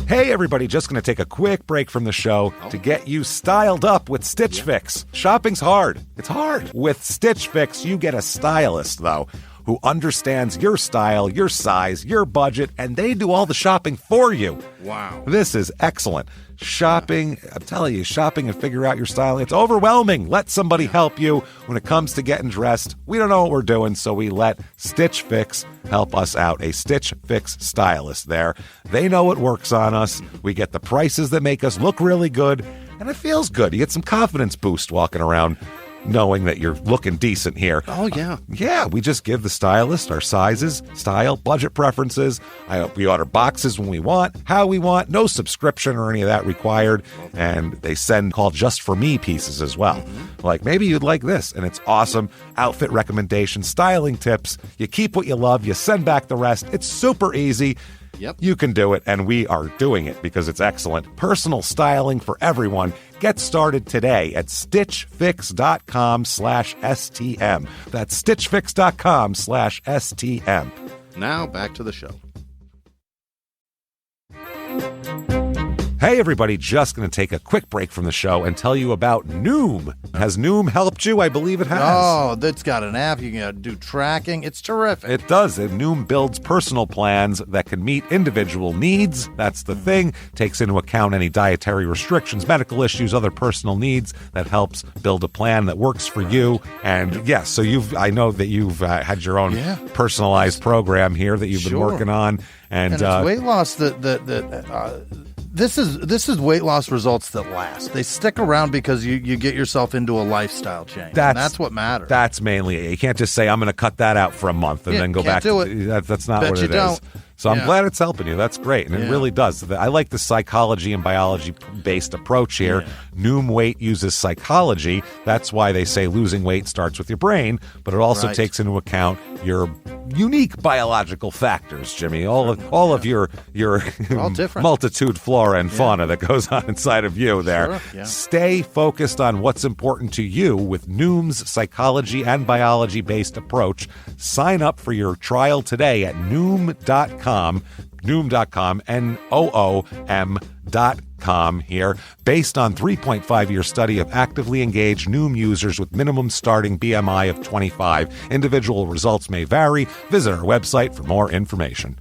Hey everybody, just going to take a quick break from the show to get you styled up with Stitch Fix. Shopping's hard. It's hard. With Stitch Fix, you get a stylist, though, who understands your style, your size, your budget, and they do all the shopping for you. Wow. This is excellent. Shopping, I'm telling you, shopping and figure out your style, it's overwhelming. Let somebody help you when it comes to getting dressed. We don't know what we're doing, so we let Stitch Fix help us out. A Stitch Fix stylist there. They know what works on us. We get the prices that make us look really good, and it feels good. You get some confidence boost walking around knowing that you're looking decent here. Oh, yeah. Yeah, we just give the stylist our sizes, style, budget preferences. We order boxes when we want, how we want, no subscription or any of that required. And they send called Just For Me pieces as well. Like, maybe you'd like this, and it's awesome. Outfit recommendations, styling tips. You keep what you love, you send back the rest. It's super easy. Yep. You can do it, and we are doing it because it's excellent. Personal styling for everyone. Get started today at stitchfix.com/STM. That's stitchfix.com/STM. Now back to the show. Hey everybody, just going to take a quick break from the show and tell you about Noom. Has Noom helped you? I believe it has. Oh, that's got an app. You can do tracking. It's terrific. It does. Noom builds personal plans that can meet individual needs. That's the thing. Takes into account any dietary restrictions, medical issues, other personal needs. That helps build a plan that works for you. And yes, so I know that you've had your own personalized program here that you've been working on. And it's weight loss This is weight loss results that last. They stick around because you get yourself into a lifestyle change. That's what matters. That's mainly it. You can't just say, I'm going to cut that out for a month and then go back to it. That's not what it is. So I'm glad it's helping you. That's great. And it really does. I like the psychology and biology-based approach here. Yeah. Noom Weight uses psychology. That's why they say losing weight starts with your brain, but it also takes into account your unique biological factors, Jimmy. All of your multitude flora and fauna that goes on inside of you there. Sure. Yeah. Stay focused on what's important to you with Noom's psychology and biology-based approach. Sign up for your trial today at Noom.com, Noom.com here. Based on 3.5-year study of actively engaged Noom users with minimum starting BMI of 25. Individual results may vary. Visit our website for more information.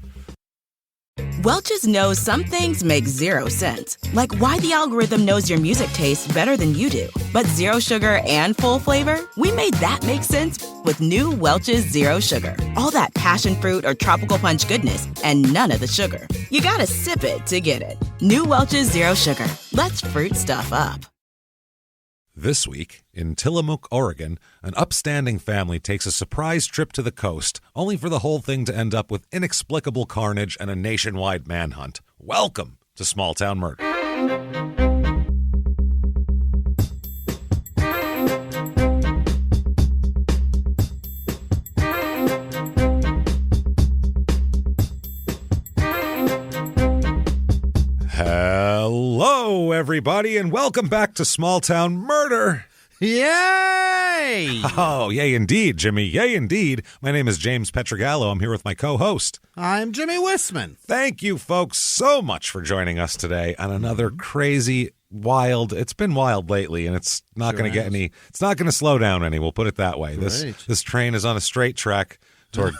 Welch's knows some things make zero sense, like why the algorithm knows your music tastes better than you do. But zero sugar and full flavor? We made that make sense with new Welch's Zero Sugar. All that passion fruit or tropical punch goodness and none of the sugar. You gotta sip it to get it. New Welch's Zero Sugar. Let's fruit stuff up. This week, in Tillamook, Oregon, an upstanding family takes a surprise trip to the coast, only for the whole thing to end up with inexplicable carnage and a nationwide manhunt. Welcome to Small Town Murder. Hello, everybody, and welcome back to Small Town Murder. Yay! Oh, yay indeed, Jimmy. Yay indeed. My name is James Petrogallo. I'm here with my co-host. I'm Jimmy wasWhen. Thank you, folks, so much for joining us today on another crazy, wild. It's been wild lately, and it's not going to get any. It's not going to slow down any. We'll put it that way. This train is on a straight track toward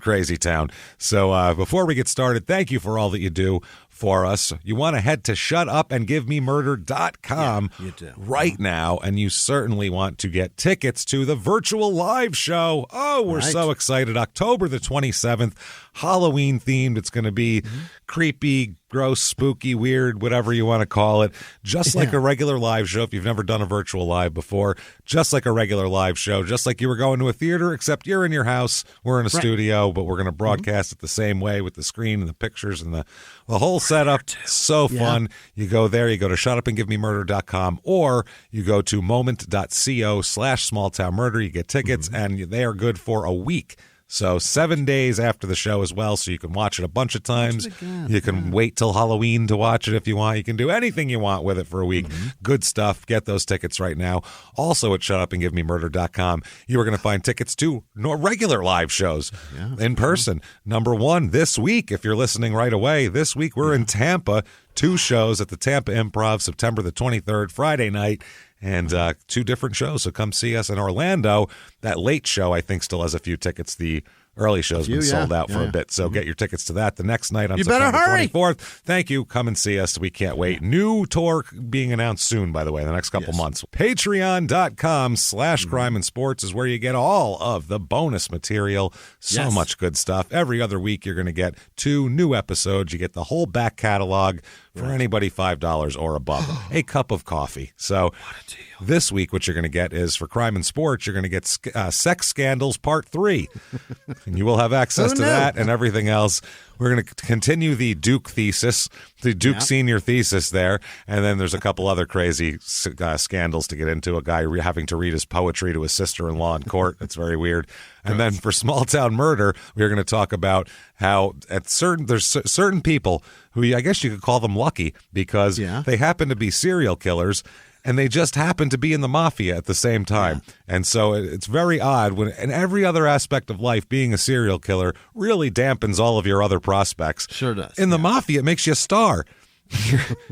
Crazy Town. So before we get started, thank you for all that you do for us. You want to head to shutupandgivememurder.com right now, and you certainly want to get tickets to the virtual live show. Oh, we're so excited. October the 27th, Halloween themed. It's going to be creepy, gross, spooky, weird, whatever you want to call it. Just like a regular live show. If you've never done a virtual live before, just like a regular live show, just like you were going to a theater, except you're in your house, we're in a studio, but we're going to broadcast it the same way with the screen and the pictures and the whole setup. So fun. You go there, you go to shutupandgivememurder.com, or you go to moment.co/smalltownmurder. You get tickets, and they are good for a week. So 7 days after the show as well, so you can watch it a bunch of times. You can wait till Halloween to watch it if you want. You can do anything you want with it for a week. Good stuff. Get those tickets right now. Also at shutupandgivememurder.com, you are going to find tickets to regular live shows in person. Number one, this week, if you're listening right away, this week we're in Tampa. 2 shows at the Tampa Improv, September the 23rd, Friday night, and 2 different shows. So come see us in Orlando. That late show, I think, still has a few tickets. The early show's been sold out for a bit, so get your tickets to that the next night on September 24th. Thank you. Come and see us. We can't wait. New tour being announced soon, by the way, in the next couple months. Patreon.com/crime and sports is where you get all of the bonus material. So much good stuff. Every other week, you're going to get 2 new episodes. You get the whole back catalog for anybody $5 or above. A cup of coffee. So this week, what you're going to get is for crime and sports, you're going to get Sex Scandals Part 3. And you will have access to that and everything else. We're going to continue the Duke thesis, the Duke senior thesis there. And then there's a couple other crazy scandals to get into. A guy having to read his poetry to his sister-in-law in court. That's very weird. And then for small town murder, we're going to talk about how there's certain people who I guess you could call them lucky because they happen to be serial killers. And they just happen to be in the mafia at the same time. And so it's very odd when in every other aspect of life, being a serial killer really dampens all of your other prospects. Sure does. In the mafia, it makes you a star.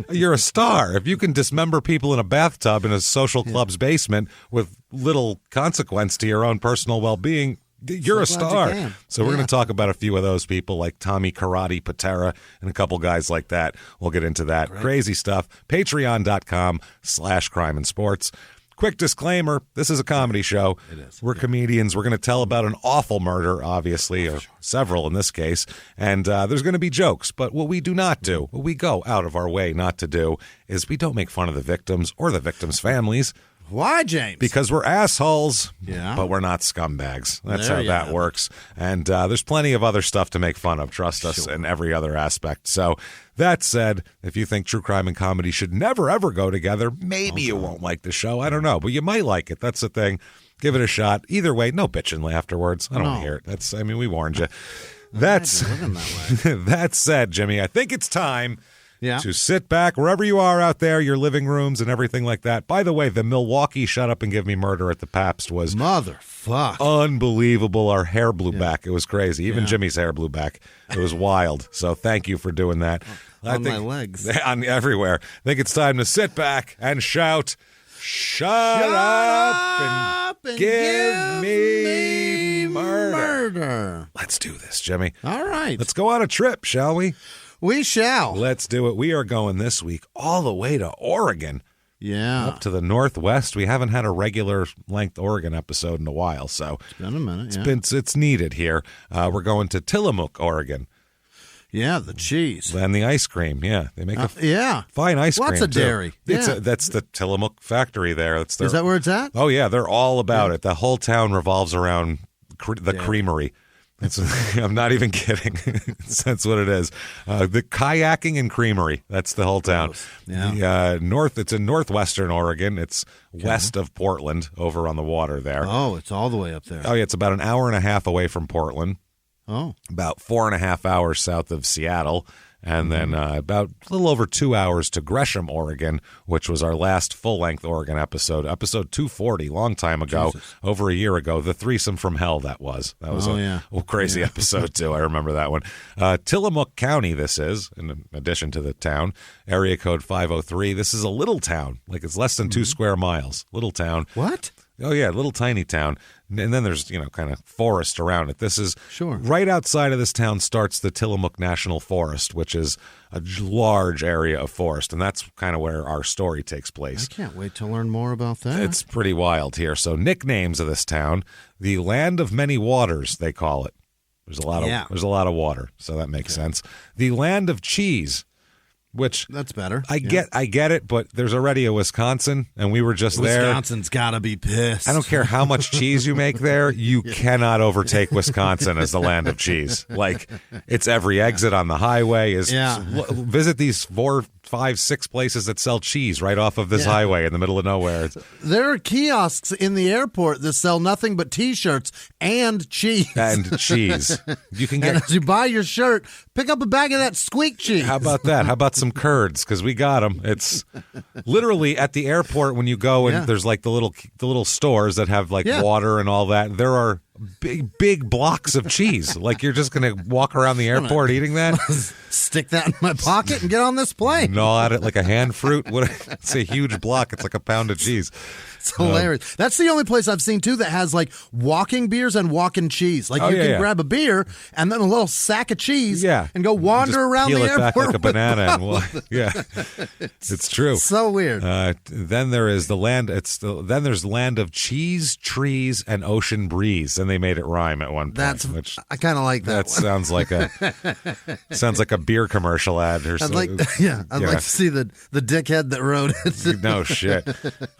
You're a star. If you can dismember people in a bathtub in a social club's basement with little consequence to your own personal well-being, you're a star. So we're going to talk about a few of those people like Tommy Karate Patera and a couple guys like that. We'll get into that. Crazy stuff. Patreon.com/crime and sports. Quick disclaimer, this is a comedy show. It is. We're comedians. We're going to tell about an awful murder, obviously, or several in this case. And there's going to be jokes. But what we do not do, what we go out of our way not to do, is we don't make fun of the victims or the victims' families. Why, James? Because we're assholes, but we're not scumbags. That's how that works. And there's plenty of other stuff to make fun of, trust us, in every other aspect. So that said, if you think true crime and comedy should never, ever go together, maybe you won't like the show. I don't know, but you might like it. That's the thing. Give it a shot. Either way, no bitching afterwards. I don't want to hear it. We warned you. That said, Jimmy, I think it's time to sit back wherever you are out there, your living rooms and everything like that. By the way, the Milwaukee Shut Up and Give Me Murder at the Pabst was unbelievable. Our hair blew back. It was crazy. Even Jimmy's hair blew back. It was wild. So thank you for doing that. My legs. On everywhere. I think it's time to sit back and shout, Shut up and give me murder. Let's do this, Jimmy. All right. Let's go on a trip, shall we? We shall. Let's do it. We are going this week all the way to Oregon. Yeah. Up to the Northwest. We haven't had a regular length Oregon episode in a while, so it's been a minute. It's needed here. We're going to Tillamook, Oregon. Yeah, the cheese. And the ice cream. Yeah. They make fine ice cream. Lots of dairy. That's the Tillamook factory there. Is that where it's at? Oh, yeah. They're all about it. The whole town revolves around the creamery. I'm not even kidding. That's what it is. The kayaking and creamery. That's the whole town. It's in northwestern Oregon. It's west of Portland, over on the water there. Oh, it's all the way up there. Oh, yeah. It's about an hour and a half away from Portland. Oh. About 4.5 hours south of Seattle. And then about a little over 2 hours to Gresham, Oregon, which was our last full-length Oregon episode 240, long time ago, over a year ago. The threesome from hell, that was. That was a crazy episode, too. I remember that one. Tillamook County, this is, in addition to the town. Area code 503. This is a little town. Like, it's less than 2 square miles. Little town. What? Oh, yeah, little tiny town. And then there's, kind of forest around it. This is right outside of this town starts the Tillamook National Forest, which is a large area of forest. And that's kind of where our story takes place. I can't wait to learn more about that. It's pretty wild here. So nicknames of this town, the Land of Many Waters, they call it. There's a lot of water, so that makes sense. The Land of Cheese. Which that's better. I get it, but there's already a Wisconsin, and we were just there. Wisconsin's gotta be pissed. I don't care how much cheese you make there, you cannot overtake Wisconsin as the land of cheese. Like, it's every exit on the highway. Visit these 4 5-6 places that sell cheese right off of this highway in the middle of nowhere. There are kiosks in the airport that sell nothing but T-shirts and cheese. And cheese. You can get. And as you buy your shirt, pick up a bag of that squeak cheese. How about that? How about some curds? Because we got them. It's literally at the airport when you go and there's like the little stores that have like water and all that. There are big blocks of cheese. Like you're just going to walk around the airport eating that? Stick that in my pocket and get on this plane. Gnaw at it like a hand fruit. It's a huge block. It's like a pound of cheese. It's hilarious. That's the only place I've seen, too, that has, like, walking beers and walking cheese. Like, you can grab a beer and then a little sack of chease and go wander around the airport. Peel it back like a banana. It's true. So weird. Then there is the land. Then there's land of cheese, trees, and ocean breeze. And they made it rhyme at one point. I kind of like that. That sounds like a beer commercial ad or something. I'd like to see the dickhead that wrote it. No shit.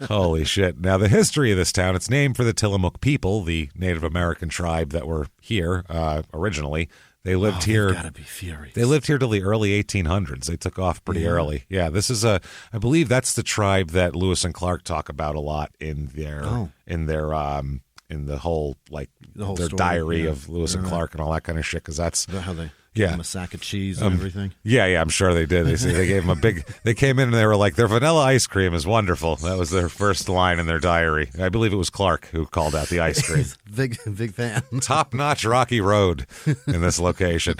Holy shit. Now, the history of this town, it's named for the Tillamook people, the Native American tribe that were here originally. They lived here. Gotta be furious. They lived here till the early 1800s. They took off pretty early. Yeah, this is I believe that's the tribe that Lewis and Clark talk about a lot in their in the whole their story, diary of Lewis and Clark and all that kind of shit. Because that's how they. Gave him a sack of cheese and everything. Yeah, I'm sure they did. They gave him a big. They came in and they were like, "Their vanilla ice cream is wonderful." That was their first line in their diary. I believe it was Clark who called out the ice cream. big fan. Top-notch rocky road in this location.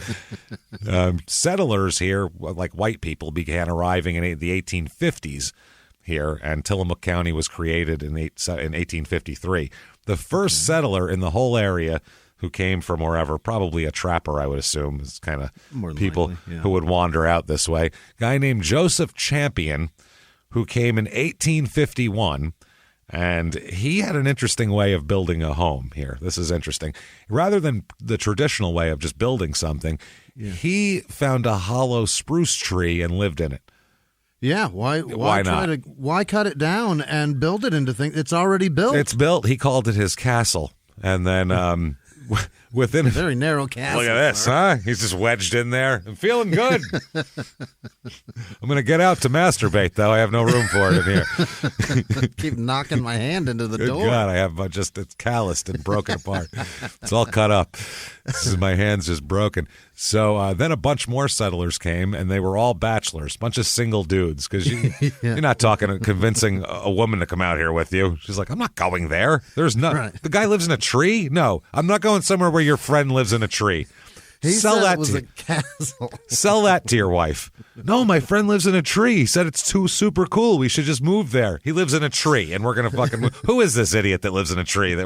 Settlers here, like white people, began arriving in the 1850s here, and Tillamook County was created in 1853. The first settler in the whole area, who came from wherever, probably a trapper, I would assume, is kind of people who would wander out this way. Guy named Joseph Champion, who came in 1851, and he had an interesting way of building a home here. This is interesting. Rather than the traditional way of just building something, he found a hollow spruce tree and lived in it. Yeah, why not? Why cut it down and build it into things? It's already built. It's built. He called it his castle, and then within a very narrow castle. Look at this, huh? He's just wedged in there. I'm feeling good. I'm going to get out to masturbate, though. I have no room for it in here. Keep knocking my hand into the door. God, I have it's calloused and broken apart. It's all cut up. My hand's just broken. So then a bunch more settlers came, and they were all bachelors, bunch of single dudes, because you're not convincing a woman to come out here with you. She's like, I'm not going there. There's no. Right. The guy lives in a tree? No, I'm not going somewhere where your friend lives in a tree. Sell that to a castle. Sell that to your wife. No, my friend lives in a tree. He said it's too super cool. We should just move there. He lives in a tree, and we're gonna fucking move. Who is this idiot that lives in a tree?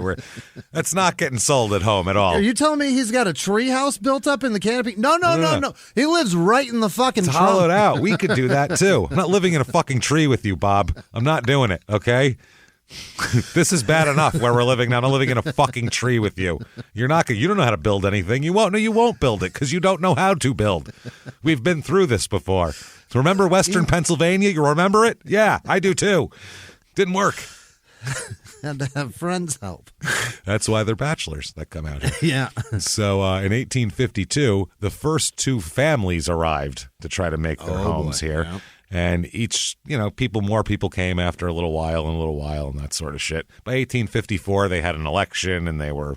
That's not getting sold at home at all. Are you telling me he's got a tree house built up in the canopy? No. He lives right in the fucking trunk. Hollowed out. We could do that too. I'm not living in a fucking tree with you, Bob. I'm not doing it. Okay. This is bad enough where we're living now. I'm living in a fucking tree with you. You don't know how to build anything. You won't build it because you don't know how to build. We've been through this before. So remember Western Pennsylvania? You remember it? Yeah, I do too. Didn't work. Had to have friends help. That's why they're bachelors that come out here. Yeah. So in 1852, the first two families arrived to try to make their homes here. Yeah. And more people came after a little while and that sort of shit. By 1854, they had an election and they were,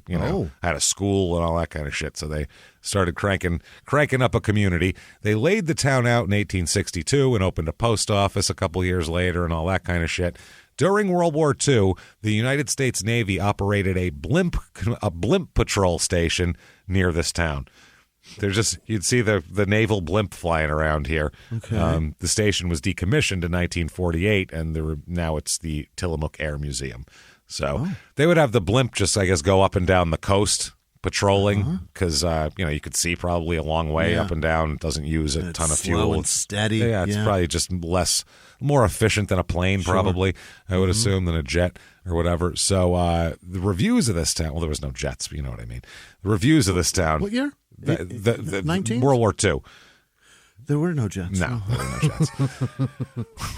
had a school and all that kind of shit. So they started cranking up a community. They laid the town out in 1862 and opened a post office a couple years later and all that kind of shit. During World War II, the United States Navy operated a blimp patrol station near this town. You'd see the naval blimp flying around here. Okay. The station was decommissioned in 1948, and now it's the Tillamook Air Museum. So they would have the blimp just, I guess, go up and down the coast patrolling because you could see probably a long way up and down. It doesn't use a ton of fuel. Slow and steady. Yeah, it's probably just more efficient than a plane, probably, I would assume, than a jet or whatever. So the reviews of this town, well, there was no jets, but you know what I mean. The reviews of this town. What year? The 19th? World War II. There were no jets. No, there were no jets.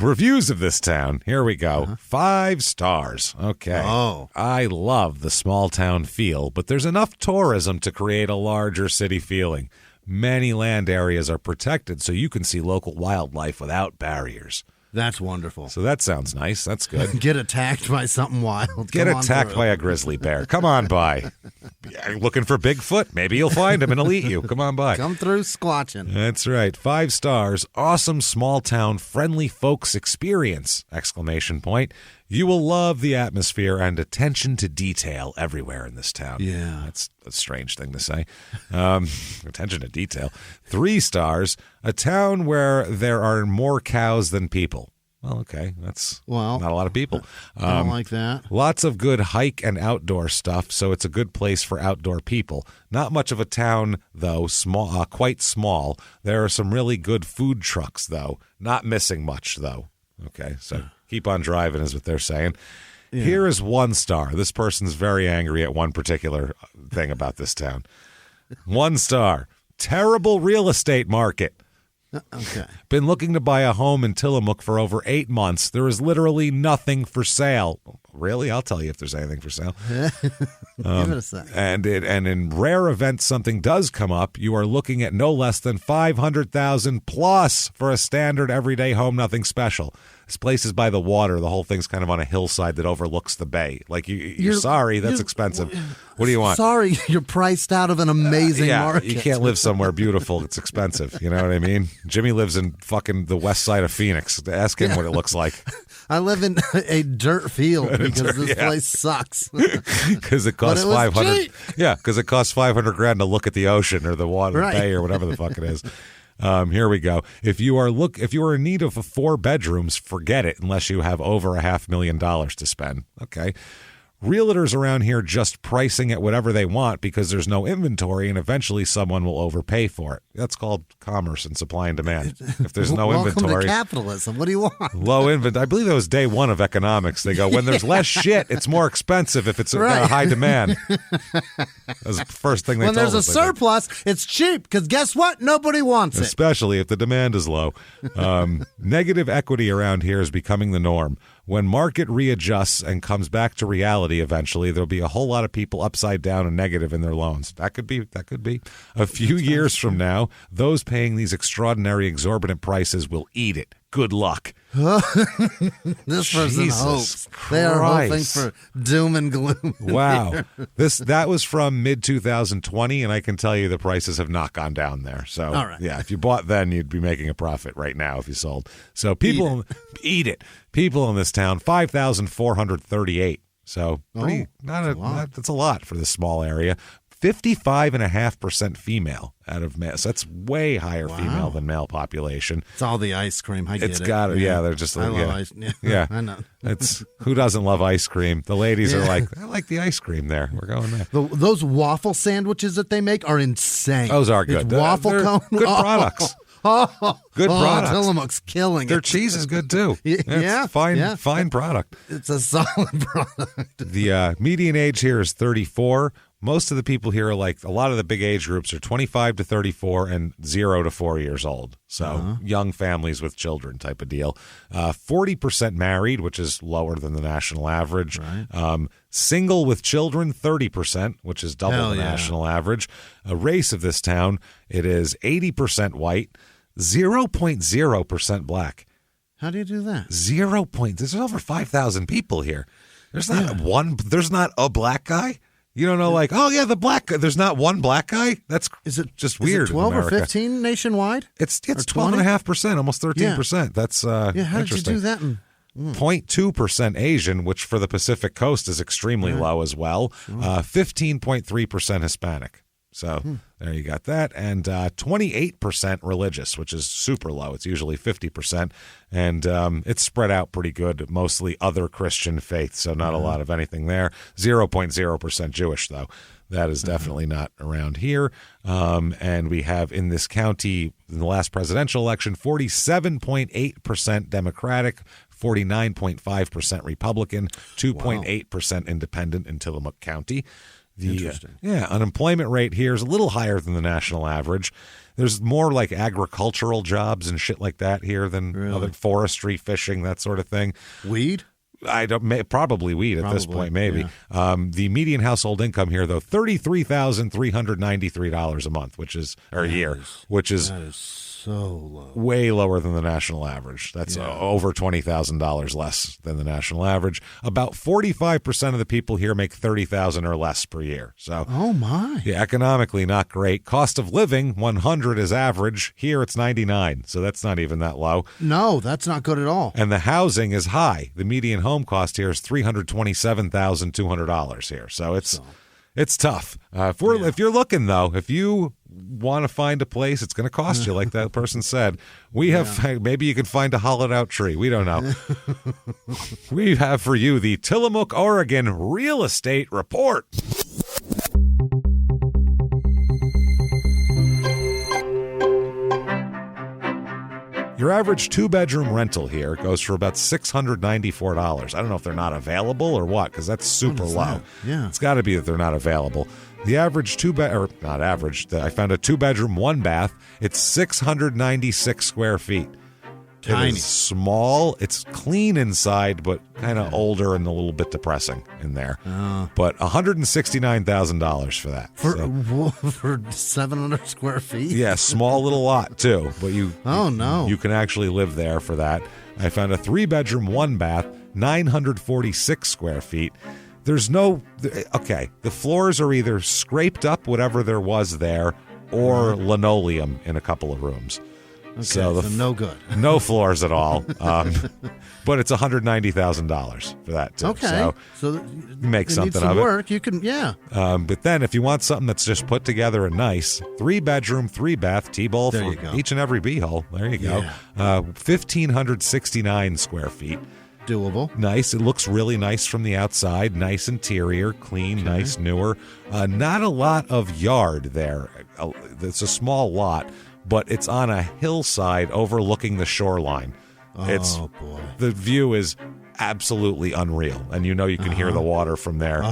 Reviews of this town. Here we go. 5 stars. Okay. Oh. I love the small town feel, but there's enough tourism to create a larger city feeling. Many land areas are protected, so you can see local wildlife without barriers. That's wonderful. So that sounds nice. That's good. Get attacked by something wild. Get attacked by a grizzly bear. Come on by. Looking for Bigfoot? Maybe you'll find him and he'll eat you. Come on by. Come through squatching. That's right. 5 stars. Awesome small town, friendly folks experience! ! You will love the atmosphere and attention to detail everywhere in this town. Yeah. That's a strange thing to say. Attention to detail. 3 stars. A town where there are more cows than people. Well, okay. That's not a lot of people. I don't like that. Lots of good hike and outdoor stuff, so it's a good place for outdoor people. Not much of a town, though. Small, quite small. There are some really good food trucks, though. Not missing much, though. Okay, so keep on driving is what they're saying. Yeah. Here is 1 star. This person's very angry at one particular thing about this town. 1 star. Terrible real estate market. Okay. Been looking to buy a home in Tillamook for over 8 months. There is literally nothing for sale. Really? I'll tell you if there's anything for sale. Give it a sec. And in rare events something does come up, you are looking at no less than $500,000 plus for a standard everyday home, nothing special. This place is by the water. The whole thing's kind of on a hillside that overlooks the bay. Like, you're sorry, that's expensive. What do you want? Sorry, you're priced out of an amazing market. You can't live somewhere beautiful. It's expensive. You know what I mean? Jimmy lives in fucking the west side of Phoenix. Ask him what it looks like. I live in a dirt field because this place sucks. Because it costs $500. Yeah, because it costs $500,000 to look at the ocean or the water, bay, or whatever the fuck it is. Here we go. If you are in need of 4 bedrooms, forget it unless you have over $500,000 to spend. Okay. Realtors around here just pricing at whatever they want because there's no inventory, and eventually someone will overpay for it. That's called commerce and supply and demand. If there's no inventory. Welcome to capitalism. What do you want? Low inventory. I believe that was day 1 of economics. They go, when there's less shit, it's more expensive if it's got a high demand. That's the first thing they told us. When there's a surplus, it's cheap because guess what? Nobody wants it. Especially if the demand is low. Negative equity around here is becoming the norm. When market readjusts and comes back to reality eventually, there'll be a whole lot of people upside down and negative in their loans. That could be. A few years from now, those paying these extraordinary exorbitant prices will eat it. Good luck. This person hopes. They are hoping for doom and gloom. Wow. That was from mid-2020, and I can tell you the prices have not gone down there. So, all right. Yeah, if you bought then, you'd be making a profit right now if you sold. So people eat it. People in this town, 5,438. So that's a lot for this small area. 55.5% female out of male. So that's way higher female than male population. It's all the ice cream. I get it. It's got it. Yeah, they're just. I love ice. Yeah, I know. It's who doesn't love ice cream? The ladies are like, I like the ice cream there. We're going there. Those waffle sandwiches that they make are insane. Those are good. Waffle cone. Good products. Good product. Tillamook's killing it. Their cheese is good too. Fine product. It's a solid product. The median age here is 34. Most of the people here are like, a lot of the big age groups are 25 to 34 and 0 to 4 years old. So young families with children type of deal. 40% married, which is lower than the national average. Right. Single with children, 30%, which is double the national average. A race of this town, it is 80% white, 0.0% black. How do you do that? There's over 5,000 people here. There's not there's not a black guy. You don't know, like, oh, yeah, the black guy. There's not one black guy? Is it just weird? Is it 12 or 15 nationwide? It's 12.5%, almost 13%. Yeah. That's how did you do that? 0.2% Asian, which for the Pacific Coast is extremely low as well. 15.3% Hispanic. So there you got that. And 28% religious, which is super low. It's usually 50%. And it's spread out pretty good, mostly other Christian faiths, so not a lot of anything there. 0.0% Jewish, though. That is definitely not around here. And we have in this county, in the last presidential election, 47.8% Democratic, 49.5% Republican, 2.8% Independent in Tillamook County. Interesting. Unemployment rate here is a little higher than the national average. There's more like agricultural jobs and shit like that here than other forestry, fishing, that sort of thing. Weed? Probably weed at this point, maybe. Yeah. The median household income here, though, $33,393 a month, a year, which is so low. Way lower than the national average. That's over $20,000 less than the national average. About 45% of the people here make $30,000 or less per year. So, oh my, yeah, economically not great. Cost of living, 100 is average. Here it's 99, so that's not even that low. No, that's not good at all. And the housing is high. The median home cost here is $327,200 here. So it's tough. If you're looking, though, if you want to find a place, it's going to cost you, like that person said. We have maybe you can find a hollowed out tree. We don't know. We have for you the Tillamook, Oregon Real Estate Report. Your average 2-bedroom rental here goes for about $694. I don't know if they're not available or what, because that's super low. Yeah. It's got to be that they're not available. The average not average, I found a 2-bedroom, 1-bath. It's 696 square feet. Tiny. It is small. It's clean inside, but kind of older and a little bit depressing in there. But $169,000 for that. For 700 square feet? Yeah, small little lot, too. But you can actually live there for that. I found a 3-bedroom, 1-bath, 946 square feet. There's the floors are either scraped up, whatever there was there, or linoleum in a couple of rooms. Okay, so no good. No floors at all. But it's $190,000 for that, too. Okay. So make something of it. Work. You can, but then if you want something that's just put together and nice, 3-bedroom, 3-bath, T-bowl for each and every B-hole. There you go. 1,569 square feet. Doable. Nice. It looks really nice from the outside. Nice interior, clean, nice, newer. Not a lot of yard there. It's a small lot, but it's on a hillside overlooking the shoreline. Oh, boy. The view is absolutely unreal, and you can hear the water from there.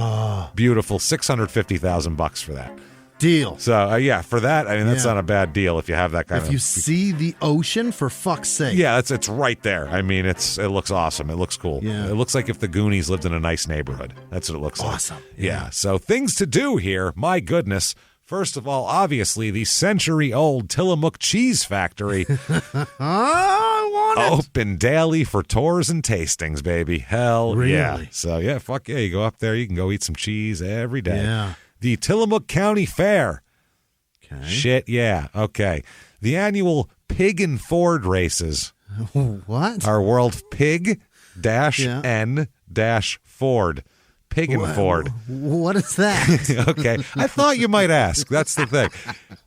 Beautiful. $650,000 for that. Deal. So, for that, that's not a bad deal if you have that kind of... If you see the ocean, for fuck's sake. Yeah, it's right there. It looks awesome. It looks cool. Yeah. It looks like if the Goonies lived in a nice neighborhood. That's what it looks like. Awesome. Yeah. So things to do here, my goodness. First of all, obviously, the century-old Tillamook Cheese Factory. I want it. Open daily for tours and tastings, baby. Hell really? Yeah. So, fuck yeah. You go up there, you can go eat some cheese every day. Yeah. The Tillamook County Fair. Okay. Shit, yeah. Okay. The annual Pig and Ford races. What? Our world Pig-N-Ford. Pig and Ford. What is that? Okay. I thought you might ask. That's the thing.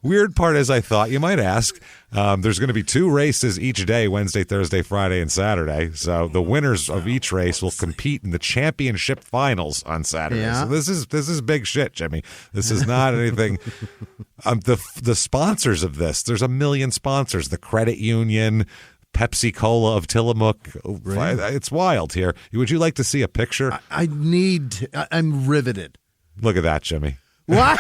Weird part is I thought you might ask. There's going to be 2 races each day, Wednesday, Thursday, Friday, and Saturday. So the winners of each race will compete in the championship finals on Saturday. Yeah. So this is big shit, Jimmy. This is not anything. The sponsors of this, there's a million sponsors. The credit union, Pepsi Cola of Tillamook. Really? It's wild here. Would you like to see a picture? I'm riveted. Look at that, Jimmy. What?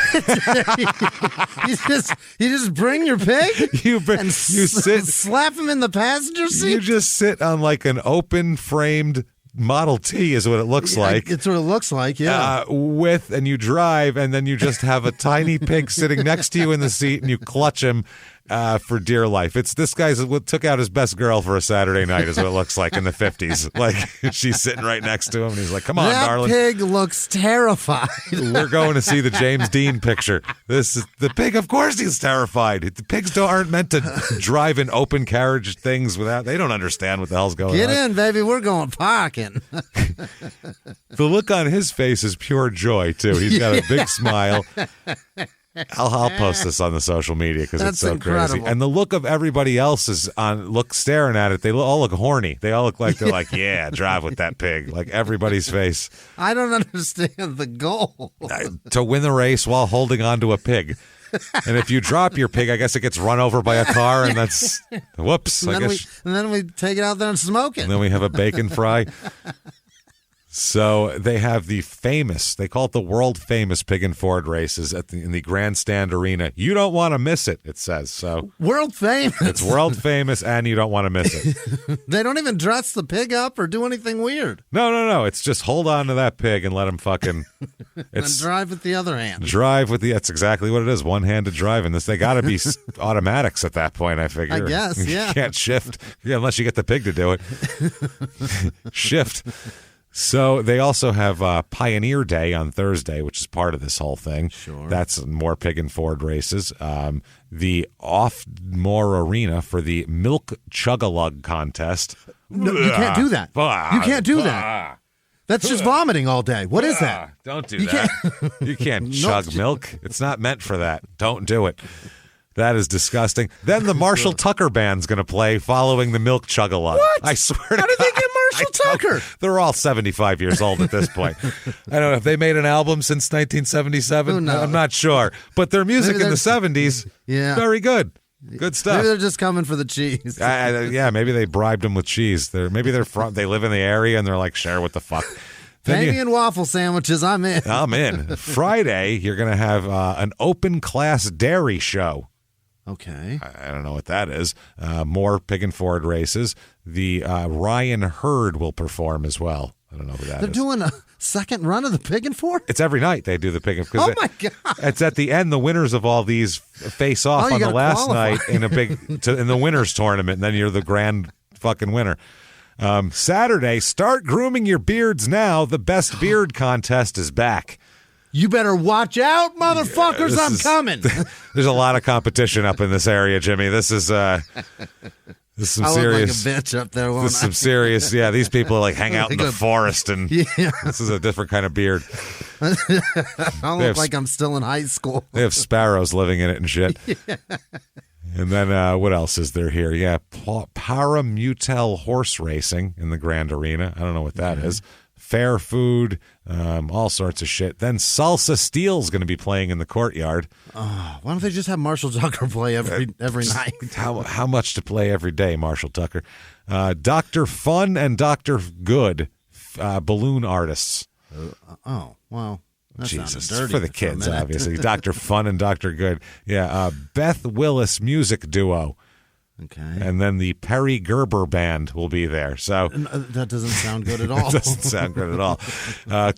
you just bring your pig? You sit, slap him in the passenger seat? You just sit on like an open framed Model T is what it looks like. It's what it looks like, yeah. And you drive, and then you just have a tiny pig sitting next to you in the seat, and you clutch him for dear life. It's this guy's took out his best girl for a Saturday night is what it looks like in the 50s. Like she's sitting right next to him, and he's like, "Come on, darling." That pig looks terrified. We're going to see the James Dean picture. This is the pig. Of course, he's terrified. The pigs aren't meant to drive in open carriage things without. They don't understand what the hell's going on. Get in, baby. We're going parking. The look on his face is pure joy too. He's got a big smile. I'll post this on the social media because it's so incredible. Crazy. And the look of everybody else is staring at it. They all look horny. They all look like they're like, yeah, drive with that pig. Like everybody's face. I don't understand the goal. To win the race while holding on to a pig. And if you drop your pig, I guess it gets run over by a car, and that's whoops. And then we take it out there and smoke it. And then we have a bacon fry. So they have the famous, they call it the world famous Pig and Ford races in the Grandstand Arena. You don't want to miss it, it says. So world famous. It's world famous, and you don't want to miss it. They don't even dress the pig up or do anything weird. No. It's just hold on to that pig and let him fucking. And drive with the other hand. That's exactly what it is. One-handed driving. They got to be automatics at that point, I figure. I guess, yeah. You can't shift unless you get the pig to do it. Shift. So they also have Pioneer Day on Thursday, which is part of this whole thing. Sure. That's more Pig and Ford races. The Offmore Arena for the Milk Chug-a-Lug contest. No, you can't do that. You can't do that. That's just vomiting all day. What is that? Don't do that. You can't chug milk. It's not meant for that. Don't do it. That is disgusting. Then the Marshall Tucker Band's going to play following the Milk Chug-a-Lug. What? I swear to God. How did they get Marshall Tucker? They're all 75 years old at this point. I don't know if they made an album since 1977. Who knows? I'm not sure. But their music in the 70s, very good. Good stuff. Maybe they're just coming for the cheese. Yeah, maybe they bribed them with cheese. They live in the area and they're like, share what the fuck. Pay and waffle sandwiches, I'm in. I'm in. Friday, you're going to have an open class dairy show. Okay. I don't know what that is. More Pig and Ford races. The Ryan Hurd will perform as well. I don't know who that is. They're doing a second run of the Pig and Ford? It's every night they do the Pig and Ford. Oh, my God. It's at the end. The winners of all these face off on the last night in the winners tournament, and then you're the grand fucking winner. Saturday, start grooming your beards now. The best beard contest is back. You better watch out, motherfuckers. I'm coming. There's a lot of competition up in this area, Jimmy. This is some serious. I look like a bitch up there. This is some serious. Yeah, these people like hang out in the forest, and this is a different kind of beard. I look like I'm still in high school. They have sparrows living in it and shit. Yeah. And then what else is there here? Yeah, Paramutel horse racing in the Grand Arena. I don't know what that is. Fair food, all sorts of shit. Then Salsa Steel's going to be playing in the courtyard. Why don't they just have Marshall Tucker play every night? How much to play every day, Marshall Tucker? Dr. Fun and Dr. Good, balloon artists. Wow. That Jesus, dirty for the kids, obviously. Dr. Fun and Dr. Good. Yeah, Beth Willis music duo. Okay. And then the Perry Gerber Band will be there. So that doesn't sound good at all. Doesn't sound good at all.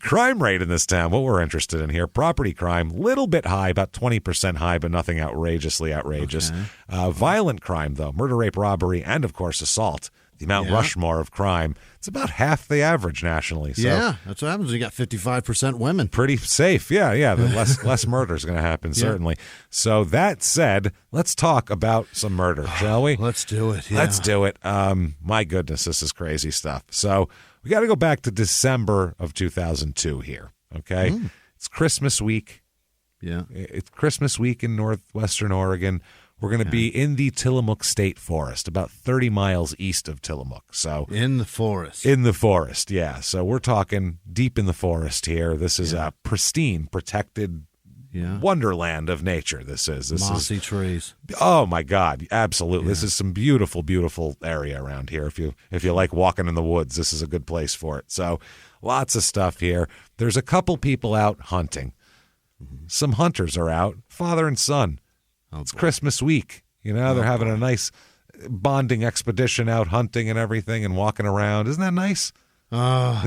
Crime rate in this town, what we're interested in here, property crime, little bit high, about 20% high, but nothing outrageously outrageous. Okay. Violent crime, though, murder, rape, robbery, and, of course, assault. The Mount Rushmore of crime. It's about half the average nationally. So yeah, that's what happens when you got 55% women. Pretty safe. Yeah. The less murder is going to happen, certainly. So that said, let's talk about some murder, shall we? Let's do it. Yeah. Let's do it. My goodness, this is crazy stuff. So we got to go back to December of 2002 here, okay? It's Christmas week. Yeah. It's Christmas week in northwestern Oregon. We're going to be in the Tillamook State Forest, about 30 miles east of Tillamook. So in the forest. In the forest, yeah. So we're talking deep in the forest here. This is a pristine, protected wonderland of nature. This mossy trees. Oh my God, absolutely. This is some beautiful, beautiful area around here. If you like walking in the woods, this is a good place for it. So lots of stuff here. There's a couple people out hunting. Some hunters are out, father and son. It's Christmas week. They're having a nice bonding expedition out hunting and everything and walking around. Isn't that nice? No.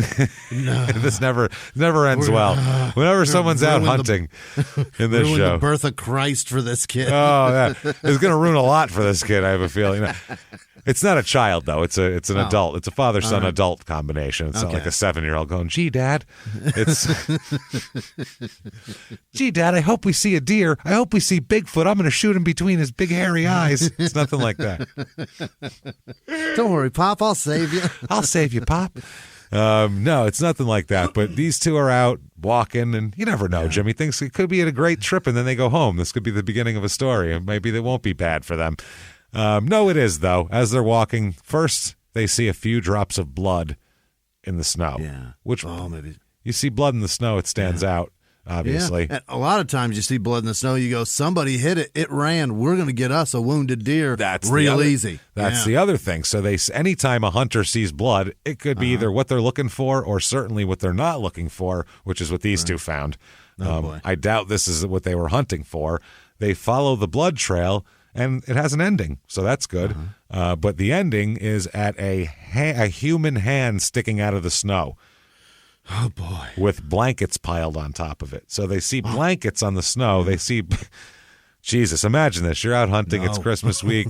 This never ends well. Whenever someone's out hunting in this show. The birth of Christ for this kid. Oh, yeah. It's going to ruin a lot for this kid, I have a feeling. It's not a child, though. It's an adult. It's a father-son adult combination. It's not like a 7-year-old going, gee, Dad. It's, gee, Dad, I hope we see a deer. I hope we see Bigfoot. I'm going to shoot him between his big hairy eyes. It's nothing like that. Don't worry, Pop. I'll save you. I'll save you, Pop. No, it's nothing like that. But these two are out walking, and you never know, Jimmy. Thinks it could be a great trip, and then they go home. This could be the beginning of a story, and maybe it won't be bad for them. No, it is, though. As they're walking, first they see a few drops of blood in the snow. Yeah. Which, maybe. You see blood in the snow, it stands out. obviously. Yeah. And a lot of times you see blood in the snow, you go, somebody hit it, it ran, we're going to get us a wounded deer. That's real easy. That's the other thing. So anytime a hunter sees blood, it could be either what they're looking for or certainly what they're not looking for, which is what these two found. Boy. I doubt this is what they were hunting for. They follow the blood trail, and it has an ending, so that's good. But the ending is at a human hand sticking out of the snow. Oh, boy. With blankets piled on top of it. So they see blankets on the snow. They see... Jesus, imagine this. You're out hunting. It's Christmas week.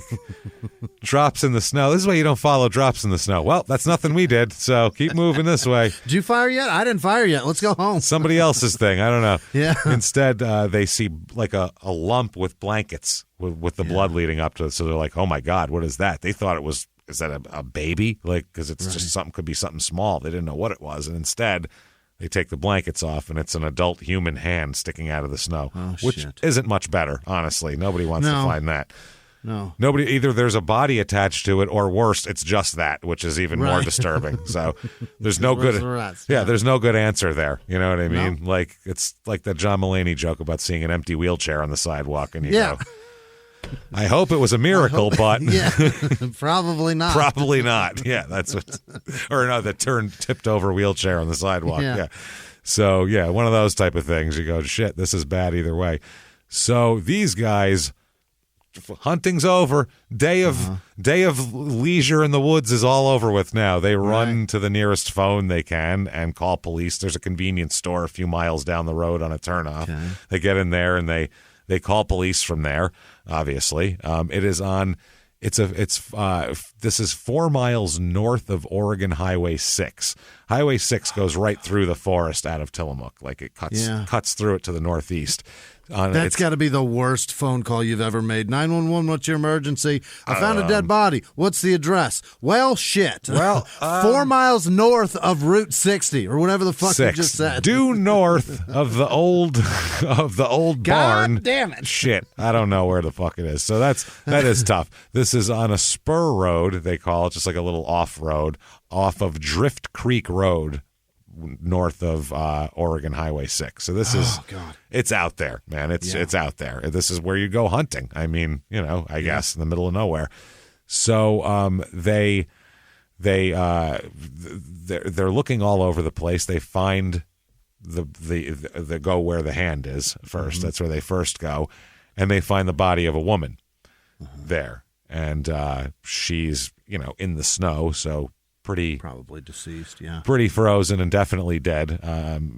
Drops in the snow. This is why you don't follow drops in the snow. Well, that's nothing we did, so keep moving this way. Did you fire yet? I didn't fire yet. Let's go home. Somebody else's thing. I don't know. Yeah. Instead, they see like a lump with blankets with the blood leading up to it. So they're like, oh, my God, what is that? They thought it was, is that a baby? Like, because it's just could be something small. They didn't know what it was. And instead... they take the blankets off, and it's an adult human hand sticking out of the snow, which isn't much better, honestly. Nobody wants to find that. No. Nobody, either there's a body attached to it, or worse, it's just that, which is even more disturbing. So there's no good there's no good answer there. You know what I mean? No. Like, it's like that John Mulaney joke about seeing an empty wheelchair on the sidewalk, and you go, I hope it was a miracle, but probably not. Probably not. Yeah, that's what. Or no, the tipped over wheelchair on the sidewalk. Yeah. So one of those type of things. You go, shit, this is bad either way. So these guys, hunting's over. Day of leisure in the woods is all over with now. They run to the nearest phone they can and call police. There's a convenience store a few miles down the road on a turnoff. Okay. They get in there and they call police from there. Obviously, this is 4 miles north of Oregon Highway 6. Highway 6 goes right through the forest out of Tillamook. Like it cuts through it to the northeast. That's got to be the worst phone call you've ever made. 911, what's your emergency? I found a dead body. What's the address? Well, shit. Well, 4 miles north of Route 60 or whatever the fuck you just said. Due north of the old barn. God damn it. Shit. I don't know where the fuck it is. So that is tough. This is on a spur road, they call it, just like a little off road, off of Drift Creek Road, north of Oregon Highway 6. So this is, it's out there, man. It's out there. This is where you go hunting. I mean, I guess in the middle of nowhere. So they're looking all over the place. They find the go where the hand is first. Mm-hmm. That's where they first go, and they find the body of a woman there, and she's in the snow, so. Probably deceased, pretty frozen and definitely dead,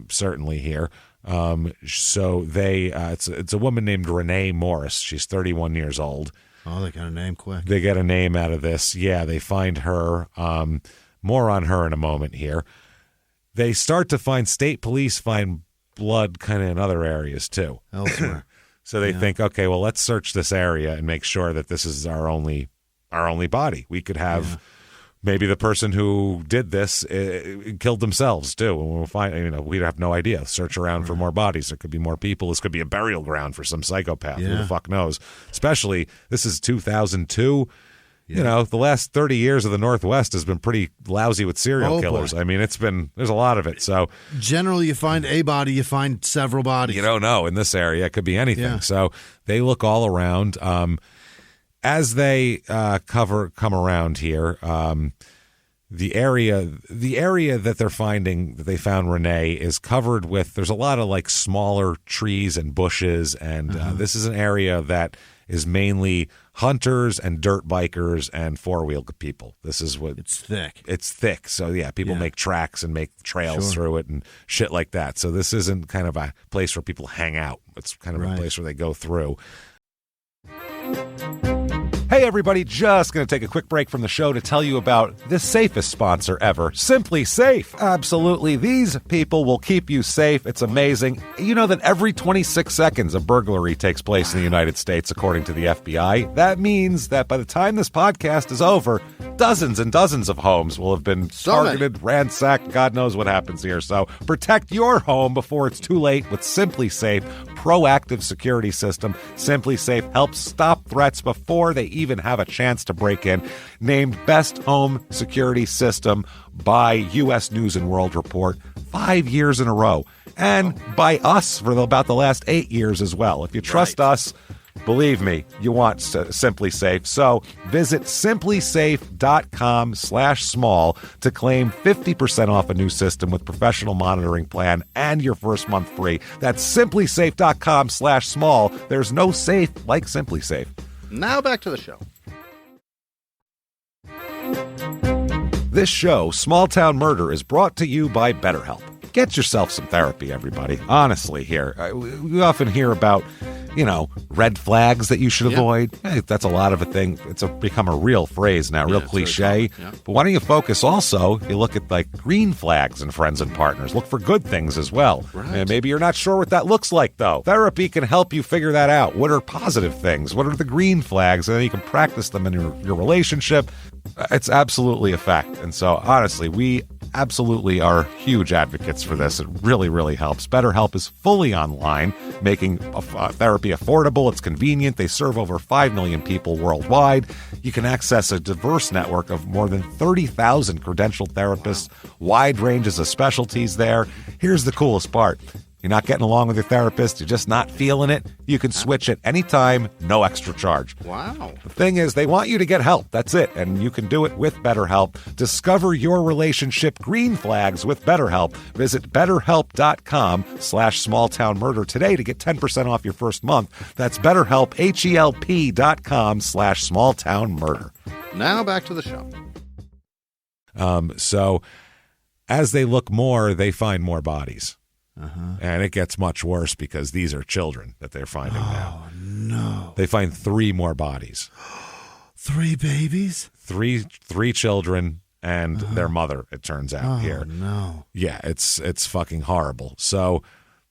certainly here. So it's a woman named Renee Morris. She's 31 years old. Oh, they got a name quick. They get a name out of this. Yeah, they find her. More on her in a moment here. They start to state police find blood kind of in other areas too. Elsewhere. So they think, okay, well, let's search this area and make sure that this is our only body. We could have... Maybe the person who did this killed themselves too, and we'll find. We have no idea. Search around for more bodies. There could be more people. This could be a burial ground for some psychopath. Who the fuck knows? Especially this is 2002. The last 30 years of the Northwest has been pretty lousy with serial killers. Boy. I mean, there's a lot of it. So generally, you find a body, you find several bodies. You don't know in this area. It could be anything. Yeah. So they look all around. As they come around here, the area that they're finding, that they found Renee, is covered with, there's a lot of like smaller trees and bushes, and this is an area that is mainly hunters and dirt bikers and four-wheel people. This is what... It's thick. It's thick. So, people make tracks and make trails through it and shit like that. So this isn't kind of a place where people hang out. It's kind of a place where they go through. Hey everybody, just going to take a quick break from the show to tell you about the safest sponsor ever, Simply Safe. Absolutely, these people will keep you safe. It's amazing. You know that every 26 seconds a burglary takes place in the United States, according to the FBI. That means that by the time this podcast is over, dozens and dozens of homes will have been targeted, ransacked, God knows what happens here. So protect your home before it's too late with Simply Safe proactive security system. Simply Safe helps stop threats before they even have a chance to break in. Named Best Home Security System by U.S. News and World Report 5 years in a row. and by us for about the last 8 years as well. If you trust us, believe me, you want Simply Safe. So visit simplysafe.com/small to claim 50% off a new system with professional monitoring plan and your first month free. That's simplysafe.com/small. There's no safe like Simply Safe. Now back to the show. This show, Small Town Murder, is brought to you by BetterHelp. Get yourself some therapy, everybody. Honestly, here. We often hear about, red flags that you should avoid. Hey, that's a lot of a thing. It's become a real phrase now, real cliche. Yeah. But why don't you focus also, you look at like green flags in friends and partners. Look for good things as well. Right. And maybe you're not sure what that looks like, though. Therapy can help you figure that out. What are positive things? What are the green flags? And then you can practice them in your relationship. It's absolutely a fact. And so, honestly, we absolutely are huge advocates for this. It really, really helps. BetterHelp is fully online, making therapy affordable. It's convenient. They serve over 5 million people worldwide. You can access a diverse network of more than 30,000 credentialed therapists, wide ranges of specialties there. Here's the coolest part. You're not getting along with your therapist, you're just not feeling it, you can switch at any time, no extra charge. Wow. The thing is, they want you to get help. That's it. And you can do it with BetterHelp. Discover your relationship green flags with BetterHelp. Visit BetterHelp.com/smalltownmurder today to get 10% off your first month. That's BetterHelp, HELP.com/smalltownmurder. Now back to the show. So as they look more, they find more bodies. Uh-huh. And it gets much worse because these are children that they're finding now. Oh, no. They find 3 more bodies. 3 babies? Three children and their mother, it turns out here. No. Yeah, it's fucking horrible. So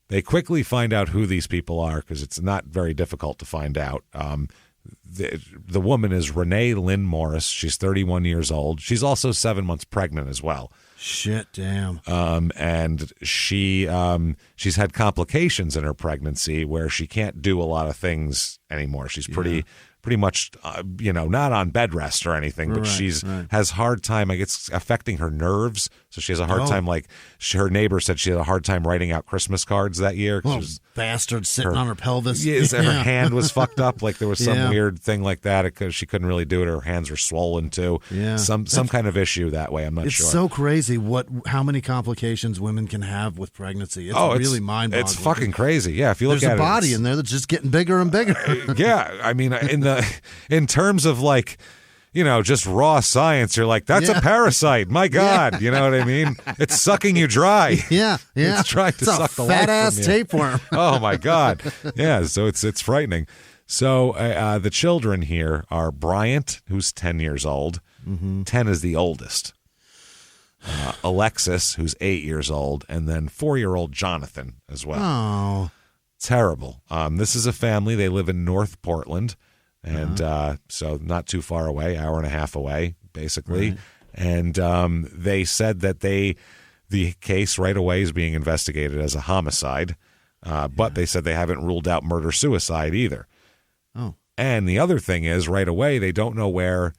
they quickly find out who these people are because it's not very difficult to find out. The woman is Renee Lynn Morris. She's 31 years old. She's also 7 months pregnant as well. Shit, damn. And she's had complications in her pregnancy where she can't do a lot of things anymore. She's pretty much, not on bed rest or anything, but has hard time. Like, it's affecting her nerves. So she has a hard time. Like, her neighbor said she had a hard time writing out Christmas cards that year. Oh, bastard sitting on her pelvis. Yeah, her hand was fucked up. Like, there was some weird thing like that because she couldn't really do it. Her hands were swollen too. Yeah, some kind of issue that way. I'm not sure. It's so crazy how many complications women can have with pregnancy. It's really mind-boggling. It's fucking crazy. Yeah, if you look at it, there's a body in there that's just getting bigger and bigger. Yeah, I mean, in terms of like, just raw science, you're like, that's a parasite. My God, you know what I mean? It's sucking you dry. Yeah. It's trying to suck the life fat ass from you. tapeworm. Oh my God. Yeah. So it's frightening. So the children here are Bryant, who's 10 years old. Mm-hmm. 10 is the oldest. Alexis, who's 8 years old, and then 4-year-old Jonathan as well. Oh, terrible. This is a family. They live in North Portland. And so not too far away, hour and a half away, basically. Right. And they said that the case right away is being investigated as a homicide, but they said they haven't ruled out murder-suicide either. Oh. And the other thing is, right away, they don't know where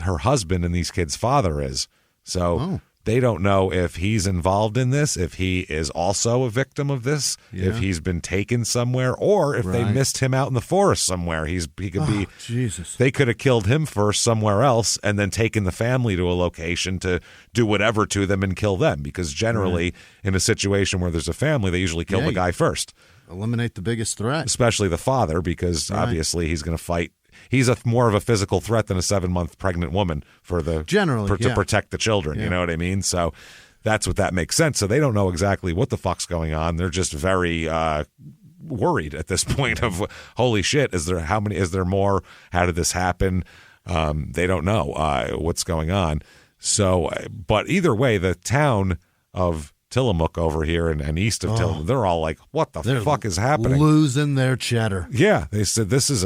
her husband and these kids' father is. So they don't know if he's involved in this, if he is also a victim of this, if he's been taken somewhere, or if they missed him out in the forest somewhere. He could be. Jesus. They could have killed him first somewhere else and then taken the family to a location to do whatever to them and kill them. Because generally, in a situation where there's a family, they usually kill the guy first. Eliminate the biggest threat. Especially the father, because obviously he's going to fight. He's more of a physical threat than a 7-month pregnant woman to protect the children. Yeah. You know what I mean? So that's what that makes sense. So they don't know exactly what the fuck's going on. They're just very worried at this point of, holy shit, is there more? How did this happen? They don't know what's going on. So, but either way, the town of Tillamook over here and east of Tillamook, they're all like, what the fuck is happening? Losing their cheddar. Yeah. They said this is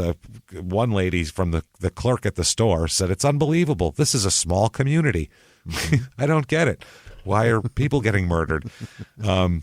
one lady from the clerk at the store said, it's unbelievable. This is a small community. I don't get it. Why are people getting murdered?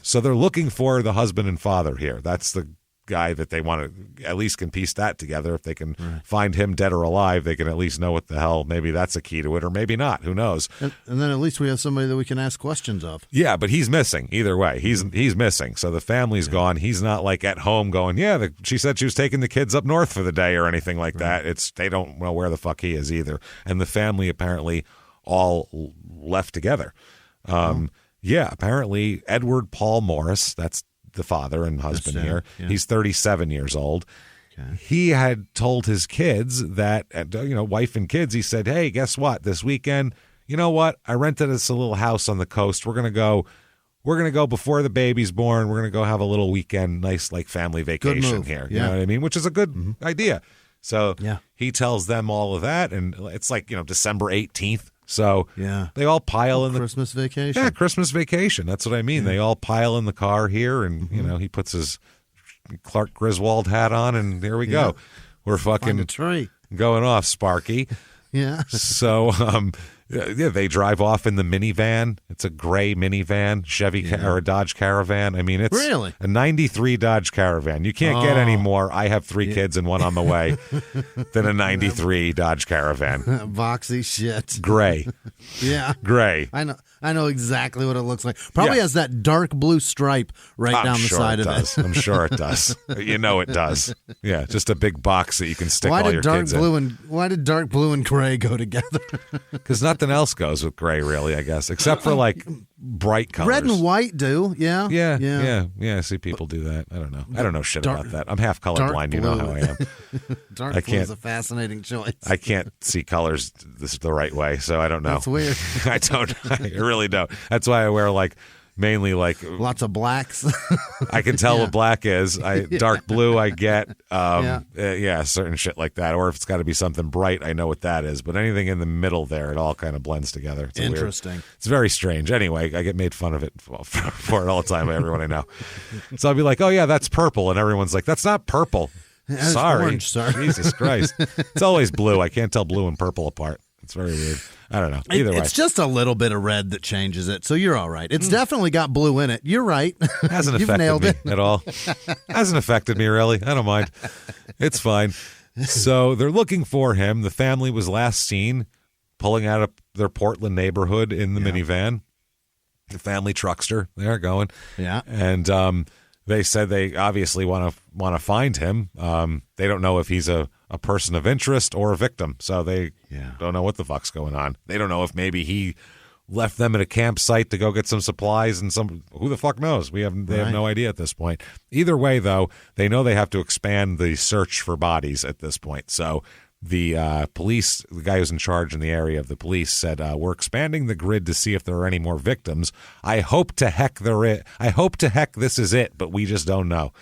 So they're looking for the husband and father here. That's the guy that they want to at least can piece that together. If they can find him dead or alive, they can at least know what the hell. Maybe that's a key to it, or maybe not. Who knows? And then at least we have somebody that we can ask questions of. Yeah, but he's missing either way. He's missing. So the family's gone. He's not like at home going, she said she was taking the kids up north for the day or anything like that. They don't know where the fuck he is either. And the family apparently all left together. Yeah, apparently Edward Paul Morris, that's the father and husband here. Yeah. He's 37 years old. Okay. He had told his kids that, wife and kids, he said, hey, guess what? This weekend, you know what? I rented us a little house on the coast. We're going to go before the baby's born. We're going to go have a little weekend, nice like family vacation here. You know what I mean? Which is a good idea. So he tells them all of that. And it's like, December 18th. So they all pile in the Christmas vacation. Yeah, Christmas vacation. That's what I mean. They all pile in the car here, and he puts his Clark Griswold hat on, and here we go. We're fucking going off, Sparky. Yeah. So they drive off in the minivan. It's a gray minivan, Chevy or a Dodge Caravan. I mean, it's really a 93 Dodge Caravan. You can't get any more. I have 3 kids and one on the way than a 93 Dodge Caravan. Boxy shit. Gray. Yeah. Gray. I know exactly what it looks like. Probably has that dark blue stripe down the side of it. I'm sure it does. It does. Yeah, just a big box that you can stick all your kids in. Why did dark blue and gray go together? Because nothing else goes with gray, really, I guess, except for like bright colors. Red and white do, yeah. Yeah. I see people do that. I don't know. I don't know shit about that. I'm half colorblind. You know how I am. Dark blue is a fascinating choice. I can't see colors the right way, so I don't know. That's weird. I don't. I really don't. That's why I wear mainly lots of blacks. I can tell what black is. Dark blue I get. Certain shit like that. Or if it's got to be something bright, I know what that is. But anything in the middle there, it all kind of blends together. It's interesting. It's very strange. Anyway, I get made fun of it for it all the time by everyone I know. So I'll be like, oh yeah, that's purple, and everyone's like, that's not purple. Sorry. Orange, Jesus Christ. It's always blue. I can't tell blue and purple apart. It's very weird. I don't know. Either way. It's just a little bit of red that changes it, so you're all right. It's definitely got blue in it. You're right. Hasn't affected me at all. Hasn't affected me, really. I don't mind. It's fine. So they're looking for him. The family was last seen pulling out of their Portland neighborhood in the minivan. The family truckster. They're going. Yeah. And they said they obviously want to find him. They don't know if he's a person of interest or a victim, so they don't know what the fuck's going on. They don't know if maybe he left them at a campsite to go get some supplies and who the fuck knows? They have no idea at this point. Either way, though, they know they have to expand the search for bodies at this point. So the police, the guy who's in charge in the area of the police, said, we're expanding the grid to see if there are any more victims. I hope to heck this is it, but we just don't know.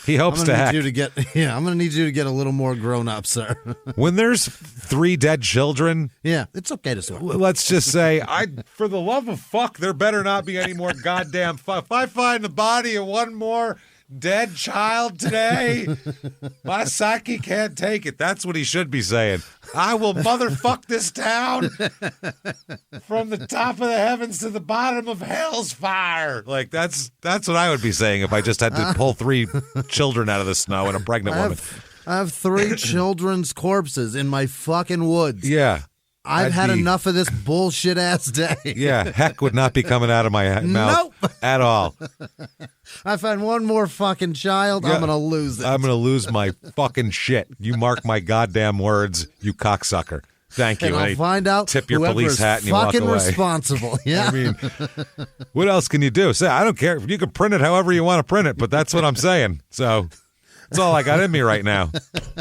He hopes to heck. I'm going to need you to get a little more grown up, sir. When there's 3 dead children. Yeah, it's okay to swear. Let's just say, for the love of fuck, there better not be any more goddamn fuck. If I find the body of one more dead child today, my psyche can't take it. That's what he should be saying. I will motherfuck this town from the top of the heavens to the bottom of hell's fire. Like that's what I would be saying if I just had to pull 3 children out of the snow and a pregnant woman. I have 3 children's corpses in my fucking woods. Yeah. I've had enough of this bullshit ass day. Yeah, heck would not be coming out of my mouth at all. I find one more fucking child, I'm going to lose it. I'm going to lose my fucking shit. You mark my goddamn words, you cocksucker. Thank you. And I'll find out tip your police hat and you walk away. Fucking responsible. Yeah. I mean, what else can you do? Say, I don't care. You can print it however you want to print it, but that's what I'm saying. So that's all I got in me right now.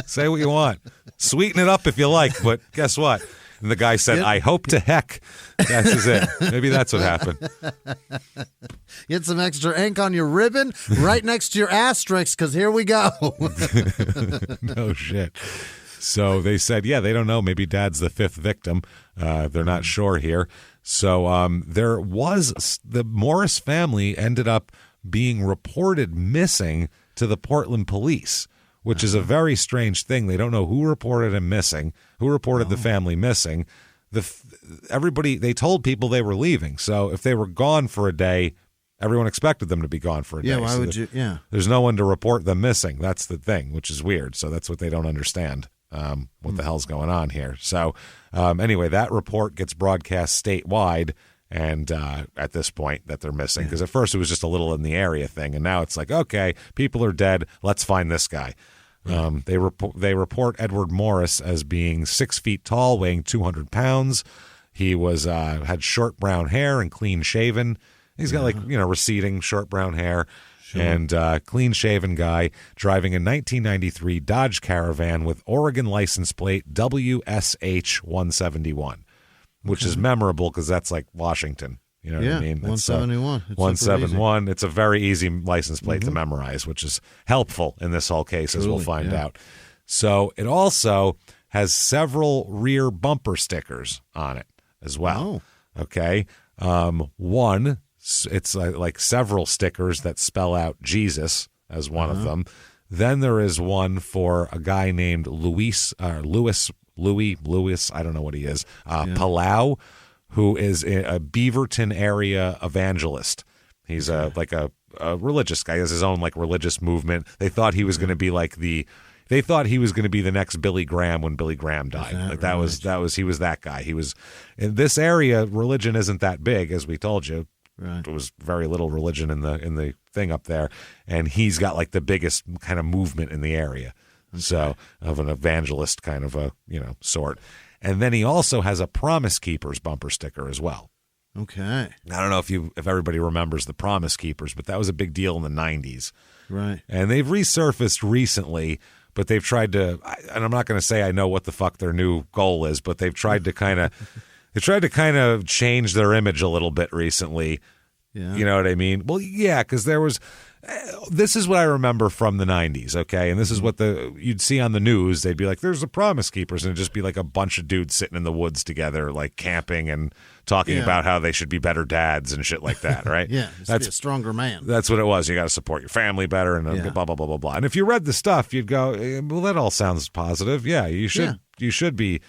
Say what you want. Sweeten it up if you like, but guess what? And the guy said, I hope to heck. That's it. Maybe that's what happened. Get some extra ink on your ribbon right next to your asterisk, because here we go. No shit. So they said, they don't know. Maybe Dad's the 5th victim. They're not sure here. So there was the Morris family ended up being reported missing to the Portland police, which is a very strange thing. They don't know who reported him missing, who reported the family missing. They told people they were leaving. So if they were gone for a day, Everyone expected them to be gone for a day. Yeah, why would you? Yeah. There's no one to report them missing. That's the thing, which is weird. So that's what they don't understand, what the hell's going on here. So anyway, that report gets broadcast statewide, and at this point that they're missing. Because at first it was just a little in the area thing, and now it's like, okay, people are dead. Let's find this guy. They report Edward Morris as being 6 feet tall, weighing 200 pounds. He was had short brown hair and clean shaven. He's got receding short brown hair and clean shaven guy driving a 1993 Dodge Caravan with Oregon license plate WSH 171, which is memorable because that's like Washington. You know what I mean? 171. 171. It's a very easy license plate to memorize, which is helpful in this whole case, as we'll find out. So it also has several rear bumper stickers on it as well. Oh. Okay. One, it's like several stickers that spell out Jesus as one of them. Then there is one for a guy named Louis, I don't know what he is, Palau, who is a Beaverton area evangelist. He's a religious guy. He has his own like religious movement. They thought he was going to be they thought he was going to be the next Billy Graham when Billy Graham died. He was that guy. He was in this area. Religion isn't that big, as we told you. Right. There was very little religion in the thing up there, and he's got like the biggest kind of movement in the area. Okay. So of an evangelist kind of a sort. And then he also has a Promise Keepers bumper sticker as well. Okay. I don't know if everybody remembers the Promise Keepers, but that was a big deal in the 90s. Right. And they've resurfaced recently, but they've tried to, and I'm not going to say I know what the fuck their new goal is, but they've tried to kind of change their image a little bit recently. Yeah. You know what I mean? Well, yeah, because this is what I remember from the 90s, okay? And this is what you'd see on the news. They'd be like, there's the Promise Keepers, and it'd just be like a bunch of dudes sitting in the woods together, like camping and talking about how they should be better dads and shit like that, right? That's be a stronger man. That's what it was. You got to support your family better and blah, blah, blah, blah, blah. And if you read the stuff, you'd go, well, that all sounds positive. Yeah, you should be.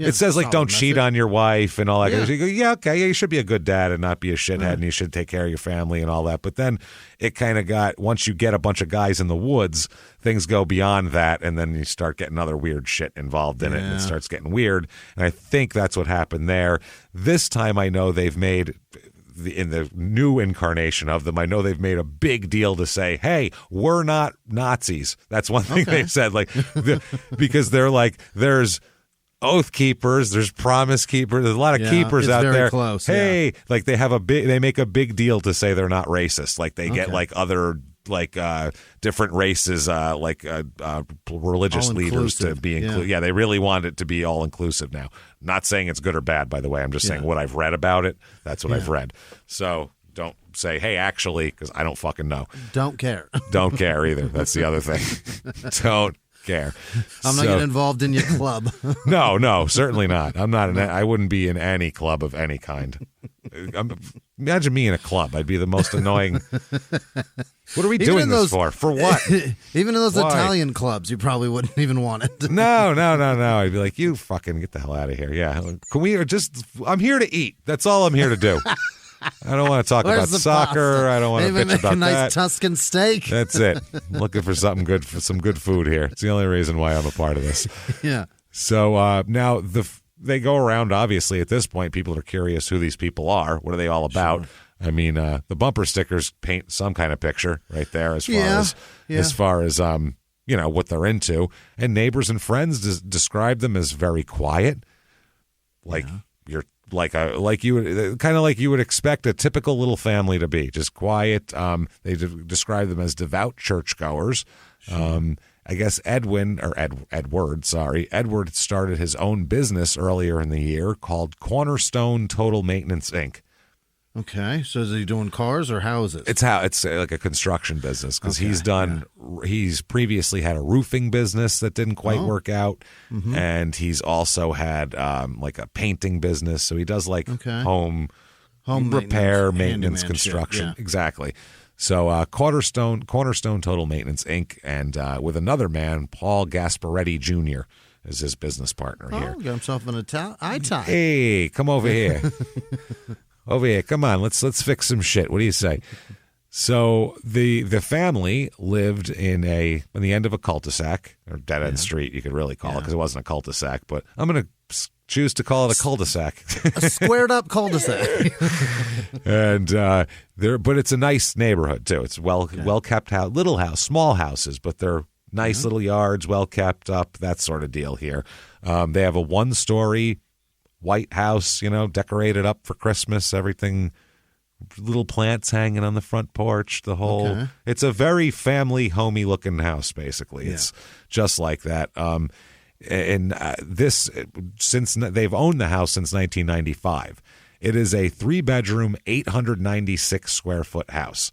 It says like don't cheat on your wife and all that. You go, you should be a good dad and not be a shithead, and you should take care of your family and all that. But then it kind of got, once you get a bunch of guys in the woods, things go beyond that, and then you start getting other weird shit involved in it, and it starts getting weird. And I think that's what happened there. This time I know they've made, in the new incarnation of them, I know they've made a big deal to say, hey, we're not Nazis. That's one thing they've said, like, because they're like, there's Oath Keepers, there's Promise Keepers, there's a lot of keepers out there. Close, hey, like they make a big deal to say they're not racist. Like they get like other different races, religious leaders to be included. Yeah, they really want it to be all inclusive now. Not saying it's good or bad, by the way. I'm just saying what I've read about it. That's what I've read. So don't say, hey, actually, because I don't fucking know. Don't care. Don't care either. That's the other thing. Don't care. I'm not getting involved in your club. No, certainly not. I'm not. I wouldn't be in any club of any kind. Imagine me in a club. I'd be the most annoying. What are we doing this for? For what? Even in those Italian clubs, you probably wouldn't even want it. No. I'd be like, you fucking get the hell out of here. Yeah. Can we I'm here to eat. That's all I'm here to do. I don't want to talk about soccer. Pasta? I don't want to bitch about a nice that. Tuscan steak. That's it. I'm looking for something good, for some good food here. It's the only reason why I'm a part of this. Yeah. So now they go around, obviously, at this point, people are curious who these people are. What are they all about? Sure. I mean, the bumper stickers paint some kind of picture right there as far as what they're into. And neighbors and friends describe them as very quiet. Like you're like you would expect a typical little family to be, just quiet. They describe them as devout churchgoers. Sure. I guess Edward started his own business earlier in the year called Cornerstone Total Maintenance, Inc. Okay, so is he doing cars or houses? It's like a construction business, because he's previously had a roofing business that didn't quite work out, and he's also had like a painting business. So he does like home repair, maintenance, construction. Exactly. So Cornerstone Total Maintenance, Inc., and with another man, Paul Gasparetti Jr., is his business partner here. Got himself an eye tie. Hey, come over here. over here. Come on, let's fix some shit. What do you say? So the family lived in the end of a cul-de-sac, or dead-end street, you could really call it, because it wasn't a cul-de-sac, but I'm going to choose to call it a cul-de-sac. A squared-up cul-de-sac. And but it's a nice neighborhood, too. It's well-kept house, little house, small houses, but they're nice little yards, well-kept up, that sort of deal here. They have a one-story white house, decorated up for Christmas, everything, little plants hanging on the front porch, the whole it's a very family homey looking house, basically. It's just like that. Since they've owned the house since 1995, it is a 3-bedroom 896 square foot house.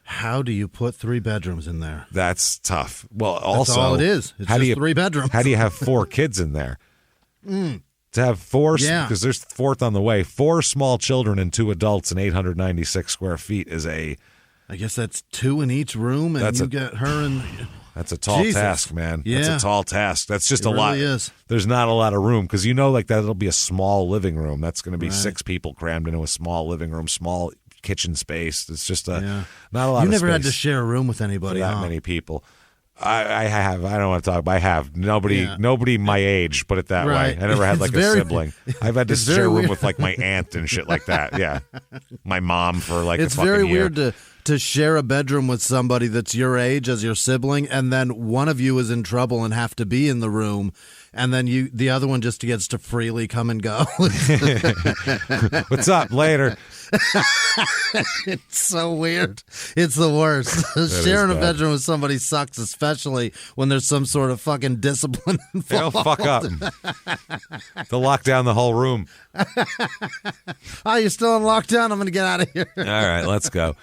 How do you put 3 bedrooms in there? That's tough. Well, also, that's all it is. It's just 3 bedrooms. How do you have 4 kids in there? To have 4, because there's 4th on the way, 4 small children and 2 adults and 896 square feet is I guess that's 2 in each room, and you get her and... That's a tall task, man. Yeah. That's a tall task. That's just a lot. Really is. There's not a lot of room, because that'll be a small living room. That's going to be 6 people crammed into a small living room, small kitchen space. It's just not a lot of space. You never had to share a room with anybody, for that many people. I have. I don't want to talk, but I have. Nobody my age, put it that way. I never had a sibling. I've had to share a room with my aunt and shit like that. Yeah. My mom for a It's fucking very year. weird to share a bedroom with somebody that's your age as your sibling, and then one of you is in trouble and have to be in the room, and then the other one just gets to freely come and go. What's up? Later. It's so weird. It's the worst. Sharing a bedroom with somebody sucks, especially when there's some sort of fucking discipline involved. They'll fuck up. They'll lock down the whole room. Oh, you're still in lockdown? I'm going to get out of here. All right, let's go.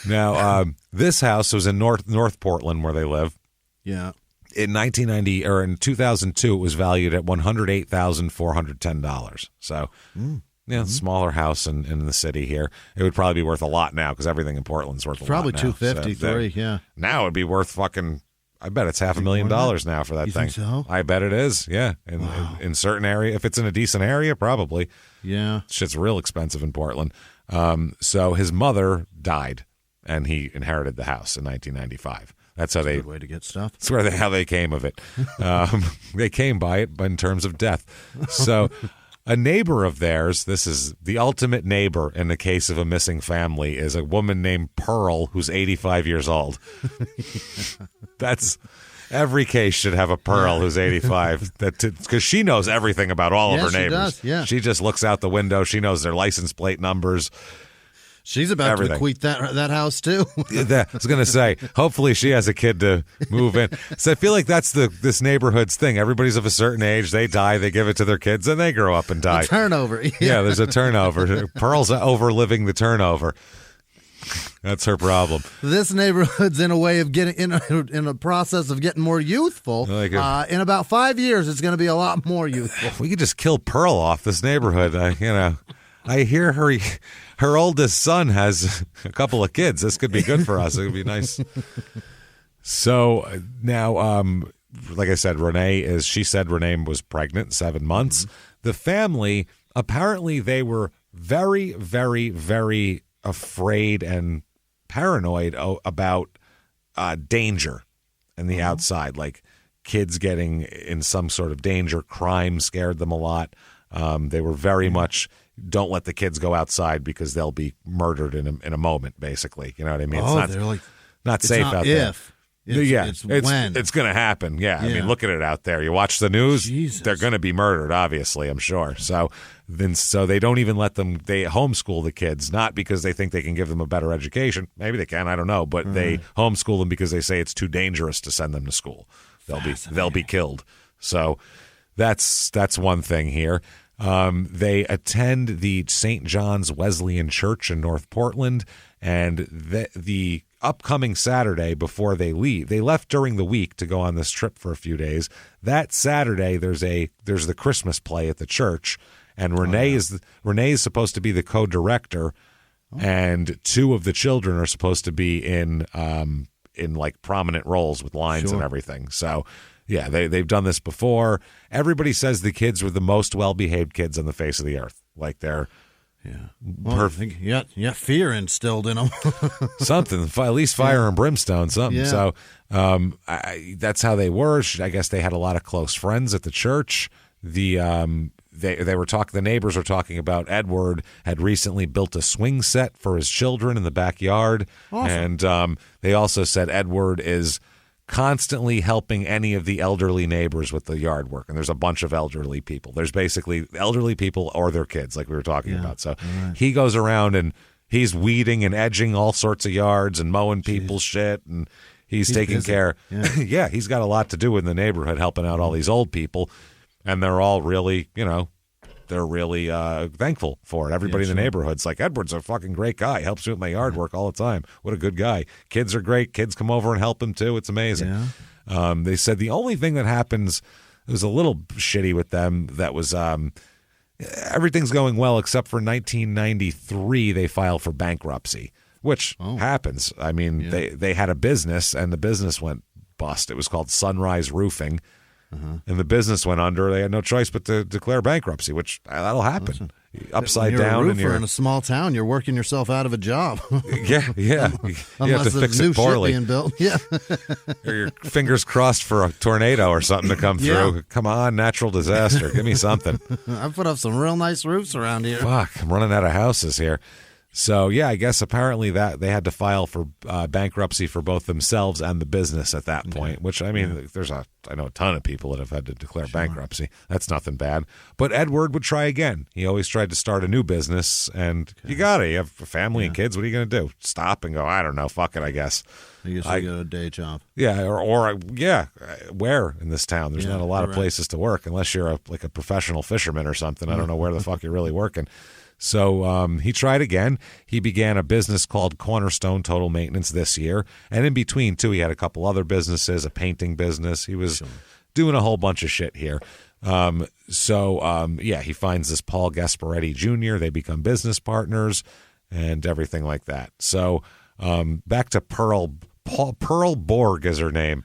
Now, this house was in North Portland, where they live. Yeah. In 1990 or in 2002, it was valued at $108,410. So, smaller house in the city here. It would probably be worth a lot now, because everything in Portland's worth a probably lot now. $253. Yeah. Now it'd be worth fucking. I bet it's $500,000 now for that thing. Think so? I bet it is. Yeah, in certain area, if it's in a decent area, probably. Yeah. Shit's real expensive in Portland. So his mother died, and he inherited the house in 1995. That's how good way to get stuff. That's how they came of it. They came by it in terms of death. So a neighbor of theirs, this is the ultimate neighbor in the case of a missing family, is a woman named Pearl, who's 85 years old. That's every case should have a Pearl who's 85, because she knows everything about all of her neighbors. She does, She just looks out the window. She knows their license plate numbers. She's about to bequeath that house, too. I was going to say, hopefully she has a kid to move in. So I feel like that's this neighborhood's thing. Everybody's of a certain age. They die. They give it to their kids, and they grow up and die. A turnover. Yeah, there's a turnover. Pearl's overliving the turnover. That's her problem. This neighborhood's in a way of getting in a process of getting more youthful. In about 5 years, it's going to be a lot more youthful. We could just kill Pearl off this neighborhood. I hear her oldest son has a couple of kids. This could be good for us. It would be nice. So now, like I said, she said Renee was pregnant, 7 months. The family, apparently they were very, very, very afraid and paranoid about danger in the outside, like kids getting in some sort of danger. Crime scared them a lot. They were very much, don't let the kids go outside because they'll be murdered in a moment, basically. You know what I mean? It's not safe out there. It's when. It's going to happen. Yeah. I mean, look at it out there. You watch the news, they're going to be murdered, obviously, I'm sure. So they don't even let them, they homeschool the kids, not because they think they can give them a better education. Maybe they can, I don't know. But they homeschool them because they say it's too dangerous to send them to school. They'll be killed. So that's one thing here. They attend the St. John's Wesleyan Church in North Portland, and the upcoming Saturday before they leave, they left during the week to go on this trip for a few days. That Saturday, there's the Christmas play at the church, and Renee is supposed to be the co-director, and 2 of the children are supposed to be in like prominent roles with lines and everything. So. Yeah, they've done this before. Everybody says the kids were the most well-behaved kids on the face of the earth. Like they're Yeah. Well, you got fear instilled in them. Something, at least fire and brimstone, something. Yeah. So that's how they were. I guess they had a lot of close friends at the church. They were talking. The neighbors were talking about Edward had recently built a swing set for his children in the backyard, awesome. And they also said Edward is constantly helping any of the elderly neighbors with the yard work. And there's a bunch of elderly people. There's basically elderly people or their kids, like we were talking about. So he goes around and he's weeding and edging all sorts of yards and mowing people's shit, and he's taking busy. care. Yeah. Yeah, he's got a lot to do in the neighborhood, helping out all these old people. And they're all really, they're really thankful for it. Everybody in the neighborhood's like, Edward's a fucking great guy. Helps me with my yard work all the time. What a good guy. Kids are great. Kids come over and help him too. It's amazing. Yeah. They said the only thing that happens, it was a little shitty with them, that was everything's going well except for 1993 they filed for bankruptcy, which happens. I mean, they had a business and the business went bust. It was called Sunrise Roofing. And the business went under. They had no choice but to declare bankruptcy, which that'll happen. Listen, Upside when you're down. a roofer in a small town, you're working yourself out of a job. Yeah. You have Unless to fix new it poorly. shit being built. Yeah. Or your fingers crossed for a tornado or something to come through. Yeah. Come on, natural disaster. Give me something. I've put up some real nice roofs around here. Fuck, I'm running out of houses here. So, yeah, I guess apparently that they had to file for bankruptcy for both themselves and the business at that point, which, I mean, I know a ton of people that have had to declare bankruptcy. That's nothing bad. But Edward would try again. He always tried to start a new business, and you have a family and kids. What are you going to do? Stop and go, I don't know, fuck it, I guess. I guess you got a day job. Yeah, where in this town? There's not a lot of places to work unless you're like a professional fisherman or something. I don't know where the fuck you're really working. So he tried again. He began a business called Cornerstone Total Maintenance this year. And in between, too, he had a couple other businesses, a painting business. He was doing a whole bunch of shit here. He finds this Paul Gasparetti Jr. They become business partners and everything like that. So back to Pearl Borg is her name.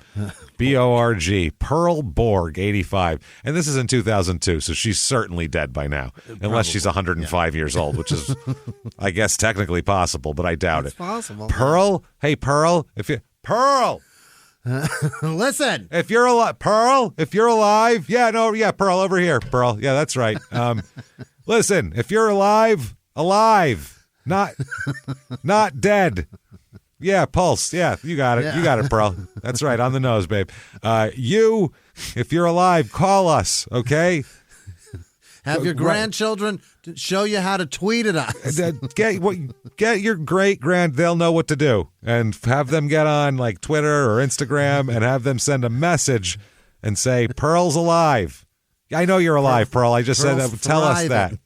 B-O-R-G. Pearl Borg, 85. And this is in 2002, so she's certainly dead by now. Unless she's 105 years old, which is, I guess, technically possible, but I doubt it's possible. Pearl? Hey, Pearl. Pearl! Listen. If you're alive, Pearl, Pearl, over here, Pearl. Yeah, that's right. Listen, if you're alive, not dead. Yeah, pulse. Yeah, you got it. Yeah. You got it, Pearl. That's right, on the nose, babe. If you're alive, call us, okay? Have your grandchildren show you how to tweet at us. Get your great-grand, they'll know what to do. And have them get on like Twitter or Instagram and have them send a message and say, Pearl's alive. I know you're alive, Pearl. I just said, tell us that.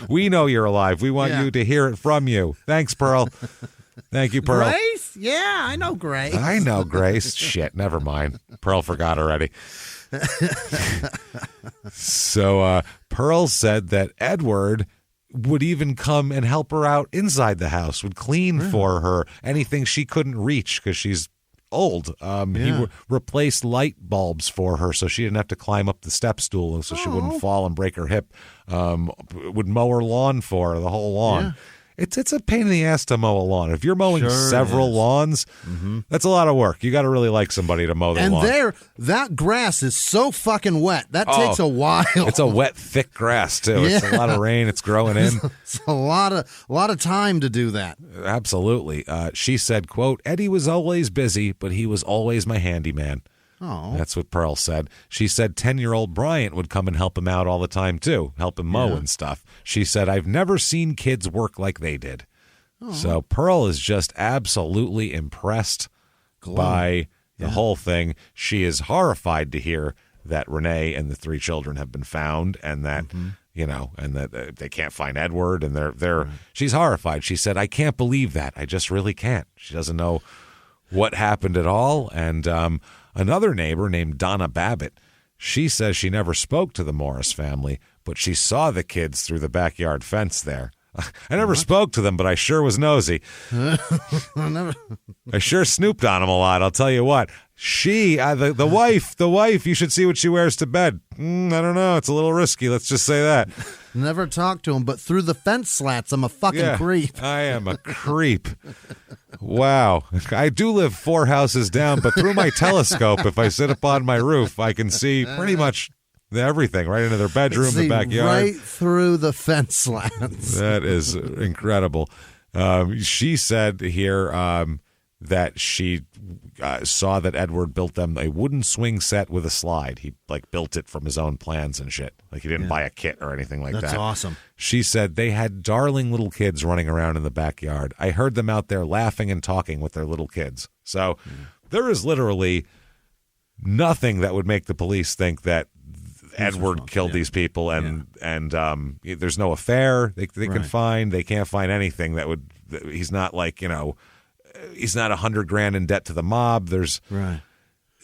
We know you're alive. We want you to hear it from you. Thanks, Pearl. Thank you, Pearl. Grace? Yeah, I know Grace. I know Grace. Shit, never mind. Pearl forgot already. So Pearl said that Edward would even come and help her out inside the house, would clean for her, anything she couldn't reach because she's old. He replaced light bulbs for her so she didn't have to climb up the step stool so she wouldn't fall and break her hip. Would mow her lawn for her, the whole lawn. Yeah. It's a pain in the ass to mow a lawn. If you're mowing several lawns, that's a lot of work. You got to really like somebody to mow their lawn. And that grass is so fucking wet. That takes a while. It's a wet, thick grass, too. Yeah. It's a lot of rain. It's growing in. It's a lot of time to do that. Absolutely. She said, quote, Eddie was always busy, but he was always my handyman. Oh. That's what Pearl said. She said 10-year-old Bryant would come and help him out all the time, too, help him mow and stuff. She said, I've never seen kids work like they did. Oh. So Pearl is just absolutely impressed by the whole thing. She is horrified to hear that Renee and the 3 children have been found and that, and that they can't find Edward. And she's horrified. She said, I can't believe that. I just really can't. She doesn't know what happened at all. And another neighbor named Donna Babbitt, she says she never spoke to the Morris family, but she saw the kids through the backyard fence there. I never spoke to them, but I sure was nosy. I sure snooped on them a lot, I'll tell you what. She, the wife, you should see what she wears to bed. I don't know, it's a little risky, let's just say that. Never talked to him, but through the fence slats, I'm a fucking creep. I am a creep. Wow. I do live 4 houses down, but through my telescope, if I sit up on my roof, I can see pretty much everything right into their bedroom, the backyard. Right through the fence slats. That is incredible. She said here that she saw that Edward built them a wooden swing set with a slide. He built it from his own plans and shit. He didn't buy a kit or anything like that. That's awesome. She said they had darling little kids running around in the backyard. I heard them out there laughing and talking with their little kids. So there is literally nothing that would make the police think that Edward killed these people, and there's no affair they can find. They can't find anything that would. He's not he's not $100,000 in debt to the mob. There's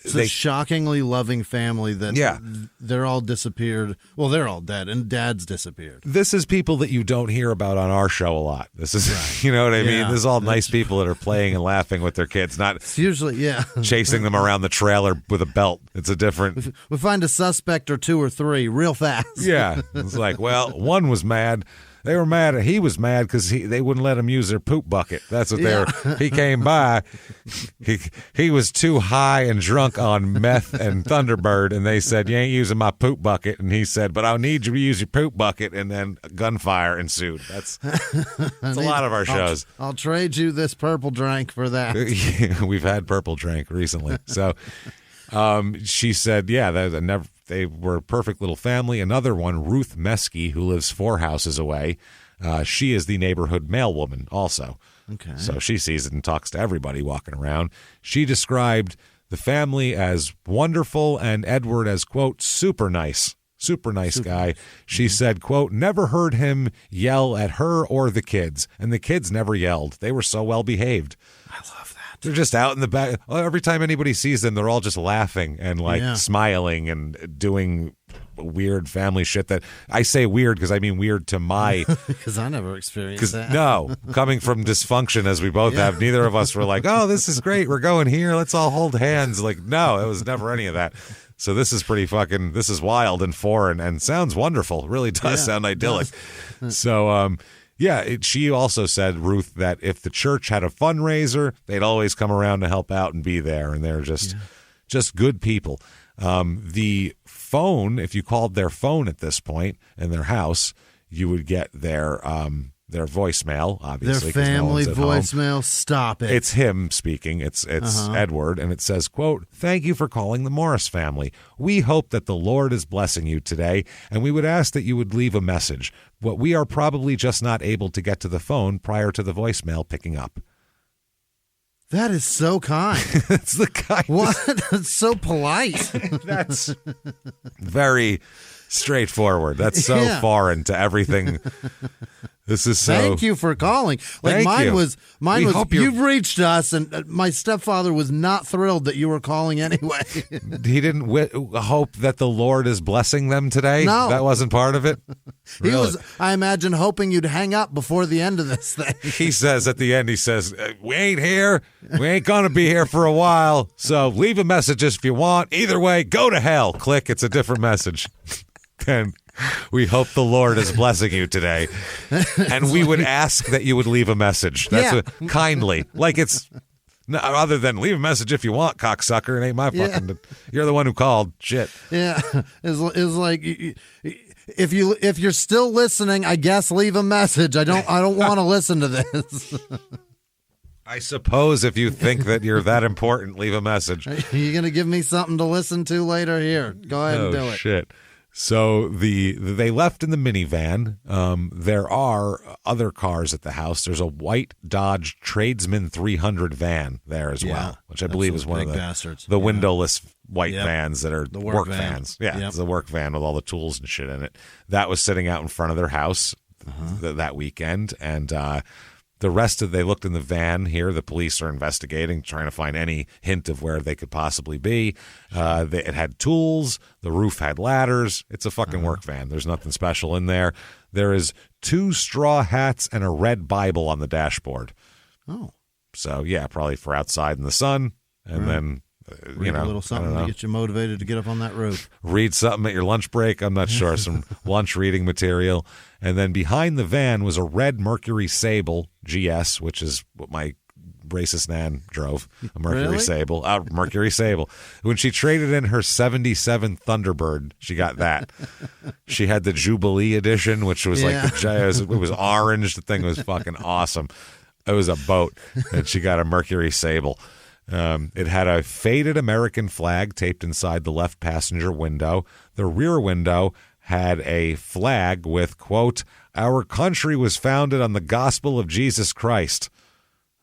It's a shockingly loving family that they're all disappeared. Well, they're all dead, and Dad's disappeared. This is people that you don't hear about on our show a lot. This is, you know what I mean? This is all nice people that are playing and laughing with their kids, not it's usually chasing them around the trailer with a belt. It's a different. We find a suspect or 2 or 3 real fast. Yeah, it's one was mad. They were mad. He was mad because they wouldn't let him use their poop bucket. That's what they were. He came by. He was too high and drunk on meth and Thunderbird, and they said, "You ain't using my poop bucket." And he said, "But I'll need you to use your poop bucket." And then gunfire ensued. That's a lot of our shows. I'll trade you this purple drink for that. We've had purple drink recently. So she said, they were a perfect little family. Another one, Ruth Meskey, who lives 4 houses away. She is the neighborhood mailwoman also. Okay. So she sees it and talks to everybody walking around. She described the family as wonderful and Edward as, quote, super nice. Super nice guy. She said, quote, never heard him yell at her or the kids. And the kids never yelled. They were so well behaved. I love that. They're just out in the back. Every time anybody sees them, they're all just laughing and smiling and doing weird family shit that I say weird because I mean weird to my. Because I never experienced that. No, coming from dysfunction as we both have, neither of us were like, oh, this is great. We're going here. Let's all hold hands. No, it was never any of that. So this is pretty this is wild and foreign and sounds wonderful. It really does sound idyllic. So, she also said, Ruth, that if the church had a fundraiser, they'd always come around to help out and be there, and they're just good people. The phone, if you called their phone at this point in their house, you would get their voicemail, obviously. Their family voicemail, home. Stop it. It's him speaking. It's Edward, and it says, quote, thank you for calling the Morris family. We hope that the Lord is blessing you today, and we would ask that you would leave a message. But we are probably just not able to get to the phone prior to the voicemail picking up. That is so kind. It's the kind. What? That's so polite. That's very straightforward. That's so foreign to everything. This is so. Thank you for calling. Mine was. You've reached us, and my stepfather was not thrilled that you were calling anyway. He didn't hope that the Lord is blessing them today. No, that wasn't part of it. Really? He was, I imagine, hoping you'd hang up before the end of this thing. He says at the end, we ain't here. We ain't gonna be here for a while. So leave a message if you want. Either way, go to hell. Click. It's a different message. And we hope the Lord is blessing you today. And we would ask that you would leave a message. That's kindly. It's other than leave a message if you want, cocksucker. It ain't my fucking. You're the one who called. Shit. Yeah. It's like if you're still listening, I guess leave a message. I don't want to listen to this. I suppose if you think that you're that important, leave a message. Are you going to give me something to listen to later? Here, go ahead and do it. Shit. So they left in the minivan. There are other cars at the house. There's a white Dodge Tradesman 300 van there as well, which I believe is one of the windowless white vans that are the work vans. Yeah, it's a work van with all the tools and shit in it. That was sitting out in front of their house that weekend, and the rest they looked in the van here. The police are investigating, trying to find any hint of where they could possibly be. It had tools. The roof had ladders. It's a fucking work van. There's nothing special in there. There is 2 straw hats and a red Bible on the dashboard. Oh. So, probably for outside in the sun. And then Read a little something to get you motivated to get up on that roof. Read something at your lunch break. I'm not sure. Some lunch reading material. And then behind the van was a red Mercury Sable GS, which is what my racist nan drove. A Mercury Sable. Mercury Sable. When she traded in her 77 Thunderbird, she got that. She had the Jubilee edition, which was like it was orange. The thing was fucking awesome. It was a boat, and she got a Mercury Sable. It had a faded American flag taped inside the left passenger window. The rear window had a flag with, quote, "Our country was founded on the gospel of Jesus Christ."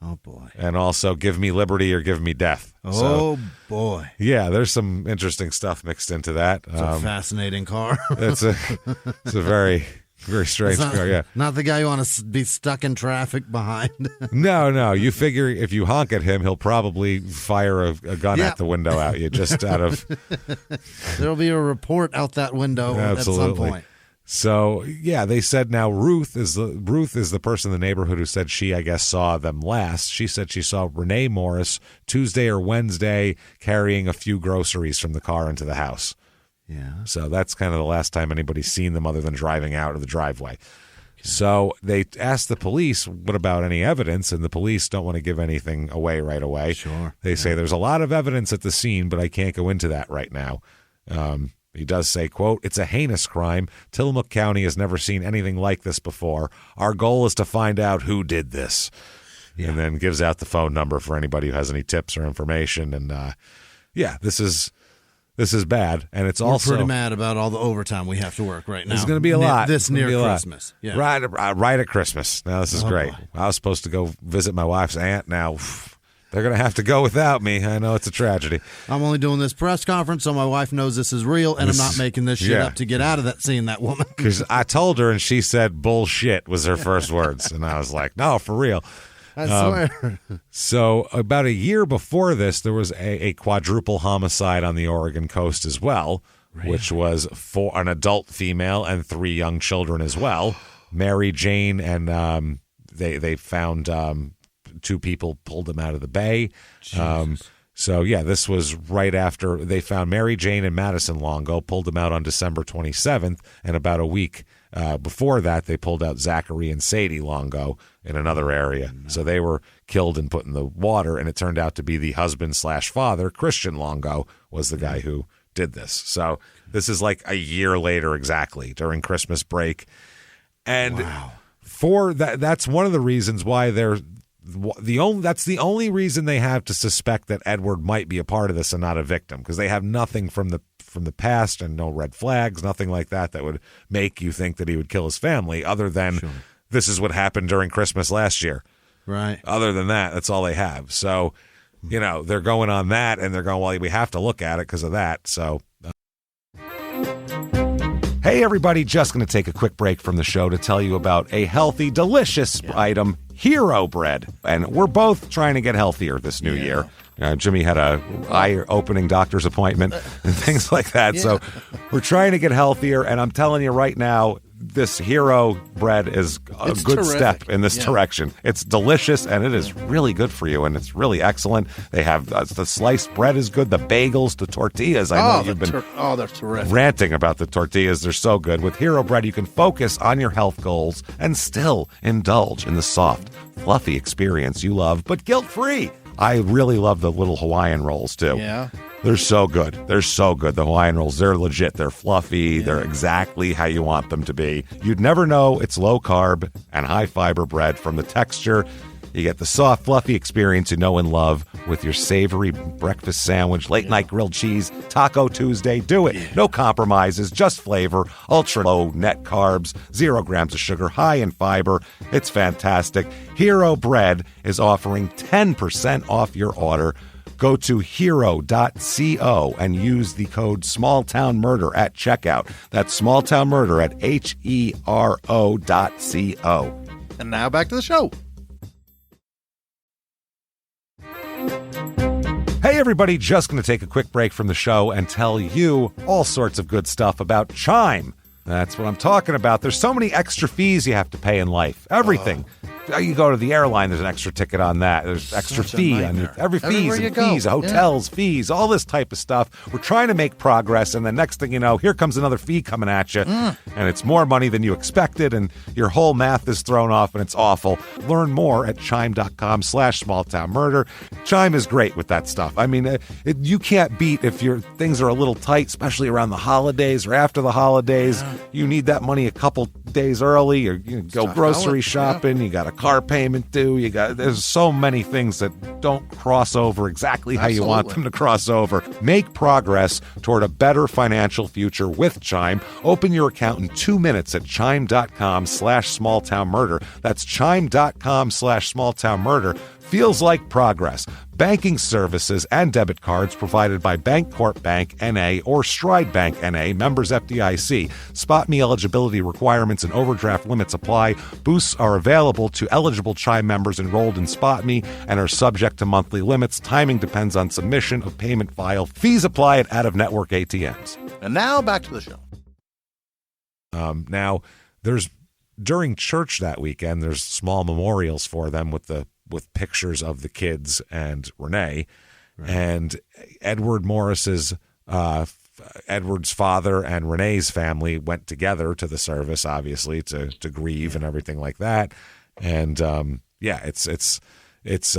Oh, boy. And also, "Give me liberty or give me death." Oh, boy. Yeah, there's some interesting stuff mixed into that. It's a fascinating car. It's a very... Very strange car, yeah. Not the guy you want to be stuck in traffic behind. No. You figure if you honk at him, he'll probably fire a gun at the window at you, just out of... There'll be a report out that window at some point. So, yeah, they said now Ruth is the person in the neighborhood who said she, I guess, saw them last. She said she saw Renee Morris Tuesday or Wednesday carrying a few groceries from the car into the house. Yeah. So that's kind of the last time anybody's seen them other than driving out of the driveway. Okay. So they asked the police, what about any evidence? And the police don't want to give anything away right away. Sure. They say there's a lot of evidence at the scene, but I can't go into that right now. He does say, quote, "It's a heinous crime. Tillamook County has never seen anything like this before. Our goal is to find out who did this." Yeah. And then gives out the phone number for anybody who has any tips or information. And this is bad, and it's also... We're pretty mad about all the overtime we have to work right now. There's going to be a lot. This near Christmas. Yeah. Right at Christmas. Now, this is great. Boy. I was supposed to go visit my wife's aunt. Now, they're going to have to go without me. I know it's a tragedy. I'm only doing this press conference so my wife knows this is real, and I'm not making this shit up to get out of seeing that woman. Because I told her, and she said, "Bullshit," was her first words. And I was like, no, for real. I swear. So about a year before this, there was a quadruple homicide on the Oregon coast as well, which was for an adult female and 3 young children as well. Mary Jane, and they found 2 people, pulled them out of the bay. So, yeah, this was right after they found Mary Jane and Madison Longo, pulled them out on December 27th, and about a week before that, they pulled out Zachary and Sadie Longo in another area. No. So they were killed and put in the water, and it turned out to be the husband/father, Christian Longo, was the guy who did this. So this is like a year later exactly, during Christmas break. And for that's one of the reasons why that's the only reason they have to suspect that Edward might be a part of this and not a victim, because they have nothing from the past and no red flags, nothing like that would make you think that he would kill his family, other than this is what happened during Christmas last year. Right. Other than that, that's all they have. So, they're going on that, and they're going, well, we have to look at it because of that. So, hey, everybody, just going to take a quick break from the show to tell you about a healthy, delicious item, Hero Bread. And we're both trying to get healthier this new year. Jimmy had a eye-opening doctor's appointment and things like that. Yeah. So we're trying to get healthier, and I'm telling you right now, this Hero Bread is a good step in this direction. It's delicious, and it is really good for you, and it's really excellent. They have the sliced bread is good, the bagels, the tortillas. I know you've been they're terrific. Ranting about the tortillas. They're so good. With Hero Bread, you can focus on your health goals and still indulge in the soft, fluffy experience you love, but guilt-free. I really love the little Hawaiian rolls, too. Yeah. They're so good. They're so good. The Hawaiian rolls, they're legit. They're fluffy. Yeah. They're exactly how you want them to be. You'd never know it's low-carb and high-fiber bread from the texture. You get the soft, fluffy experience you know and love with your savory breakfast sandwich, late-night grilled cheese, Taco Tuesday. Do it. No compromises, just flavor, ultra-low net carbs, 0 grams of sugar, high in fiber. It's fantastic. Hero Bread is offering 10% off your order. Go to hero.co and use the code SmallTownMurder at checkout. That's SmallTownMurder at HERO.co. And now back to the show. Hey, everybody, just going to take a quick break from the show and tell you all sorts of good stuff about Chime. That's what I'm talking about. There's so many extra fees you have to pay in life. Everything You go to the airline, there's an extra ticket on that. There's extra fee on your, every fees and fees, hotels, fees, all this type of stuff. We're trying to make progress, and the next thing you know, here comes another fee coming at you, and it's more money than you expected, and your whole math is thrown off, and it's awful. Learn more at chime.com/smalltownmurder. Chime is great with that stuff. I mean, you can't beat if your things are a little tight, especially around the holidays or after the holidays. You need that money a couple days early, or you go grocery shopping. You got a car payment due. There's so many things that don't cross over exactly how you want them to cross over. Make progress toward a better financial future with Chime. Open your account in 2 minutes at chime.com/smalltownmurder. That's chime.com/smalltownmurder. Feels like progress. Banking services and debit cards provided by Bancorp Bank N.A. or Stride Bank N.A., members FDIC. Spot me eligibility requirements and overdraft limits apply. Boosts are available to eligible Chime members enrolled in Spot Me and are subject to monthly limits. Timing depends on submission of payment file. Fees apply at out-of-network ATMs. And now back to the show. Now, during church that weekend, there's small memorials for them with pictures of the kids and Renee. Right. And Edward Morris's Edward's father and Renee's family went together to the service, obviously, to grieve and everything like that. And it's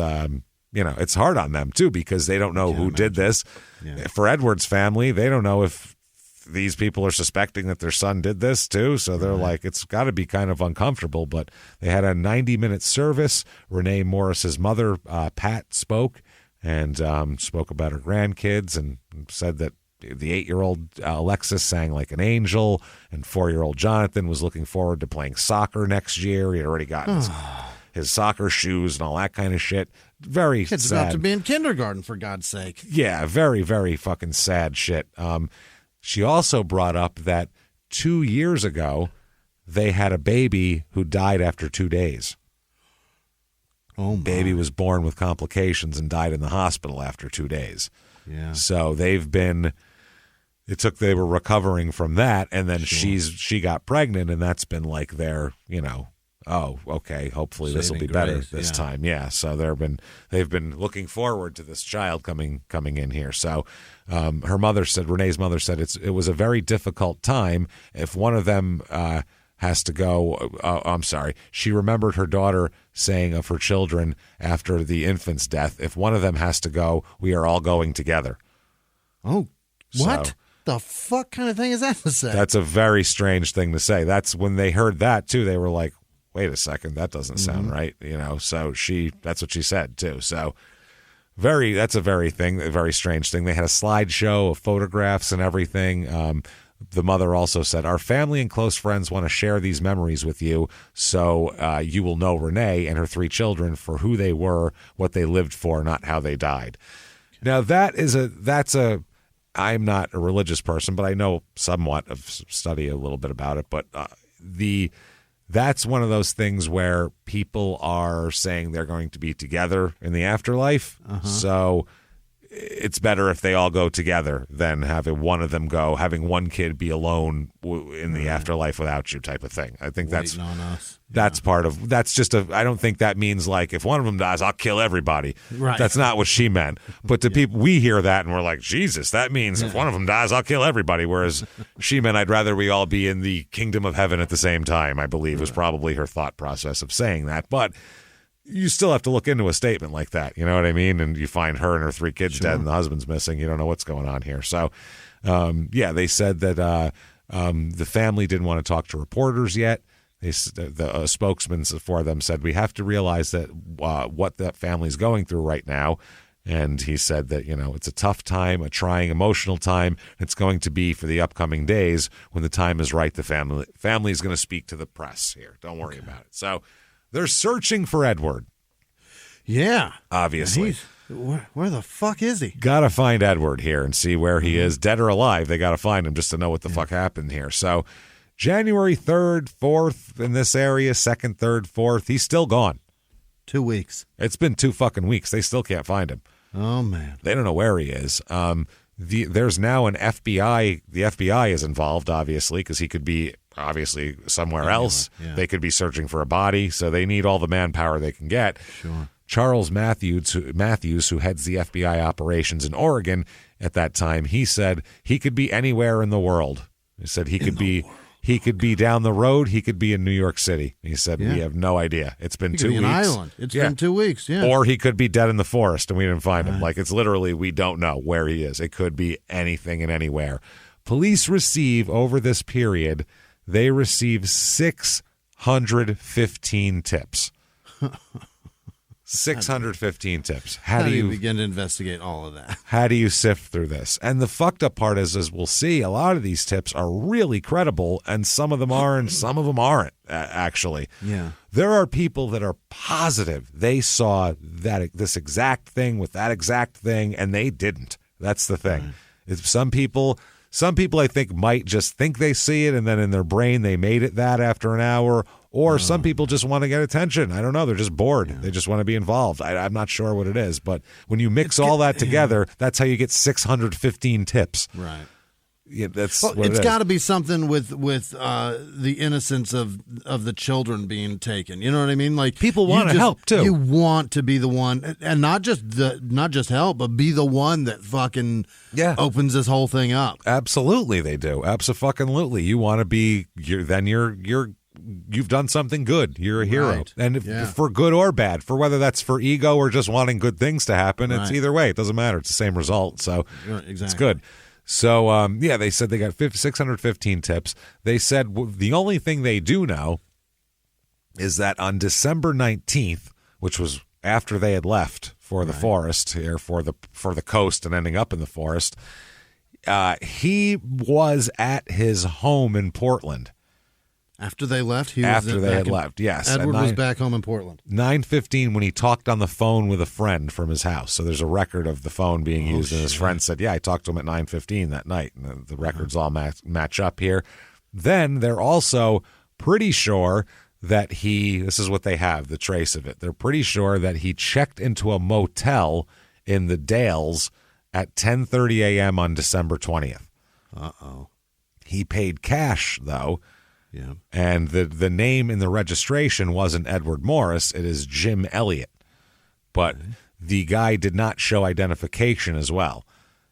hard on them too, because they don't know who did this. Yeah. For Edward's family, they don't know if these people are suspecting that their son did this too, so they're like, it's got to be kind of uncomfortable. But they had a 90-minute service. Renee Morris's mother, Pat, spoke about her grandkids and said that the 8-year-old Alexis sang like an angel, and 4-year-old Jonathan was looking forward to playing soccer next year. He had already gotten his soccer shoes and all that kind of shit. Very Kid's sad. about to be in kindergarten, for God's sake. Yeah, very, very fucking sad shit. She also brought up that 2 years ago, they had a baby who died after 2 days. Oh, my. Baby was born with complications and died in the hospital after 2 days. Yeah. So they were recovering from that, and then she got pregnant, and that's been like their, oh, okay, hopefully this will be better this time. Yeah. So they've been looking forward to this child coming in here. So Renee's mother said it was a very difficult time. If one of them has to go, she remembered her daughter saying of her children after the infant's death, if one of them has to go, we are all going together. Oh, what? So, the fuck kind of thing is that to say? That's a very strange thing to say. That's when they heard that too. They were like, wait a second, that doesn't sound right, So that's what she said too. So that's a very strange thing. They had a slideshow of photographs and everything. The mother also said, our family and close friends want to share these memories with you, so you will know Renee and her 3 children for who they were, what they lived for, not how they died. Now I'm not a religious person, but I know somewhat of study a little bit about it. But that's one of those things where people are saying they're going to be together in the afterlife. So it's better if they all go together than having one of them go, having one kid be alone in the afterlife without you type of thing. I think that's part of, that's just I don't think that means like, if one of them dies, I'll kill everybody. Right. That's not what she meant. But to people, we hear that and we're like, Jesus, that means if one of them dies, I'll kill everybody. Whereas she meant, I'd rather we all be in the kingdom of heaven at the same time, I believe was probably her thought process of saying that. But you still have to look into a statement like that. You know what I mean? And you find her and her 3 kids dead and the husband's missing. You don't know what's going on here. So, they said that the family didn't want to talk to reporters yet. The spokesman for them said, we have to realize that what that family's going through right now. And he said that, it's a tough time, a trying emotional time. It's going to be for the upcoming days. When the time is right, the family is going to speak to the press here. Don't worry about it. So they're searching for Edward. Yeah. Obviously. Where the fuck is he? Got to find Edward here and see where he is. Dead or alive, they got to find him just to know what the fuck happened here. So January 3rd, 4th in this area, 2nd, 3rd, 4th. He's still gone. 2 weeks. It's been 2 fucking weeks. They still can't find him. Oh, man. They don't know where he is. There's now an FBI. The FBI is involved, obviously, because he could be obviously somewhere else. Yeah. They could be searching for a body, so they need all the manpower they can get. Sure. Charles Matthews, who heads the FBI operations in Oregon at that time, he said he could be anywhere in the world. He said he could be down the road. He could be in New York City. He said, we have no idea. It's been 2 weeks. An island. It's been 2 weeks, yeah. Or he could be dead in the forest and we didn't find him. Like, it's literally, we don't know where he is. It could be anything and anywhere. Police receive, over this period, they receive 615 tips. 615 tips. How do you begin to investigate all of that? How do you sift through this? And the fucked up part is, as we'll see, a lot of these tips are really credible, and some of them are, and some of them aren't, actually. Yeah. There are people that are positive they saw this exact thing with that exact thing, and they didn't. That's the thing. Right. Some people, I think, might just think they see it, and then in their brain they made it that after an hour. Or some people just want to get attention. I don't know. They're just bored. Yeah. They just want to be involved. I'm not sure what it is. But when you mix all that together, that's how you get 615 tips. Right. Yeah, that's it's got to be something with the innocence of the children being taken. You know what I mean? Like, people want to help too. You want to be the one, and not just help, but be the one that fucking opens this whole thing up. Absolutely, they do. Absolutely. You want to be. You've done something good. You're a hero. Right. And for good or bad, for whether that's for ego or just wanting good things to happen, it's either way. It doesn't matter. It's the same result. So It's good. So, they said they got 615 tips. They said the only thing they do know is that on December 19th, which was after they had left for the forest here, for the coast and ending up in the forest, he was at his home in Portland. After they left? After they had left, yes. Edward was back home in Portland. 9:15 when he talked on the phone with a friend from his house. So there's a record of the phone being used, and his friend said, I talked to him at 9:15 that night. And the records all match up here. Then they're also pretty sure that this is what they have, the trace of it. They're pretty sure that he checked into a motel in the Dales at 10:30 a.m. on December 20th. Uh-oh. He paid cash, though. Yeah. And the name in the registration wasn't Edward Morris. It is Jim Elliott. But the guy did not show identification as well.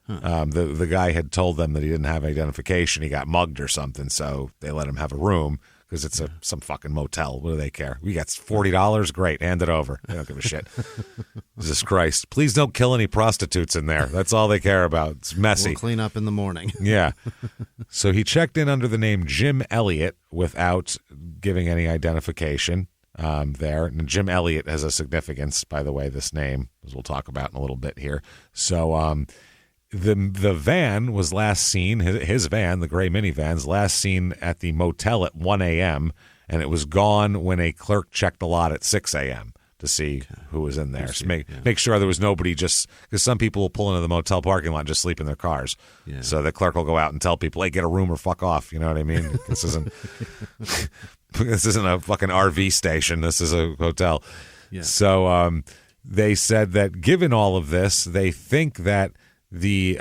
The guy had told them that he didn't have identification. He got mugged or something, so they let him have a room because it's some fucking motel. What do they care? We got $40. Great. Hand it over. They don't give a shit. Jesus Christ. Please don't kill any prostitutes in there. That's all they care about. It's messy. We'll clean up in the morning. Yeah. So he checked in under the name Jim Elliott without giving any identification there. And Jim Elliott has a significance, by the way, this name, as we'll talk about in a little bit here. So the van was last seen, his van, the gray minivan's last seen at the motel at 1 a.m., and it was gone when a clerk checked the lot at 6 a.m. to see who was in there. So make sure there was nobody, just because some people will pull into the motel parking lot and just sleep in their cars. Yeah. So the clerk will go out and tell people, hey, get a room or fuck off. You know what I mean? This isn't a fucking RV station. This is a hotel. Yeah. So they said that given all of this, they think that the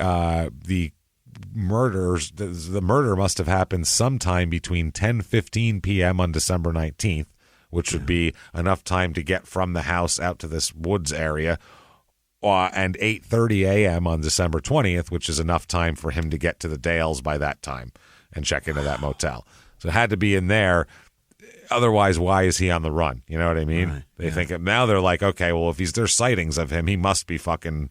murder must have happened sometime between 10:15 p.m. on December 19th, which would be enough time to get from the house out to this woods area, and 8:30 a.m. on December 20th, which is enough time for him to get to the Dales by that time and check into that motel. So it had to be in there. Otherwise, why is he on the run? You know what I mean? Right. They think now they're like, okay, well, if there's sightings of him, he must be fucking.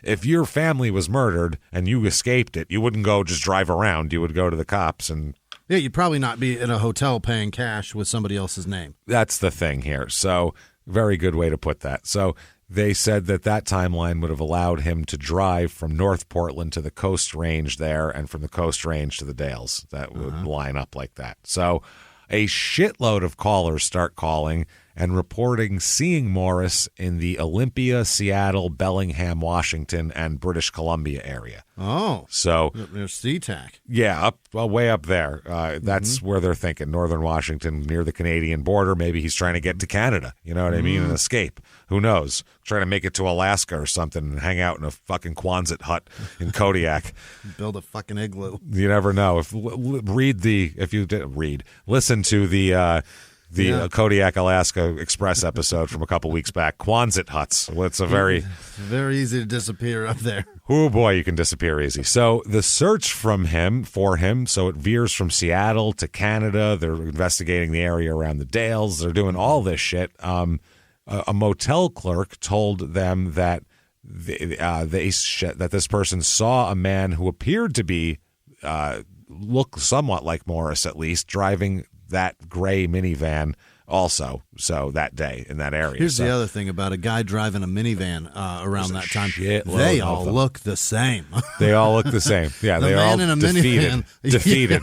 If your family was murdered and you escaped it, you wouldn't go just drive around. You would go to the cops and. Yeah, you'd probably not be in a hotel paying cash with somebody else's name. That's the thing here. So, very good way to put that. So, they said that timeline would have allowed him to drive from North Portland to the Coast Range there and from the Coast Range to the Dales. That would line up like that. So, a shitload of callers start calling, and reporting seeing Morris in the Olympia, Seattle, Bellingham, Washington, and British Columbia area. Oh. So there's SeaTac. Yeah, way up there. That's where they're thinking, northern Washington, near the Canadian border. Maybe he's trying to get to Canada, you know what I mean, and escape. Who knows? Trying to make it to Alaska or something and hang out in a fucking Quonset hut in Kodiak. Build a fucking igloo. You never know. Listen to the Kodiak, Alaska Express episode from a couple weeks back. Quonset huts. It's a very easy to disappear up there. Oh boy, you can disappear easy. So the search for him, so it veers from Seattle to Canada. They're investigating the area around the Dales. They're doing all this shit. A motel clerk told them that that this person saw a man who appeared to be look somewhat like Morris, at least, driving that gray minivan also, so that day in that area. Here's the other thing about a guy driving a minivan around that time. They all look the same. They all look the same. Yeah, the they're man all in a defeated. Defeated.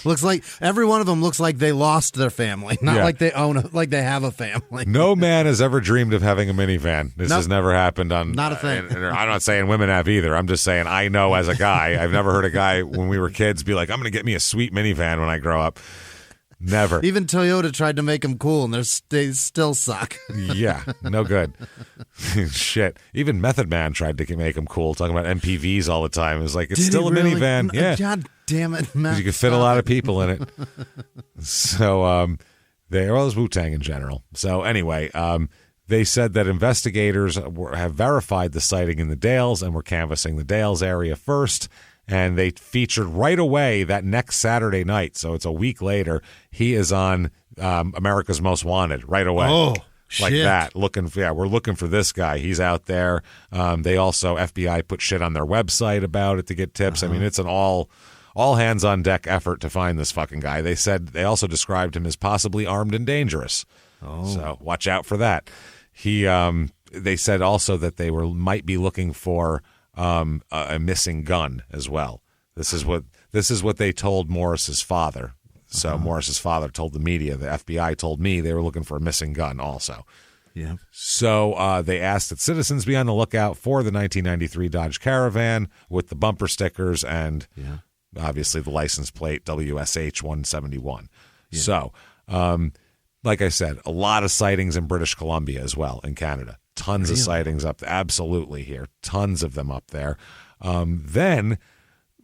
Looks like every one of them looks like they lost their family, not like they like they have a family. No man has ever dreamed of having a minivan. This has never happened on. Not a thing. I'm not saying women have either. I'm just saying I know as a guy. I've never heard a guy when we were kids be like, "I'm going to get me a sweet minivan when I grow up." Never. Even Toyota tried to make them cool, and they still suck. Yeah, no good. Shit. Even Method Man tried to make them cool, talking about MPVs all the time. It was like, it's still a minivan. Yeah. God damn it, man. Because you could fit a lot of people in it. So, they are Wu-Tang in general. So, anyway, they said that investigators have verified the sighting in the Dales and were canvassing the Dales area first. And they featured right away that next Saturday night. So it's a week later. He is on America's Most Wanted right away. Oh, like shit. that. We're looking for this guy. He's out there. They also, FBI put shit on their website about it to get tips. I mean, it's an all hands on deck effort to find this fucking guy. They said they also described him as possibly armed and dangerous. Oh. So watch out for that. They said also that they might be looking for a missing gun as well. This is what they told Morris's father. So Morris's father told the media. The FBI told me they were looking for a missing gun also. Yeah. So they asked that citizens be on the lookout for the 1993 Dodge Caravan with the bumper stickers and obviously the license plate WSH 171. Yeah. So, like I said, a lot of sightings in British Columbia as well, in Canada. Tons of sightings up there. Absolutely here. Tons of them up there. Then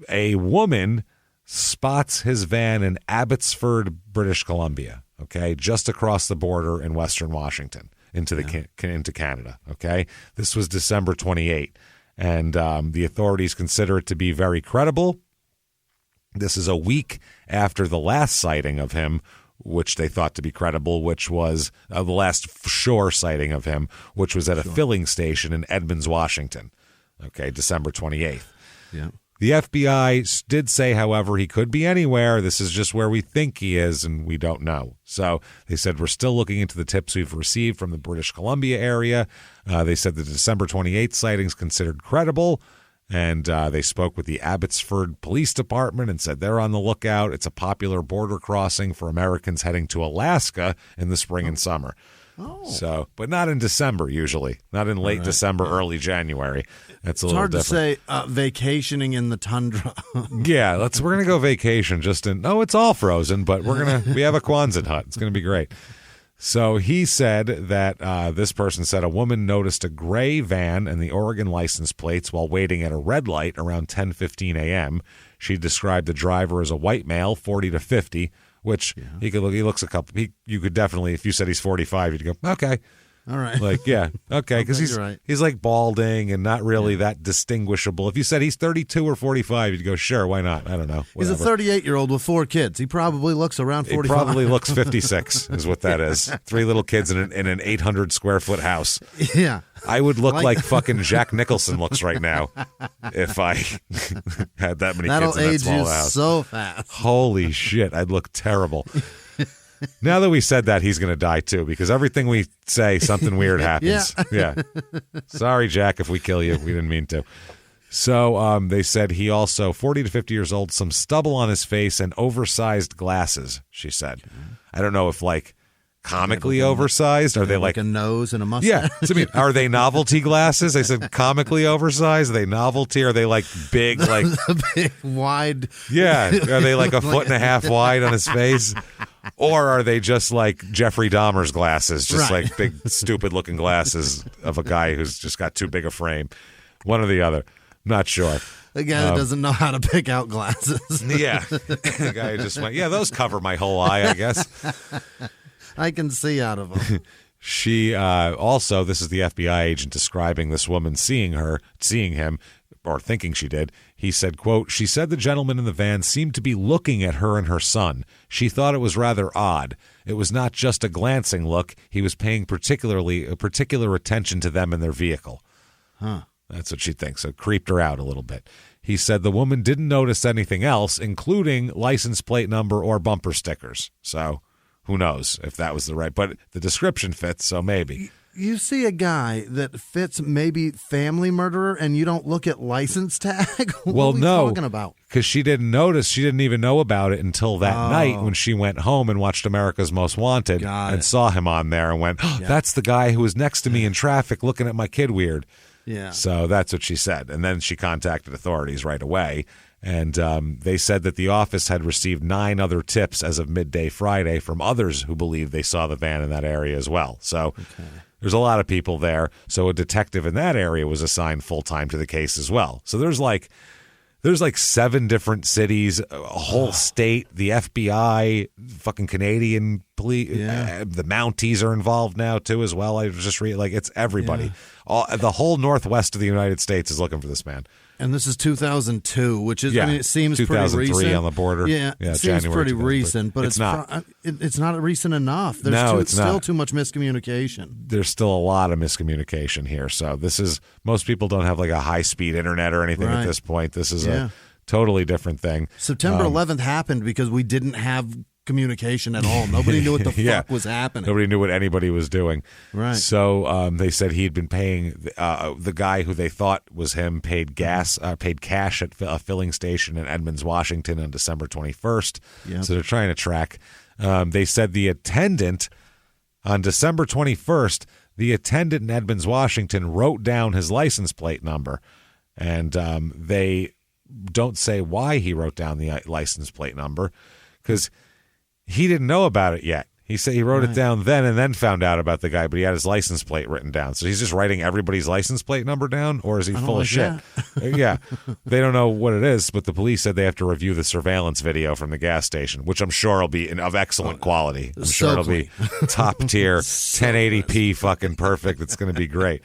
a woman spots his van in Abbotsford, British Columbia, okay, just across the border in Western Washington into Canada, okay? This was December 28, and the authorities consider it to be very credible. This is a week after the last sighting of him, which they thought to be credible, which was the last shore sighting of him, which was at a filling station in Edmonds, Washington. Okay, December 28th. Yeah. The FBI did say, however, he could be anywhere. This is just where we think he is, and we don't know. So they said, we're still looking into the tips we've received from the British Columbia area. They said the December 28th sightings considered credible. And they spoke with the Abbotsford Police Department and said they're on the lookout. It's a popular border crossing for Americans heading to Alaska in the spring and summer. Oh. So, but not in December usually. Not in late December, early January. That's a little different. It's hard to say vacationing in the tundra. Yeah, we're gonna go vacation just in. No, it's all frozen, but we have a Quonset hut. It's gonna be great. So he said that this person said a woman noticed a gray van and the Oregon license plates while waiting at a red light around 10:15 a.m. She described the driver as a white male, 40 to 50, which he looks a couple. You could definitely, if you said he's 45, you'd go, okay. All right. Like, yeah, okay, because he's like balding and not really that distinguishable. If you said he's 32 or 45, you'd go, sure, why not? I don't know. Whatever. He's a 38-year-old with 4 kids. He probably looks around 45. He probably looks 56 is what that is. 3 little kids in an 800-square-foot house. Yeah. I would look like fucking Jack Nicholson looks right now if I had that many kids in that small house. That'll age you so fast. Holy shit, I'd look terrible. Now that we said that, he's going to die too, because everything we say, something weird happens. Yeah. Sorry, Jack, if we kill you. We didn't mean to. So they said he also, 40 to 50 years old, some stubble on his face and oversized glasses, she said. I don't know if comically oversized? Are they like a nose and a mustache? Yeah. So, I mean, are they novelty glasses? They said comically oversized. Are they novelty? Are they like big, like big, wide? Yeah. Are they like a foot and a half wide on his face? Or are they just like Jeffrey Dahmer's glasses, just like big, stupid looking glasses of a guy who's just got too big a frame? One or the other. Not sure. The guy that doesn't know how to pick out glasses. Yeah. The guy who just went, yeah, those cover my whole eye, I guess. I can see out of them. She also, this is the FBI agent describing this woman seeing him, or thinking she did. He said, quote, "She said the gentleman in the van seemed to be looking at her and her son. She thought it was rather odd. It was not just a glancing look. He was paying particular attention to them in their vehicle." Huh. That's what she thinks. It creeped her out a little bit. He said the woman didn't notice anything else, including license plate number or bumper stickers. So who knows if that was the right, but the description fits, so maybe. You see a guy that fits maybe family murderer and you don't look at license tag? What are we talking about? Because she didn't notice. She didn't even know about it until that night when she went home and watched America's Most Wanted and saw him on there and went, that's the guy who was next to me in traffic looking at my kid weird. Yeah. So that's what she said. And then she contacted authorities right away. And they said that the office had received 9 other tips as of midday Friday from others who believed they saw the van in that area as well. So there's a lot of people there. So a detective in that area was assigned full-time to the case as well. So there's like 7 different cities, a whole state, the FBI, fucking Canadian police, the Mounties are involved now too as well. I just read it's everybody. The whole northwest of the United States is looking for this man. And this is 2002, which is, I mean, it seems pretty recent. 2003 on the border. Yeah, it seems January pretty recent, but it's not. It's not recent enough. There's still too much miscommunication. There's still a lot of miscommunication here. So most people don't have like a high-speed internet or anything at this point. This is a totally different thing. September 11th happened because we didn't have communication at all. Nobody knew what the fuck was happening. Nobody knew what anybody was doing. Right. So they said he'd been paying the guy who they thought was him paid cash at a filling station in Edmonds, Washington on December 21st. Yep. So they're trying to track. They said the attendant on December 21st, the attendant in Edmonds, Washington wrote down his license plate number. And they don't say why he wrote down the license plate number because he didn't know about it yet. He said he wrote it down then and then found out about the guy, but he had his license plate written down. So he's just writing everybody's license plate number down, or is he full of shit? Yeah. They don't know what it is, but the police said they have to review the surveillance video from the gas station, which I'm sure will be of excellent quality. I'm sure it'll be top tier, 1080p fucking perfect. It's going to be great.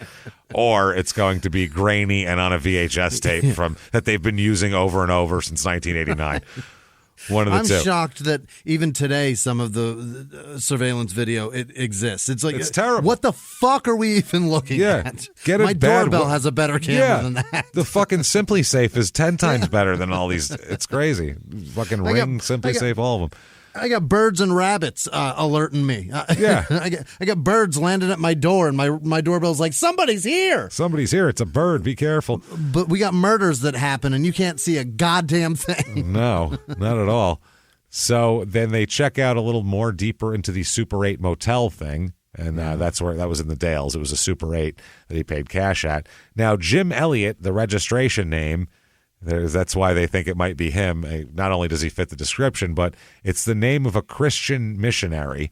Or it's going to be grainy and on a VHS tape that they've been using over and over since 1989. One of the two. I'm shocked that even today some of the surveillance video it exists. It's like it's terrible. What the fuck are we even looking at? My doorbell has a better camera than that. The fucking Simply Safe is 10 times better than all these. It's crazy. Fucking Ring, Simply Safe, all of them. I got birds and rabbits alerting me. I got birds landing at my door, and my doorbell's like, somebody's here. Somebody's here. It's a bird. Be careful. But we got murders that happen, and you can't see a goddamn thing. No, not at all. So then they check out a little more deeper into the Super 8 motel thing, and that's where that was in the Dales. It was a Super 8 that he paid cash at. Now, Jim Elliott, the registration name, that's why they think it might be him. Not only does he fit the description, but it's the name of a Christian missionary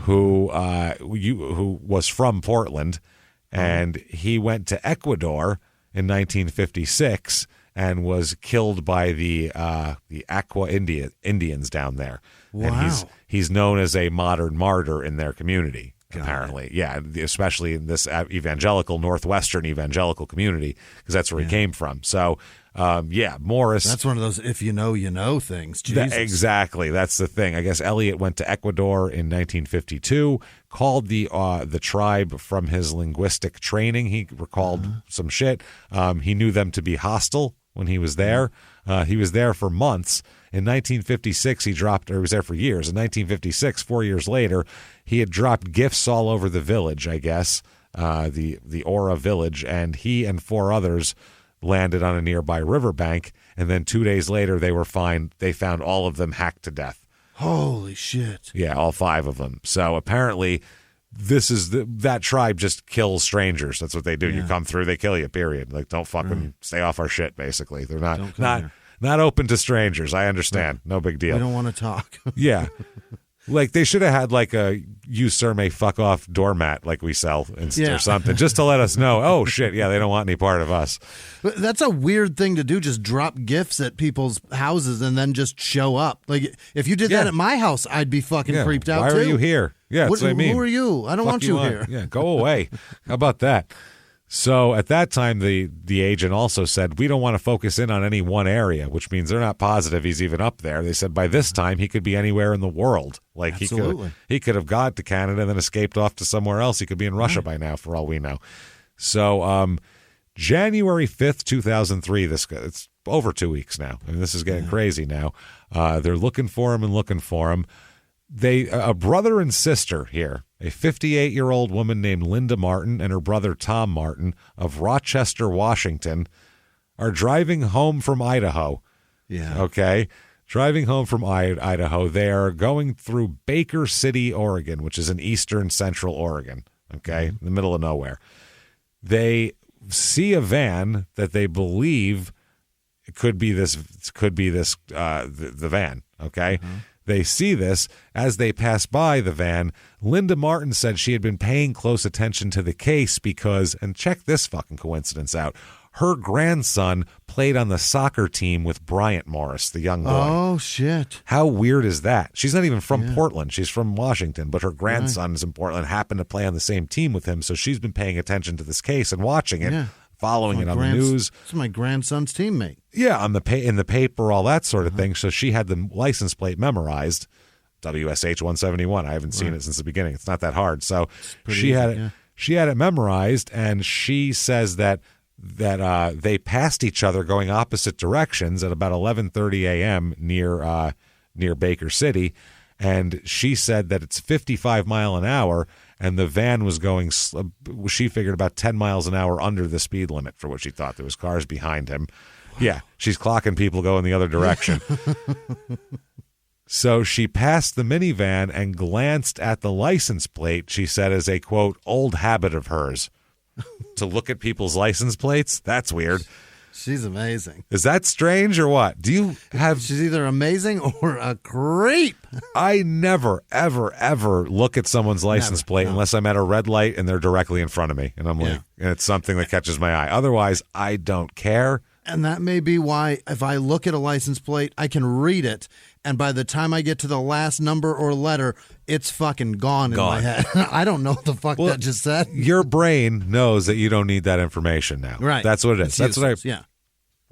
who was from Portland, and he went to Ecuador in 1956 and was killed by the Aqua Indians down there. Wow. And he's known as a modern martyr in their community. Apparently, especially in this northwestern evangelical community, because that's where he came from. So, Morris. That's one of those if you know things. Jesus. Exactly. That's the thing. I guess Elliot went to Ecuador in 1952, called the tribe from his linguistic training. He recalled some shit. He knew them to be hostile when he was there. He was there for months. In 1956, he was there for years. In 1956, 4 years later, he had dropped gifts all over the village, I guess, the Aura village, and he and 4 others landed on a nearby riverbank, and then 2 days later they found all of them hacked to death. Holy shit. Yeah, all 5 of them. So apparently this is that tribe just kills strangers. That's what they do. You come through, they kill you, period. Like, don't fucking stay off our shit, basically. They're not open to strangers. I understand. No big deal. We don't want to talk. Yeah. Like, they should have had like a "you sir may fuck off" doormat like we sell or something, just to let us know, oh shit, yeah, they don't want any part of us. But that's a weird thing to do, just drop gifts at people's houses and then just show up. Like, if you did that at my house, I'd be fucking creeped out too. Why are you here? Yeah, that's what I mean. Who are you? I don't want you here. Yeah, go away. How about that? So at that time, the agent also said, we don't want to focus in on any one area, which means they're not positive he's even up there. They said by this time he could be anywhere in the world. Like, he could have got to Canada and then escaped off to somewhere else. He could be in Russia by now, for all we know. So January 5th, 2003, it's over 2 weeks now. I mean, this is getting crazy now. They're looking for him. A brother and sister here, a 58-year-old woman named Linda Martin and her brother Tom Martin of Rochester, Washington, are driving home from Idaho. Yeah. Okay. Driving home from Idaho. They are going through Baker City, Oregon, which is in eastern central Oregon. Okay. In the middle of nowhere. They see a van that they believe could be the van. Okay. Mm-hmm. They see this. As they pass by the van, Linda Martin said she had been paying close attention to the case because, and check this fucking coincidence out, her grandson played on the soccer team with Bryant Morris, the young boy. Oh, shit. How weird is that? She's not even from Portland. She's from Washington, but her grandson is in Portland, happened to play on the same team with him, so she's been paying attention to this case and watching it. Following it on the news. It's my grandson's teammate. Yeah, in the paper, all that sort of thing. So she had the license plate memorized, WSH 171. I haven't seen it since the beginning. It's not that hard. So she had it memorized, and she says that they passed each other going opposite directions at about 11:30 a.m. near Baker City, and she said that it's 55 miles an hour. And the van was going, she figured, about 10 miles an hour under the speed limit for what she thought. There was cars behind him. Wow. Yeah, she's clocking people going the other direction. So she passed the minivan and glanced at the license plate, she said, as a, quote, old habit of hers. To look at people's license plates? That's weird. She's amazing. Is that strange or what? Do you have... She's either amazing or a creep. I never, ever, ever look at someone's license plate unless I'm at a red light and they're directly in front of me. And I'm like, and it's something that catches my eye. Otherwise, I don't care. And that may be why if I look at a license plate, I can read it. And by the time I get to the last number or letter, it's fucking gone in my head. I don't know what the fuck that just said. Your brain knows that you don't need that information now. Right. That's what it is. That's what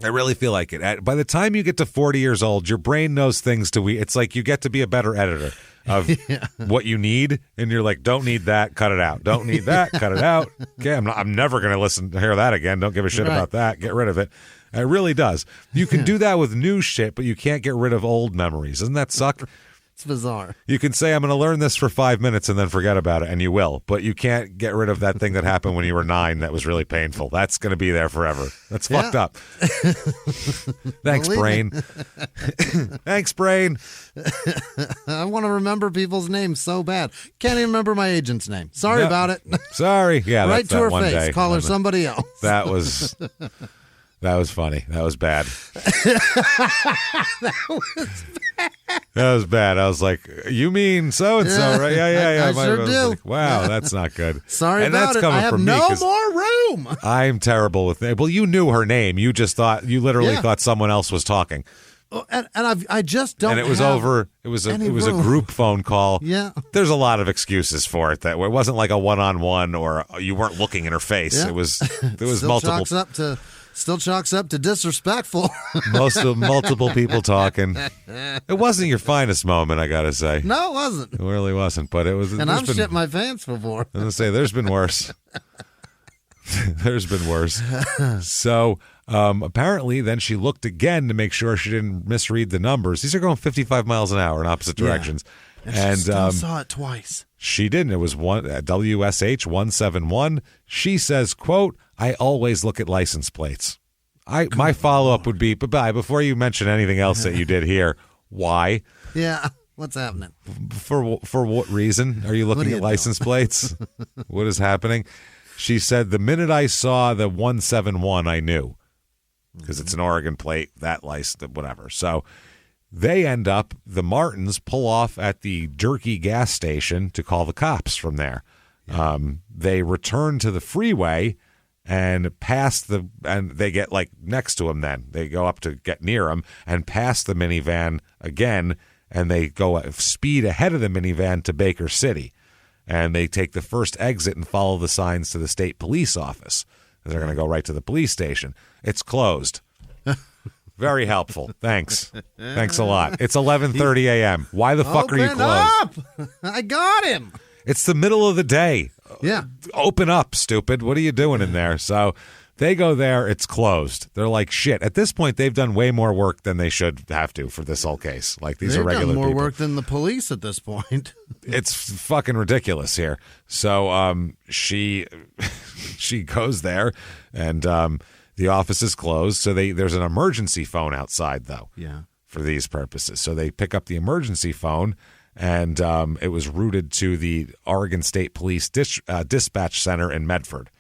I really feel like it. By the time you get to 40 years old, your brain knows things it's like you get to be a better editor of what you need, and you're like, don't need that, cut it out. Don't need that, cut it out. Okay, I'm never going to hear that again. Don't give a shit about that. Get rid of it. It really does. You can do that with new shit, but you can't get rid of old memories. Doesn't that suck? It's bizarre. You can say, I'm going to learn this for 5 minutes and then forget about it, and you will. But you can't get rid of that thing that happened when you were 9 that was really painful. That's going to be there forever. That's fucked up. Thanks, brain. Thanks, brain. I want to remember people's names so bad. Can't even remember my agent's name. Sorry about it. Sorry. Yeah, right to her one face. Day. Call her somebody else. That was funny. That was bad. That was bad. I was like, you mean so-and-so, right? Yeah. I sure do. Like, wow, that's not good. Sorry and about that's it. coming I have from no me, more room. I'm terrible with names. Well, you knew her name. You just thought, you literally thought someone else was talking. And I just don't. And it was over. It was a group phone call. Yeah. There's a lot of excuses for it. That it wasn't like a one-on-one or you weren't looking in her face. Yeah. It was Still multiple. Still chalks up to disrespectful. Multiple people talking. It wasn't your finest moment, I gotta say. No, it wasn't. It really wasn't. But it was. And I've shit my pants before. I was gonna say there's been worse. There's been worse. So apparently, then she looked again to make sure she didn't misread the numbers. These are going 55 miles an hour in opposite directions. And she still saw it twice. She didn't. It was WSH 171. She says, quote, I always look at license plates. My follow-up would be, before you mention anything else that you did here, why? Yeah. What's happening? For what reason? Are you looking at license plates? What is happening? She said, the minute I saw the 171, I knew. Because it's an Oregon plate, that license, whatever. So the Martins pull off at the Jerky gas station to call the cops from there. Yeah. They return to the freeway and and they get like next to him then. They go up to get near him and pass the minivan again, and they go speed ahead of the minivan to Baker City. And they take the first exit and follow the signs to the state police office. They're going to go right to the police station. It's closed. Very helpful. Thanks. Thanks a lot. It's 11:30 a.m. Why the fuck are you closed? Up! I got him. It's the middle of the day. Yeah. Open up, stupid. What are you doing in there? So they go there. It's closed. They're like, shit. At this point, they've done way more work than they should have to for this whole case. Like, these are regular people. They've done more work than the police at this point. It's fucking ridiculous here. So she goes there, and the office is closed. So there's an emergency phone outside, though. Yeah. For these purposes. So they pick up the emergency phone, and it was routed to the Oregon State Police Dispatch Center in Medford.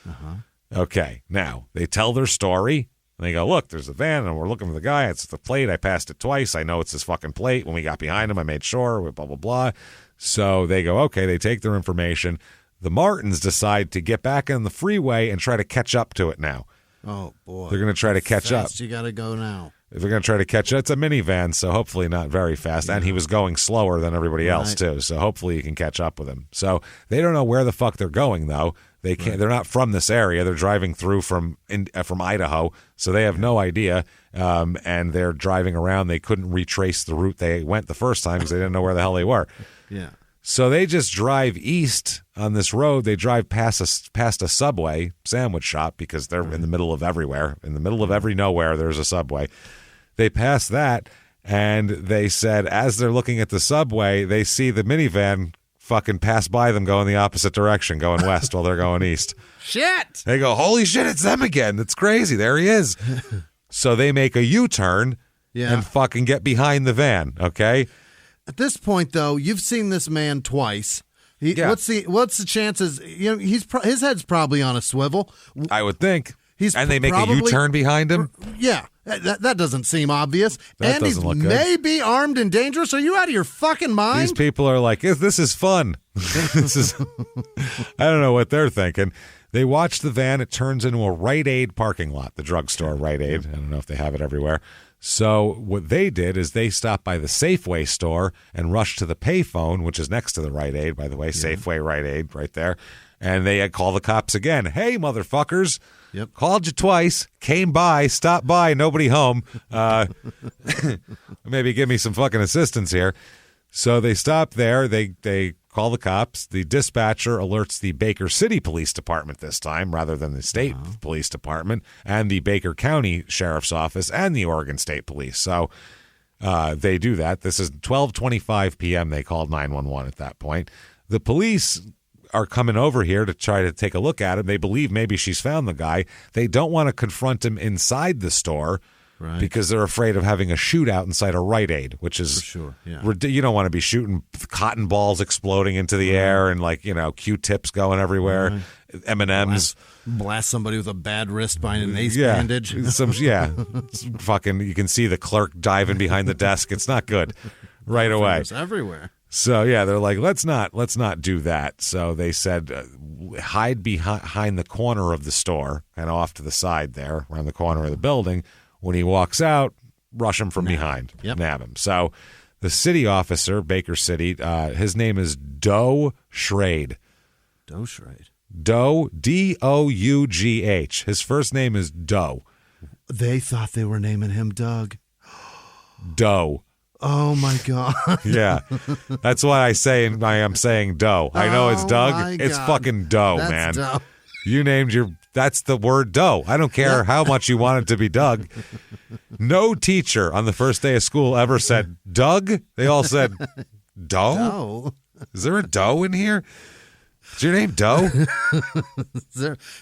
Uh-huh. Okay, now they tell their story. And they go, look, there's a van, and we're looking for the guy. It's the plate. I passed it twice. I know it's his fucking plate. When we got behind him, I made sure, blah, blah, blah. So they go, okay, they take their information. The Martins decide to get back on the freeway and try to catch up to it now. Oh, boy. They're going to try to catch up. You got to go now. If they're going to try to catch up, it's a minivan, so hopefully not very fast. Yeah. And he was going slower than everybody else, too. So hopefully you can catch up with him. So they don't know where the fuck they're going, though. They can't. Right. They're not from this area. They're driving through from Idaho, so they have no idea. And they're driving around. They couldn't retrace the route they went the first time because they didn't know where the hell they were. Yeah. So they just drive east on this road. They drive past a Subway sandwich shop because they're in the middle of everywhere. In the middle of every nowhere, there's a Subway. They pass that, and they said as they're looking at the Subway, they see the minivan fucking pass by them going the opposite direction, going west while they're going east. Shit! They go, holy shit, it's them again. It's crazy. There he is. So they make a U-turn and fucking get behind the van, okay? At this point, though, you've seen this man twice. What's the chances? You know, his head's probably on a swivel. I would think. They make a U-turn behind him? Yeah. That doesn't seem obvious. That doesn't look good. May be armed and dangerous. Are you out of your fucking mind? These people are like, this is fun. I don't know what they're thinking. They watch the van. It turns into a Rite Aid parking lot, the drugstore Rite Aid. I don't know if they have it everywhere. So what they did is they stopped by the Safeway store and rushed to the payphone, which is next to the Rite Aid, by the way. Yeah. Safeway, Rite Aid, right there. And they call the cops again. Hey, motherfuckers. Yep. Called you twice, came by, stopped by, nobody home. Maybe give me some fucking assistance here. So they stop there. They call the cops. The dispatcher alerts the Baker City Police Department this time rather than the state police department and the Baker County Sheriff's Office and the Oregon State Police. So they do that. This is 12:25 p.m. They called 911 at that point. The police are coming over here to try to take a look at him. They believe maybe she's found the guy. They don't want to confront him inside the store because they're afraid of having a shootout inside a Rite Aid, which is, for sure, you don't want to be shooting cotton balls exploding into the air and Q-tips going everywhere, M&Ms. Blast somebody with a bad wrist behind an ace bandage. Fucking, you can see the clerk diving behind the desk. It's not good right away. It's everywhere. So, they're like, let's not do that. So they said, hide behind the corner of the store and off to the side there, around the corner of the building. When he walks out, rush him from behind, nab him. So the city officer, Baker City, his name is Doe Schrade. Doe Schrade. Doe, Dough. His first name is Doe. They thought they were naming him Doug. Doe. Oh, my God. Yeah. That's why I am saying Doe. I know it's Doug. It's fucking Doe, man. Doe. You named that's the word Doe. I don't care how much you want it to be Doug. No teacher on the first day of school ever said Doug. They all said Doe. Is there a Doe in here? Is your name Doe?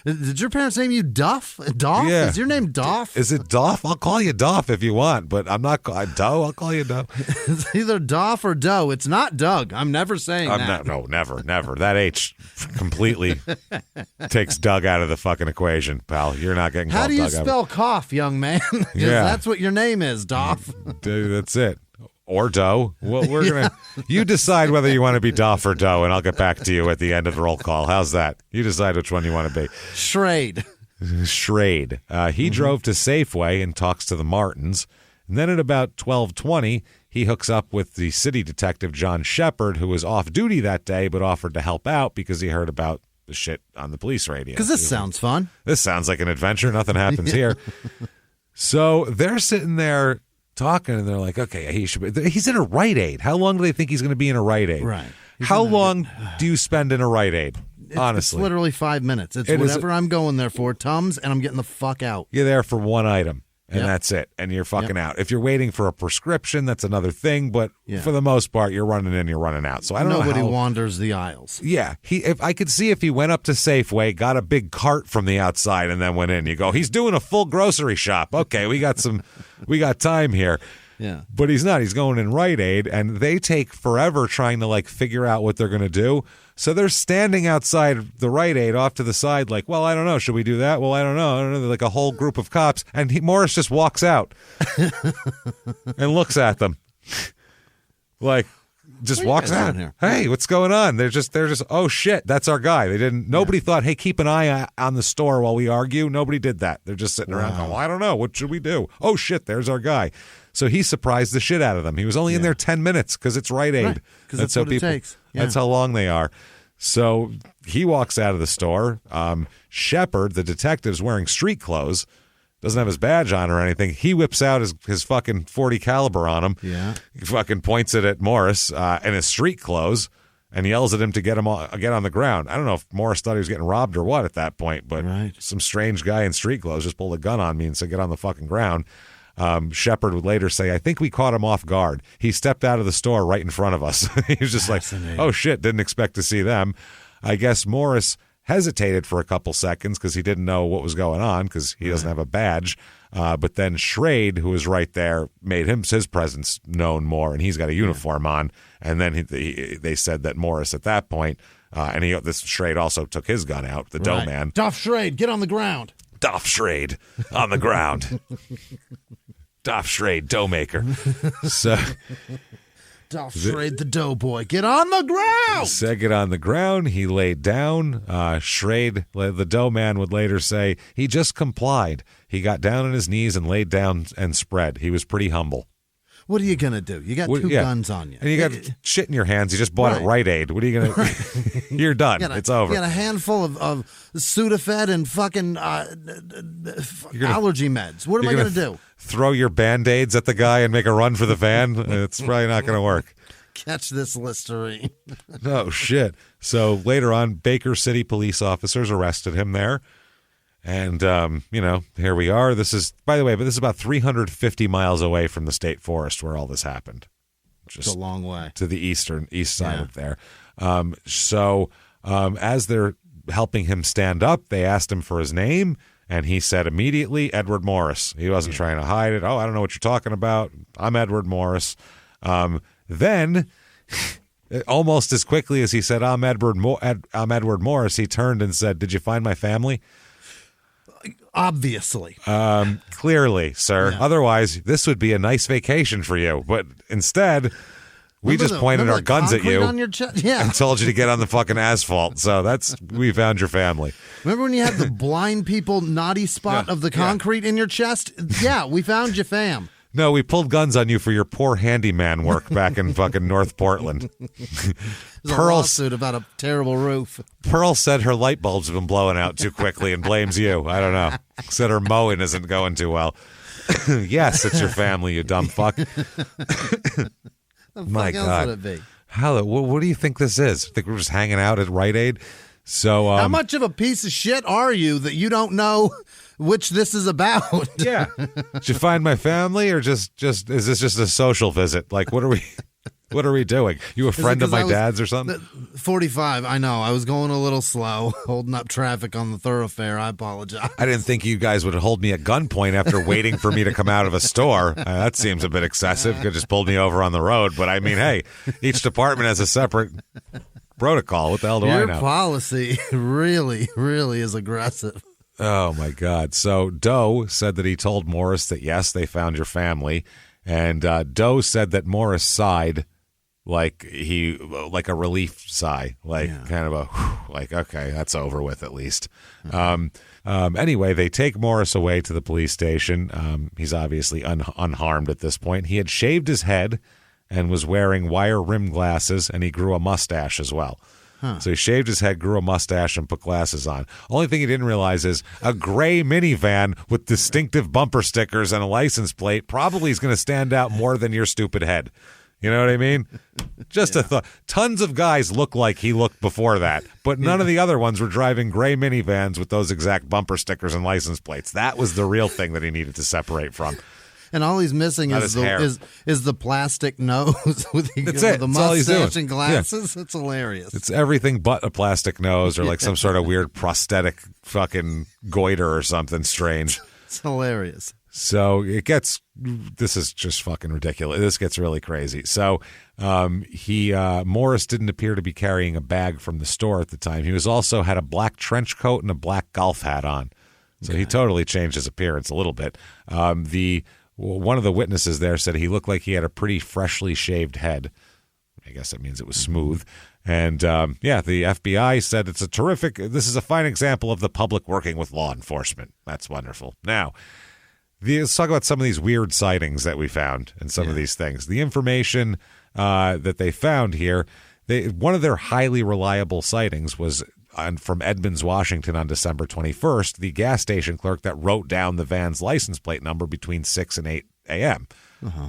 Did your parents name you Duff? Doff? Yeah. Is your name Doff? Is it Doff? I'll call you Doff if you want, but I'm not Doe. I'll call you Doe. It's either Doff or Doe. It's not Doug. I'm never saying that. No, never. That H completely takes Doug out of the fucking equation, pal. You're not getting called How do you Doug spell cough, young man? 'Cause that's what your name is, Doff. Dude, that's it. Or Doe. Well, we're gonna. You decide whether you want to be Doff or Doe, and I'll get back to you at the end of the roll call. How's that? You decide which one you want to be. Schrade. He drove to Safeway and talks to the Martins, and then at about 12:20, he hooks up with the city detective John Shepard, who was off duty that day but offered to help out because he heard about the shit on the police radio. Because this sounds fun. This sounds like an adventure. Nothing happens here. So they're sitting there talking, and they're like, okay, he's in a Rite Aid. How long do they think he's going to be in a Rite Aid? Right. How long do you spend in a Rite Aid? Honestly. It's literally 5 minutes. It's whatever I'm going there for. Tums, and I'm getting the fuck out. You're there for one item, and that's it. And you're fucking out. If you're waiting for a prescription, that's another thing. But for the most part, you're running in, you're running out. So I don't know. Nobody wanders the aisles. Yeah. If I could see if he went up to Safeway, got a big cart from the outside, and then went in. You go, he's doing a full grocery shop. Okay, we got time here. Yeah. But he's not. He's going in Rite Aid, and they take forever trying to, like, figure out what they're going to do. So they're standing outside the Rite Aid off to the side like, well, I don't know. Should we do that? Well, I don't know. They're like a whole group of cops. And Morris just walks out and looks at them. Like, just walks out. Here? Hey, what's going on? They're just, oh, shit, that's our guy. Nobody thought, hey, keep an eye on the store while we argue. Nobody did that. They're just sitting around going, well, I don't know. What should we do? Oh, shit, there's our guy. So he surprised the shit out of them. He was only in there 10 minutes because it's Rite Aid. Right, because that's what it takes. Yeah. That's how long they are. So he walks out of the store. Shepard, the detective's wearing street clothes, doesn't have his badge on or anything. He whips out his fucking .40 caliber on him. Yeah. He fucking points it at Morris in his street clothes and yells at him to get on the ground. I don't know if Morris thought he was getting robbed or what at that point, but some strange guy in street clothes just pulled a gun on me and said, get on the fucking ground. Shepard would later say, I think we caught him off guard. He stepped out of the store right in front of us. He was just like, oh, shit, didn't expect to see them. I guess Morris hesitated for a couple seconds because he didn't know what was going on because he doesn't have a badge. But then Schrade, who was right there, made his presence known more, and he's got a uniform on. And then they said that Morris at that point, this Schrade also took his gun out, the Doe man. Duff Schrade, get on the ground. Duff Schrade on the ground. Duff Schrade, dough maker. So, Duff Schrade, the dough boy, get on the ground. Said get on the ground. He laid down. Schrade, the dough man, would later say he just complied. He got down on his knees and laid down and spread. He was pretty humble. What are you going to do? You got two guns on you. And you got shit in your hands. You just bought at Rite Aid. What are you going to do? You're done. It's over. You got a handful of Sudafed and fucking allergy meds. What am I going to do? Throw your Band-Aids at the guy and make a run for the van? It's probably not going to work. Catch this Listerine. No shit. So later on, Baker City police officers arrested him there. And, here we are. This is, by the way, this is about 350 miles away from the state forest where all this happened. It's a long way. To the east side of there. As they're helping him stand up, they asked him for his name, and he said immediately, Edward Morris. He wasn't trying to hide it. Oh, I don't know what you're talking about. I'm Edward Morris. Then, almost as quickly as he said, I'm Edward Morris, he turned and said, did you find my family? Obviously. Clearly, sir. Yeah. Otherwise, this would be a nice vacation for you. But instead, we just pointed our guns at you on your and told you to get on the fucking asphalt. So we found your family. Remember when you had the blind people naughty spot of the concrete in your chest? Yeah, we found you, fam. No, we pulled guns on you for your poor handyman work back in fucking North Portland. There's a lawsuit about a terrible roof. Pearl said her light bulbs have been blowing out too quickly and blames you. I don't know. Said her mowing isn't going too well. Yes, it's your family, you dumb fuck. My God. Would it be? What do you think this is? Think we're just hanging out at Rite Aid? So, how much of a piece of shit are you that you don't know which this is about? Yeah. Did you find my family, or just is this just a social visit? Like, what are we? What are we doing? You a friend of my dad's or something? 45. I know. I was going a little slow, holding up traffic on the thoroughfare. I apologize. I didn't think you guys would hold me at gunpoint after waiting for me to come out of a store. That seems a bit excessive. Could have just pulled me over on the road. But I mean, hey, each department has a separate protocol. What the hell do I know? Your policy really, really is aggressive. Oh, my God. So Doe said that he told Morris that, yes, they found your family. And Doe said that Morris sighed like a relief sigh, kind of a, whew, like, okay, that's over with at least. Anyway, they take Morris away to the police station. He's obviously unharmed at this point. He had shaved his head and was wearing wire rim glasses, and he grew a mustache as well. So he shaved his head, grew a mustache, and put glasses on. Only thing he didn't realize is a gray minivan with distinctive bumper stickers and a license plate probably is going to stand out more than your stupid head. You know what I mean? Just a thought. Tons of guys look like he looked before that, but none of the other ones were driving gray minivans with those exact bumper stickers and license plates. That was the real thing that he needed to separate from. And all he's missing is the plastic nose with the mustache and glasses. Yeah. It's hilarious. It's everything but a plastic nose or like some sort of weird prosthetic fucking goiter or something strange. It's hilarious. So this is just fucking ridiculous. This gets really crazy. So Morris didn't appear to be carrying a bag from the store at the time. He was also had a black trench coat and a black golf hat on. So he totally changed his appearance a little bit. One of the witnesses there said he looked like he had a pretty freshly shaved head. I guess that means it was smooth. And, the FBI said this is a fine example of the public working with law enforcement. That's wonderful. Now, let's talk about some of these weird sightings that we found and some of these things. The information that they found here, one of their highly reliable sightings was from Edmonds, Washington on December 21st, the gas station clerk that wrote down the van's license plate number between 6 and 8 a.m.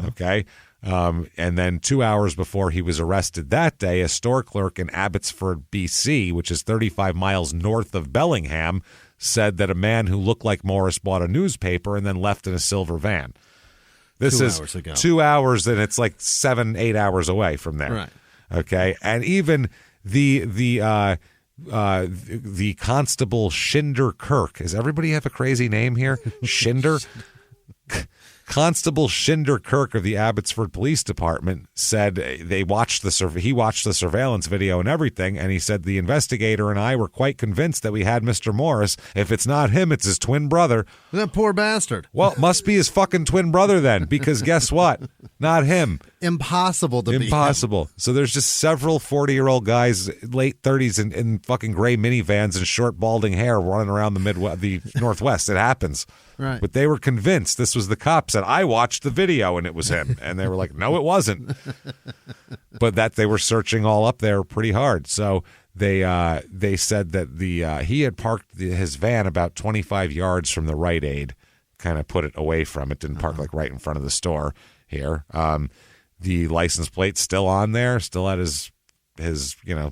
Okay. And then 2 hours before he was arrested that day, a store clerk in Abbotsford, BC, which is 35 miles north of Bellingham, said that a man who looked like Morris bought a newspaper and then left in a silver van. This 2 is hours ago. 2 hours, and it's like 7-8 hours away from there. Right. Okay. And even the Constable Shinder Kirk. Does everybody have a crazy name here? Shinder? Constable Shinder Kirk of the Abbotsford Police Department said he watched the surveillance video and everything, and he said the investigator and I were quite convinced that we had Mr. Morris. If it's not him, it's his twin brother. That poor bastard. Well, it must be his fucking twin brother then, because guess what? Not him. Impossible to be. Impossible. So there's just several 40-year-old guys, late 30s, in fucking gray minivans and short balding hair running around the Northwest. It happens. Right. But they were convinced. This was the cop said, I watched the video and it was him. And they were like, no, it wasn't. But that they were searching all up there pretty hard. So they said that he had parked his van about 25 yards from the Rite Aid, kind of put it away from it, didn't park like right in front of the store here. The license plate's still on there, still had his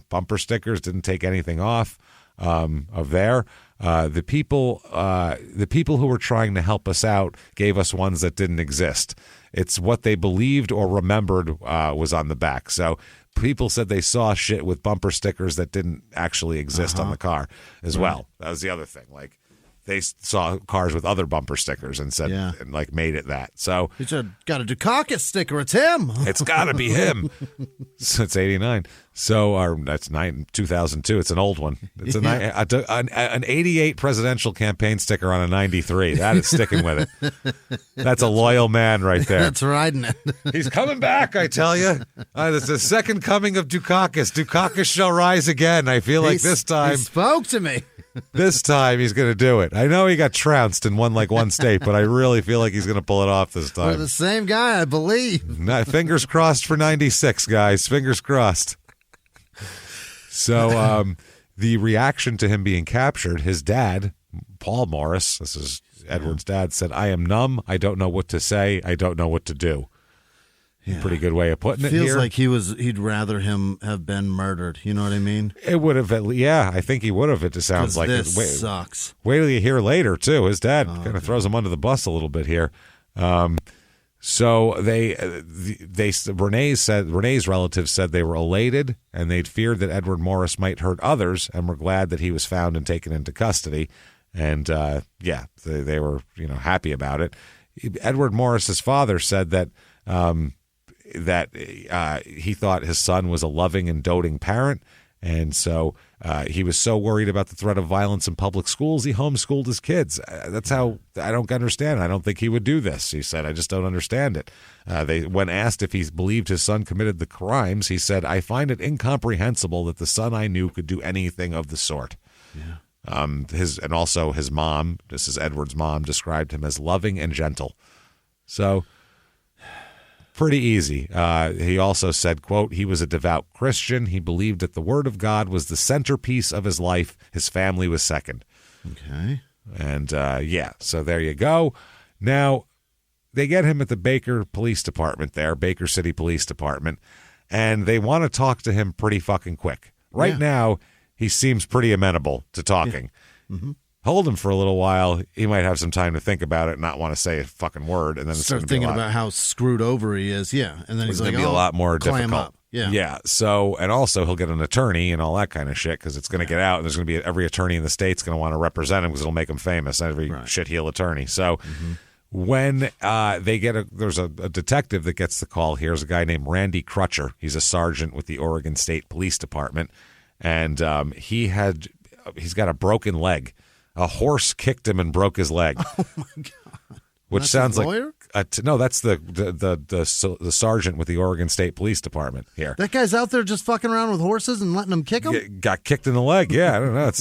bumper stickers, didn't take anything off of there. The people who were trying to help us out gave us ones that didn't exist. It's what they believed or remembered was on the back. So people said they saw shit with bumper stickers that didn't actually exist on the car as well. That was the other thing. Like they saw cars with other bumper stickers and said and like made it that. So he said, got a Dukakis sticker. It's him. It's got to be him. So it's 89. So that's 2002. It's an old one. It's an 88 presidential campaign sticker on a 93. That is sticking with it. That's a loyal man right there. That's riding it. He's coming back, I tell you. It's the second coming of Dukakis. Dukakis shall rise again. I feel like this time. He spoke to me. This time he's going to do it. I know he got trounced and won like one state, but I really feel like he's going to pull it off this time. We're the same guy, I believe. Fingers crossed for 96, guys. Fingers crossed. So the reaction to him being captured, his dad, Paul Morris, this is Edward's dad, said, I am numb. I don't know what to say. I don't know what to do. Yeah. Pretty good way of putting it here. Feels like he'd rather him have been murdered. You know what I mean? It would have, I think he would have. It just sounds like this sucks. Wait till you hear later, too. His dad kind of throws him under the bus a little bit here. So Renee's relatives said they were elated and they'd feared that Edward Morris might hurt others and were glad that he was found and taken into custody. And they were happy about it. Edward Morris's father said that he thought his son was a loving and doting parent, and so he was so worried about the threat of violence in public schools, he homeschooled his kids. That's how I don't understand. I don't think he would do this. He said, I just don't understand it. When asked if he believed his son committed the crimes, he said, I find it incomprehensible that the son I knew could do anything of the sort. Yeah. His mom, this is Edward's mom, described him as loving and gentle. So pretty easy. He also said, quote, he was a devout Christian. He believed that the word of God was the centerpiece of his life. His family was second. Okay. And so there you go. Now, they get him at the Baker Police Department there, Baker City Police Department, and they want to talk to him pretty fucking quick. Right now, he seems pretty amenable to talking. Yeah. Mm-hmm. Hold him for a little while. He might have some time to think about it and not want to say a fucking word. And then start thinking about how screwed over he is. Yeah. And then he's like, going to be a lot more clam difficult. Up. Yeah. Yeah. So, and also he'll get an attorney and all that kind of shit because it's going to get out and there's going to be every attorney in the state's going to want to represent him because it'll make him famous. Every shitheel attorney. So when there's a detective that gets the call. Here's a guy named Randy Crutcher. He's a sergeant with the Oregon State Police Department. And he's got a broken leg. A horse kicked him and broke his leg. Oh my god! Which that's sounds his lawyer? No, that's the sergeant with the Oregon State Police Department here. That guy's out there just fucking around with horses and letting them kick him. Got kicked in the leg. Yeah, I don't know.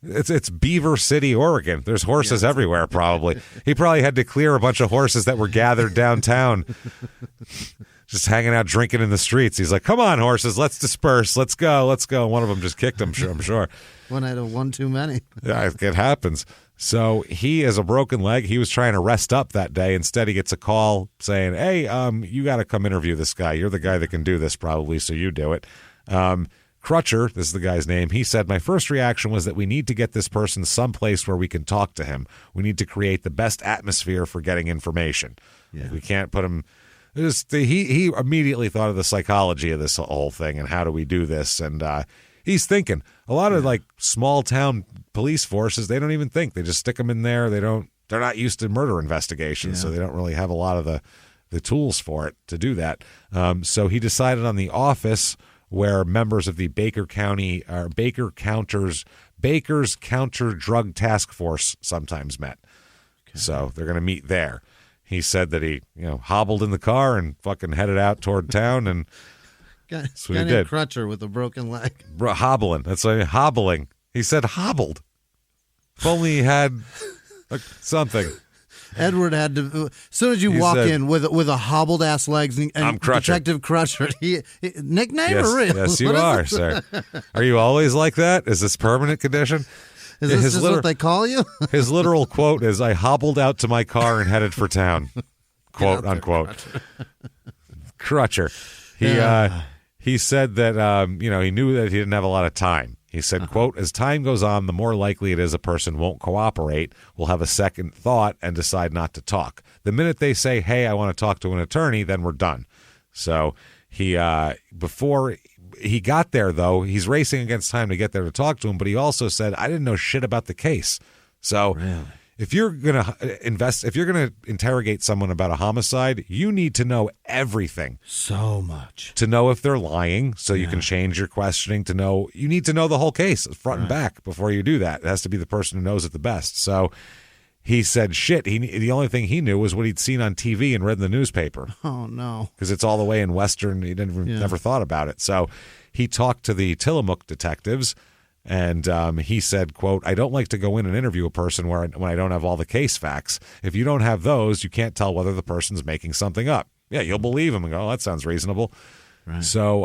It's Beaver City, Oregon. There's horses everywhere. Probably he probably had to clear a bunch of horses that were gathered downtown. Just hanging out, drinking in the streets. He's like, come on, horses, let's disperse. Let's go. And one of them just kicked him, I'm sure. One out of one too many. Yeah, it happens. So he has a broken leg. He was trying to rest up that day. Instead, he gets a call saying, hey, you got to come interview this guy. You're the guy that can do this probably, so you do it. Crutcher, this is the guy's name, he said, my first reaction was that we need to get this person someplace where we can talk to him. We need to create the best atmosphere for getting information. Yeah. We can't put him... He immediately thought of the psychology of this whole thing and how do we do this, and he's thinking a lot of like small town police forces, they don't even think, they just stick them in there. They're not used to murder investigations, so they don't really have a lot of the tools for it to do that. So he decided on the office where members of the Baker's Counter Drug Task Force sometimes met. Okay. So they're going to meet there. He said that he, hobbled in the car and fucking headed out toward town, and that's what he did. Crutcher with a broken leg. Hobbling. That's like hobbling. He said hobbled. If only he had something. Edward had to. As soon as you walk in with a hobbled ass legs, and I'm Crutcher. Detective Crutcher. Nickname or real? Yes, you are, sir. Are you always like that? Is this permanent condition? Is this just what they call you? His literal quote is, I hobbled out to my car and headed for town. Quote, unquote. Crutcher. He said that, he knew that he didn't have a lot of time. He said, quote, as time goes on, the more likely it is a person won't cooperate, will have a second thought, and decide not to talk. The minute they say, hey, I want to talk to an attorney, then we're done. So before he got there, though, he's racing against time to get there to talk to him, but he also said, I didn't know shit about the case. So really? If you're going to interrogate someone about a homicide, you need to know everything. So much. To know if they're lying, so you can change your questioning. You need to know the whole case, front and back, before you do that. It has to be the person who knows it the best. So he said shit. The only thing he knew was what he'd seen on TV and read in the newspaper. Oh, no. Because it's all the way in Western. He never thought about it. So he talked to the Tillamook detectives, and he said, quote, I don't like to go in and interview a person when I don't have all the case facts. If you don't have those, you can't tell whether the person's making something up. Yeah, you'll believe him and go, oh, that sounds reasonable. Right. So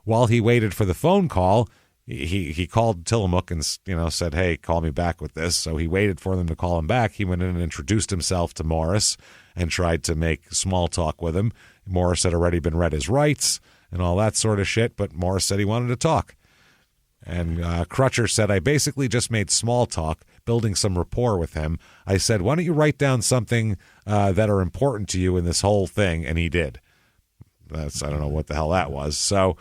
while he waited for the phone call, he called Tillamook and said, hey, call me back with this. So he waited for them to call him back. He went in and introduced himself to Morris and tried to make small talk with him. Morris had already been read his rights and all that sort of shit, but Morris said he wanted to talk. And Crutcher said, I basically just made small talk, building some rapport with him. I said, why don't you write down something that are important to you in this whole thing? And he did. I don't know what the hell that was. So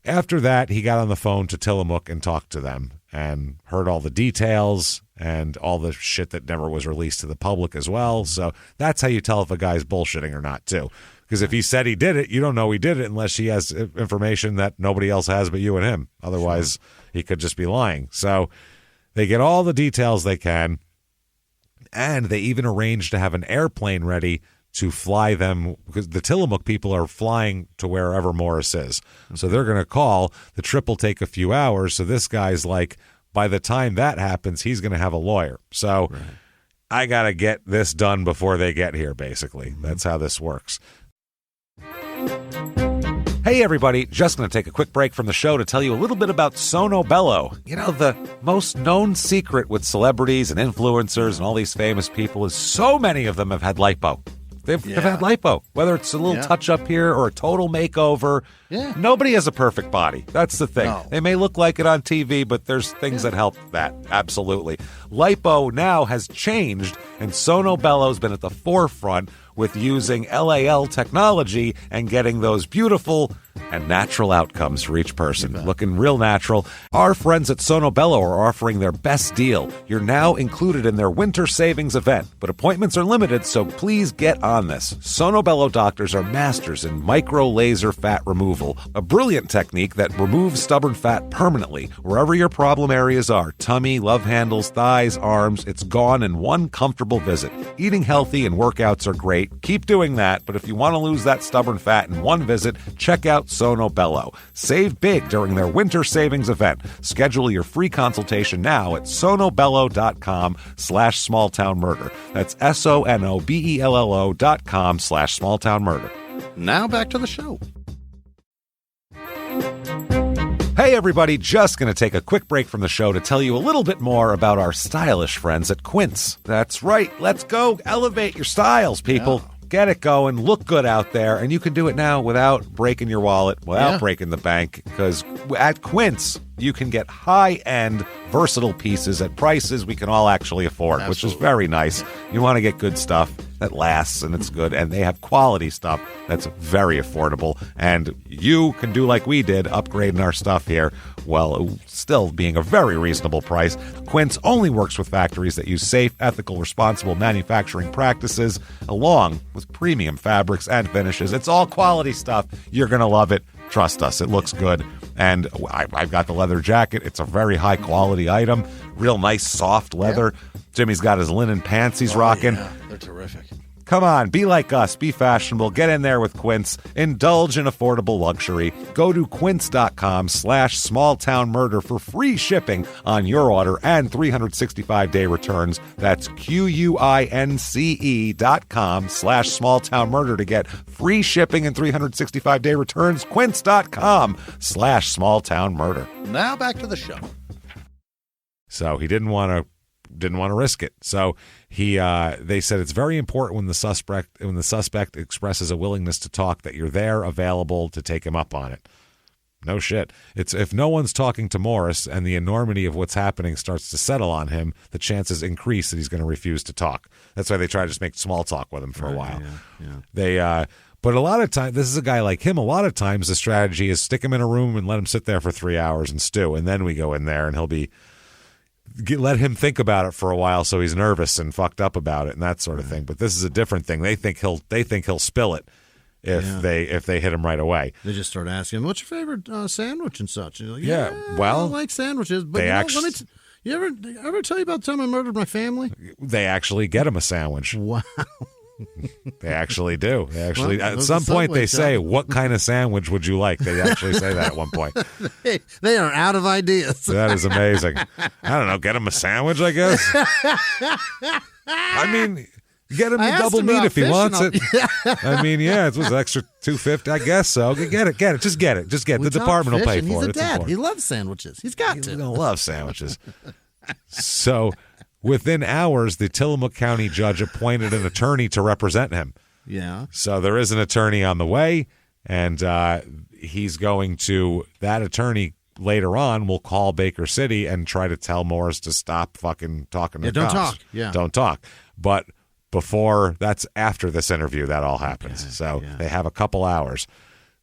after that, he got on the phone to Tillamook and talked to them and heard all the details and all the shit that never was released to the public as well. So that's how you tell if a guy's bullshitting or not, too. Because if he said he did it, you don't know he did it unless he has information that nobody else has but you and him. Otherwise, he could just be lying. So they get all the details they can, and they even arrange to have an airplane ready to fly them, because the Tillamook people are flying to wherever Morris is. So they're going to call. The trip will take a few hours. So this guy's like, by the time that happens, he's going to have a lawyer. So I got to get this done before they get here, basically. That's how this works. Hey, everybody. Just going to take a quick break from the show to tell you a little bit about Sono Bello. You know, the most known secret with celebrities and influencers and all these famous people is so many of them have had lipo. They've had lipo, whether it's a little touch-up here or a total makeover. Yeah. Nobody has a perfect body. That's the thing. No. They may look like it on TV, but there's things that help that. Absolutely. Lipo now has changed, and Sono Bello's been at the forefront with using LAL technology and getting those beautiful and natural outcomes for each person. Looking real natural. Our friends at Sono Bello are offering their best deal. You're now included in their winter savings event, but appointments are limited, so please get on this. Sono Bello doctors are masters in micro laser fat removal, a brilliant technique that removes stubborn fat permanently. Wherever your problem areas are, tummy, love handles, thighs, arms, it's gone in one comfortable visit. Eating healthy and workouts are great. Keep doing that, but if you want to lose that stubborn fat in one visit, check out Sono Bello. Save big during their winter savings event. Schedule your free consultation now at sonobello.com/smalltownmurder. That's sonobello.com/smalltownmurder. Now back to the show. Hey everybody, just going to take a quick break from the show to tell you a little bit more about our stylish friends at Quince. That's right, let's go elevate your styles, people. Yeah. Get it going, look good out there, and you can do it now without breaking your wallet, without breaking the bank, because at Quince, you can get high-end, versatile pieces at prices we can all actually afford, which is very nice. You want to get good stuff that lasts and it's good, and they have quality stuff that's very affordable, and you can do like we did, upgrading our stuff here, while still being a very reasonable price. Quince only works with factories that use safe, ethical, responsible manufacturing practices, along with premium fabrics and finishes. It's all quality stuff. You're going to love it. Trust us, it looks good. And I've got the leather jacket. It's a very high-quality item. Real nice, soft leather. Yeah. Jimmy's got his linen pants he's rocking. Yeah. They're terrific. Come on, be like us. Be fashionable. Get in there with Quince. Indulge in affordable luxury. Go to quince.com/smalltownmurder for free shipping on your order and 365-day returns. That's QUINCE.com/smalltownmurder to get free shipping and 365-day returns. Quince.com/smalltownmurder. Now back to the show. So he didn't want to risk it. So they said it's very important when the suspect expresses a willingness to talk that you're there, available to take him up on it. No shit. It's if no one's talking to Morris and the enormity of what's happening starts to settle on him, the chances increase that he's going to refuse to talk. That's why they try to just make small talk with him for a while. Yeah. But a lot of times, this is a guy like him, a lot of times the strategy is stick him in a room and let him sit there for 3 hours and stew, and then we go in there and let him think about it for a while so he's nervous and fucked up about it and that sort of thing. But this is a different thing. They think he'll spill it if they hit him right away. They just start asking him, "What's your favorite sandwich and such?" And he's like, well, I like sandwiches. But you ever tell you about the time I murdered my family? They actually get him a sandwich. Wow. They actually do. At some point they say, "What kind of sandwich would you like?" They actually say that at one point. They are out of ideas. That is amazing. I don't know. Get him a sandwich, I guess. I mean, get him the double meat if he wants it. I mean, it was extra $2.50. I guess so. Get it. Just get it. The department will pay for it. He's a dad. He loves sandwiches. He's got to. He's gonna love sandwiches. So. Within hours, the Tillamook County judge appointed an attorney to represent him. Yeah. So there is an attorney on the way, and that attorney later on will call Baker City and try to tell Morris to stop fucking talking to the don't cops. talk. Yeah. Don't talk. But that's after this interview that all happens. So they have a couple hours.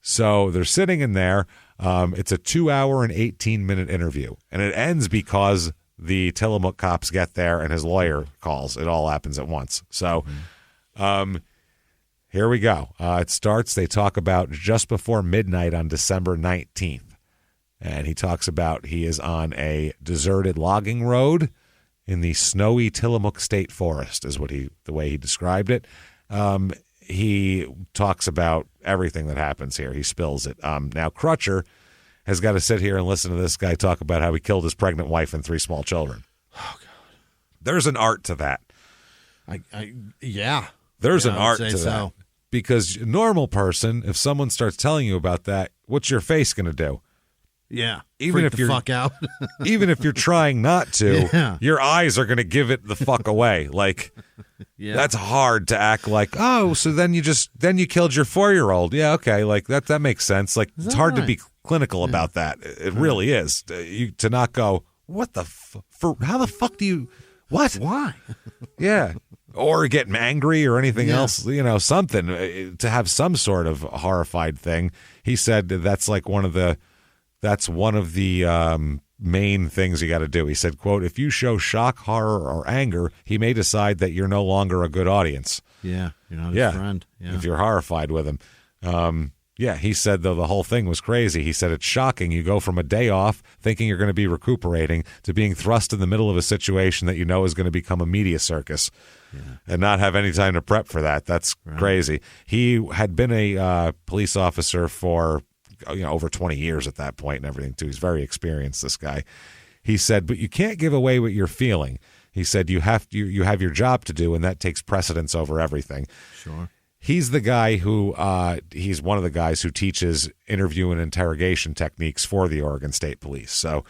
So they're sitting in there. It's a 2-hour and 18-minute interview. And it ends because the Tillamook cops get there and his lawyer calls. It all happens at once. So here we go. It starts, they talk about just before midnight on December 19th. And he talks about he is on a deserted logging road in the snowy Tillamook State Forest is the way he described it. He talks about everything that happens here. He spills it. Now, Crutcher has got to sit here and listen to this guy talk about how he killed his pregnant wife and 3 small children. Oh, God. There's an art to that. There's an art to that. Because a normal person, if someone starts telling you about that, what's your face going to do? Yeah, even if you're fuck out. Even if you're trying not to, your eyes are going to give it the fuck away. Like, that's hard to act like. Oh, so then you killed your 4-year-old. Yeah, okay, like that makes sense. Like, it's hard to be clinical about that. It really is. To not go, what the how the fuck do you what? Why? Yeah. Or get angry or anything else, something to have some sort of horrified thing. He said that's one of the main things you got to do. He said, quote, if you show shock, horror, or anger, he may decide that you're no longer a good audience. Yeah, you're not his friend. Yeah. If you're horrified with him. He said, though, the whole thing was crazy. He said, it's shocking. You go from a day off thinking you're going to be recuperating to being thrust in the middle of a situation that you know is going to become a media circus. And not have any time to prep for that. That's crazy. He had been a police officer for over 20 years at that point and everything, too. He's very experienced, this guy. He said, but you can't give away what you're feeling. He said, you have your job to do, and that takes precedence over everything. Sure. He's the guy who he's one of the guys who teaches interview and interrogation techniques for the Oregon State Police. So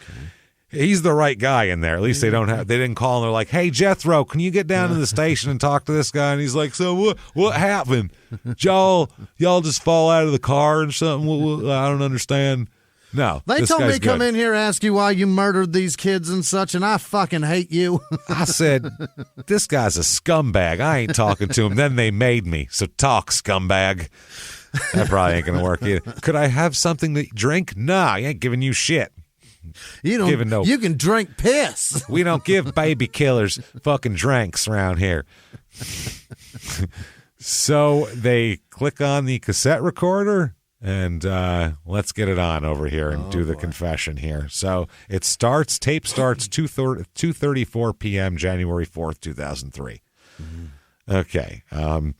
he's the right guy in there. At least they didn't call and they're like, hey, Jethro, can you get down to the station and talk to this guy? And he's like, so what happened? Y'all just fall out of the car and something? I don't understand. No. They told me to come in here and ask you why you murdered these kids and such, and I fucking hate you. I said, this guy's a scumbag. I ain't talking to him. Then they made me. So talk, scumbag. That probably ain't going to work either. Could I have something to drink? Nah, I ain't giving you shit. You can drink piss. We don't give baby killers fucking drinks around here. So they click on the cassette recorder and let's get it on over here and do the confession here. So tape starts 2:34 p.m. January 4th, 2003. Okay. The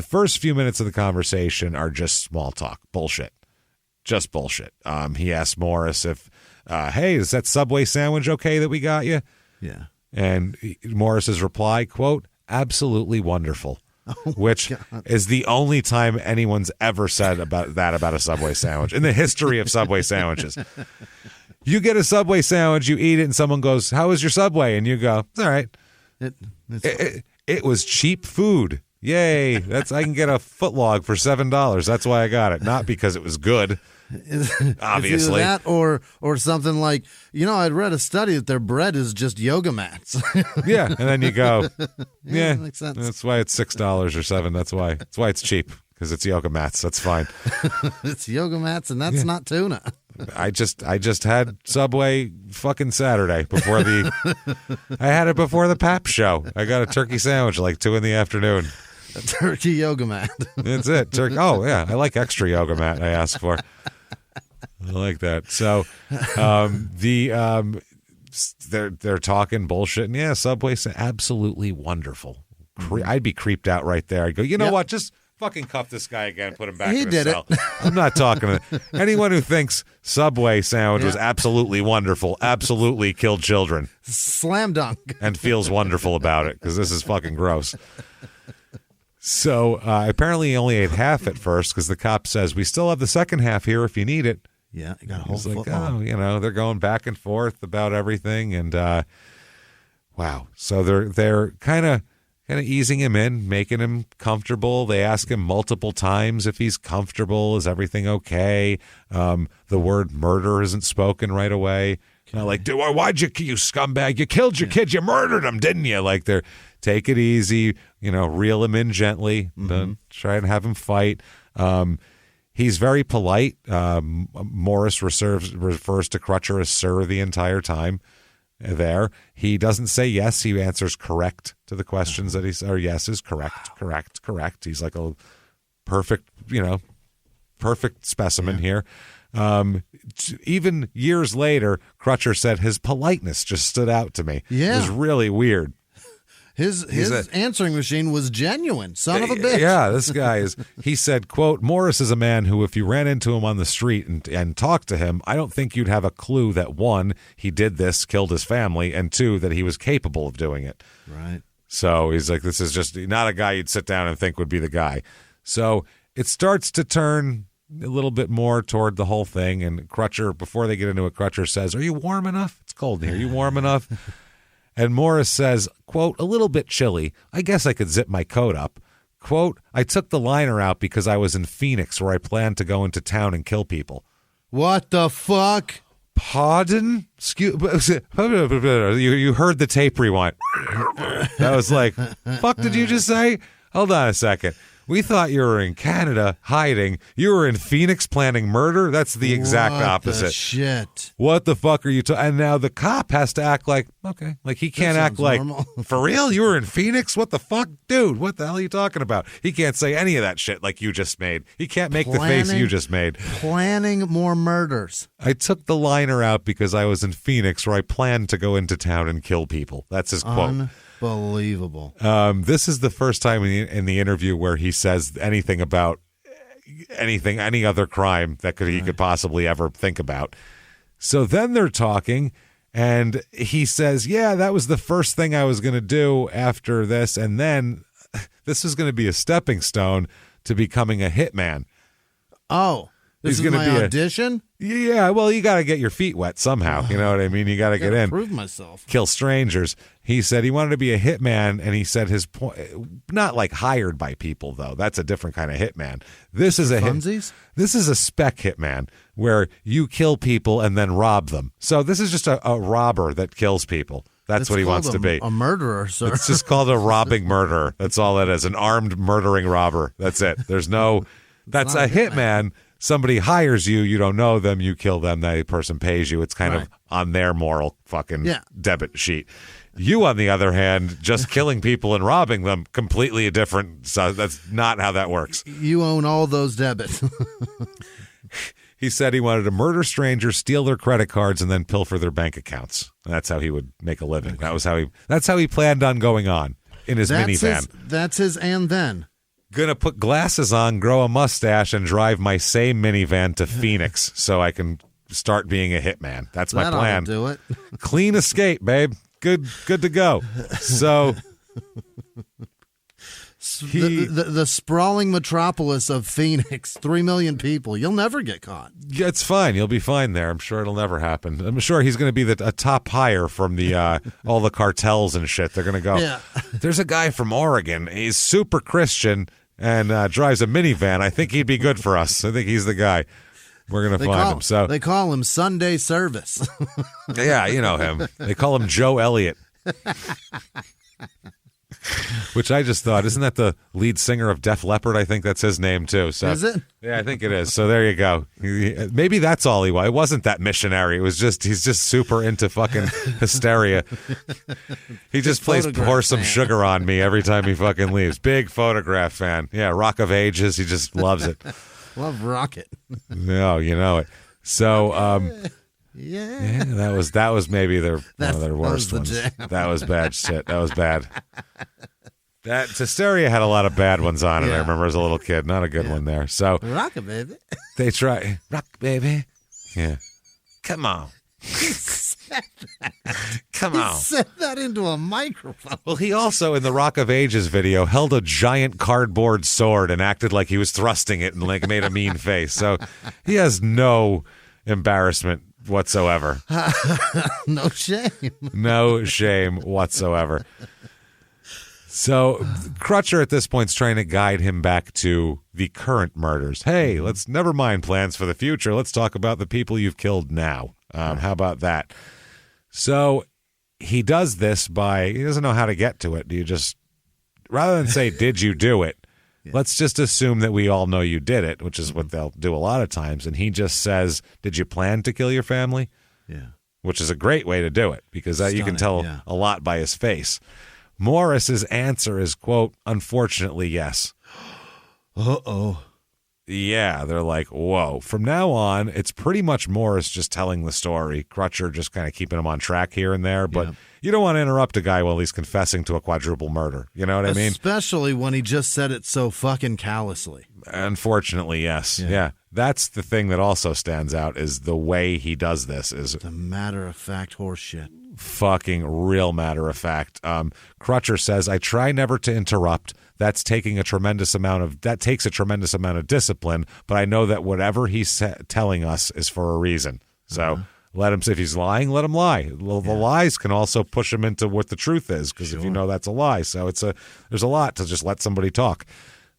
first few minutes of the conversation are just small talk, bullshit. Just bullshit. He asked Morris if, hey, is that Subway sandwich okay that we got you? Yeah. And Morris's reply, quote, absolutely wonderful, which is the only time anyone's ever said about a Subway sandwich in the history of Subway sandwiches. You get a Subway sandwich, you eat it, and someone goes, how was your Subway? And you go, it's all right. It was cheap food. Yay. I can get a footlog for $7. That's why I got it. Not because it was good. Obviously. That or something like, I'd read a study that their bread is just yoga mats. Yeah. And then you go, that makes sense. That's why it's $6 or $7. That's why it's cheap, because it's yoga mats. That's fine. It's yoga mats, and that's not tuna. I just had Subway fucking Saturday I had it before the Pap show. I got a turkey sandwich like 2 p.m. A turkey yoga mat. That's it. Oh, yeah. I like extra yoga mat, I asked for. I like that. So they're talking bullshit. And yeah, Subway's absolutely wonderful. I'd be creeped out right there. I'd go, you know what? Just fucking cuff this guy again, put him back in his cell. I'm not talking to anyone who thinks Subway sandwich was absolutely wonderful, absolutely killed children. Slam dunk. And feels wonderful about it, because this is fucking gross. So apparently he only ate half at first, because the cop says, we still have the second half here if you need it. Yeah, you got a whole foot long. They're going back and forth about everything. And wow. So they're kind of kind of easing him in, making him comfortable. They ask him multiple times if he's comfortable. Is everything okay? The word murder isn't spoken right away. Like, why'd you scumbag? You killed your kid. You murdered him, didn't you? Like, they're take it easy, reel him in gently. Don't try and have him fight. He's very polite. Morris refers to Crutcher as sir the entire time there. He doesn't say yes. He answers correct to the questions that or yes is correct, correct. He's like a perfect, perfect specimen here. Even years later, Crutcher said his politeness just stood out to me. Yeah. It was really weird. His answering machine was genuine. Son of a bitch. Yeah, this guy is, he said, quote, Morris is a man who, if you ran into him on the street and talked to him, I don't think you'd have a clue that, one, he did this, killed his family, and two, that he was capable of doing it. Right. So he's like, this is just not a guy you'd sit down and think would be the guy. So it starts to turn a little bit more toward the whole thing. And Crutcher, before they get into it, Crutcher says, are you warm enough? It's cold in here. Are you warm enough? And Morris says, quote, a little bit chilly. I guess I could zip my coat up. Quote, I took the liner out because I was in Phoenix where I planned to go into town and kill people. What the fuck? Pardon? You heard the tape rewind. That was like, fuck did you just say? Hold on a second. We thought you were in Canada hiding. You were in Phoenix planning murder? That's the exact opposite. The shit. What the fuck are you talking? And now the cop has to act like, okay. Like he can't act like, for real? You were in Phoenix? What the fuck? Dude, what the hell are you talking about? He can't say any of that shit like you just made. He can't make the face you just made. Planning more murders. I took the liner out because I was in Phoenix where I planned to go into town and kill people. That's his quote. Unbelievable. This is the first time in the interview where he says anything about any other crime that he could possibly ever think about. So then they're talking, and he says, yeah, that was the first thing I was going to do after this, and then this is going to be a stepping stone to becoming a hitman. Oh, this is my audition? Yeah, well, you got to get your feet wet somehow. You know what I mean? You got to get in. Prove myself. Kill strangers. He said he wanted to be a hitman, and he said his point, not like hired by people, though. That's a different kind of hitman. This is this is a spec hitman where you kill people and then rob them. So this is just a robber that kills people. That's what he wants to be. A murderer, sir. It's just called a robbing murderer. That's all it is. An armed murdering robber. That's it. There's no. That's a hitman. Somebody hires you, you don't know them, you kill them, that person pays you. It's kind of on their moral fucking debit sheet. You, on the other hand, just killing people and robbing them, completely a different. So that's not how that works. You own all those debits. He said he wanted to murder strangers, steal their credit cards, and then pilfer their bank accounts. That's how he would make a living. That's how he planned on going on in his minivan. That's his and then. Gonna put glasses on, grow a mustache, and drive my same minivan to Phoenix so I can start being a hitman. That's my plan. Do it. Clean escape, babe. Good to go. So the sprawling metropolis of Phoenix, 3 million people. You'll never get caught. Yeah, it's fine. You'll be fine there. I'm sure it'll never happen. I'm sure he's going to be a top hire from the all the cartels and shit. They're going to go, there's a guy from Oregon. He's super Christian and drives a minivan. I think he'd be good for us. I think he's the guy. We're going to find him. So they call him Sunday Service. Yeah, you know him. They call him Joe Elliott. Which I just thought, isn't that the lead singer of Def Leppard? I think that's his name, too. So, is it? Yeah, I think it is. So there you go. Maybe that's all he was. It wasn't that missionary. It was just, he's just super into fucking hysteria. He just plays Pour Some Sugar on Me every time he fucking leaves. Big Photograph fan. Yeah, Rock of Ages. He just loves it. Love Rocket. No, you know it. So, yeah, that was maybe one of their worst ones. That was bad shit. That was bad. That Hysteria had a lot of bad ones on it. I remember as a little kid, not a good one there. So rock it, baby. They try rock, baby. Yeah, come on. Come on. He said that into a microphone. Well, he also, in the Rock of Ages video, held a giant cardboard sword and acted like he was thrusting it and like made a mean face. So he has no embarrassment whatsoever. No shame. No shame whatsoever. So Crutcher at this point is trying to guide him back to the current murders. Hey, let's never mind plans for the future. Let's talk about the people you've killed now. How about that? So he does this he doesn't know how to get to it. Do you just, rather than say, did you do it? Let's just assume that we all know you did it, which is what they'll do a lot of times. And he just says, did you plan to kill your family? Yeah. Which is a great way to do it, because you can tell a lot by his face. Morris's answer is, quote, unfortunately, yes. Uh-oh. Yeah, they're like, whoa. From now on, it's pretty much Morris just telling the story. Crutcher just kind of keeping him on track here and there. But you don't want to interrupt a guy while he's confessing to a quadruple murder. You know what I mean? Especially when he just said it so fucking callously. Unfortunately, yes. Yeah. That's the thing that also stands out, is the way he does this. Is the matter-of-fact horse shit. Fucking real matter of fact. Crutcher says, I try never to interrupt. That takes a tremendous amount of discipline, but I know that whatever he's telling us is for a reason. So let him, if he's lying, let him lie. Well, the lies can also push him into what the truth is, because if you know that's a lie. So there's a lot to just let somebody talk.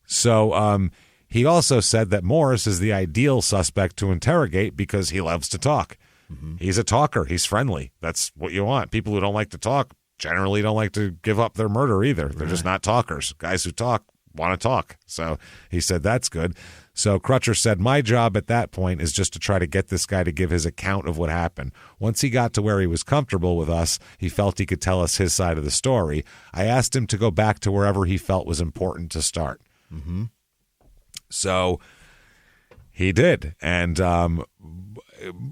So he also said that Morris is the ideal suspect to interrogate because he loves to talk. He's a talker. He's friendly. That's what you want. People who don't like to talk generally don't like to give up their murder either. They're just not talkers. Guys who talk want to talk. So he said that's good. So Crutcher said, my job at that point is just to try to get this guy to give his account of what happened. Once he got to where he was comfortable with us, he felt he could tell us his side of the story. I asked him to go back to wherever he felt was important to start. So he did. And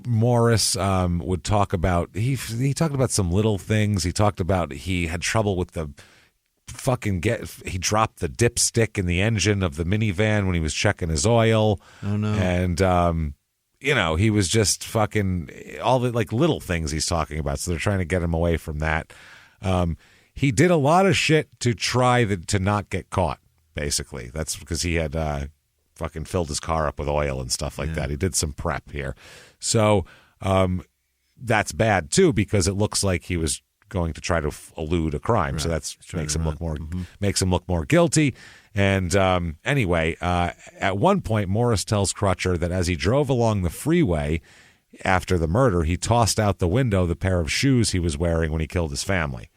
Morris would talk about, he talked about some little things. He talked about he had trouble with the he dropped the dipstick in the engine of the minivan when he was checking his oil. Oh no. And he was just fucking all the like little things he's talking about. So they're trying to get him away from that. He did a lot of shit to try to not get caught, basically. That's because he had fucking filled his car up with oil and stuff like that. He did some prep here. So that's bad too, because it looks like he was going to try to elude a crime. So that's makes him look more guilty. And anyway, at one point, Morris tells Crutcher that as he drove along the freeway after the murder, he tossed out the window the pair of shoes he was wearing when he killed his family.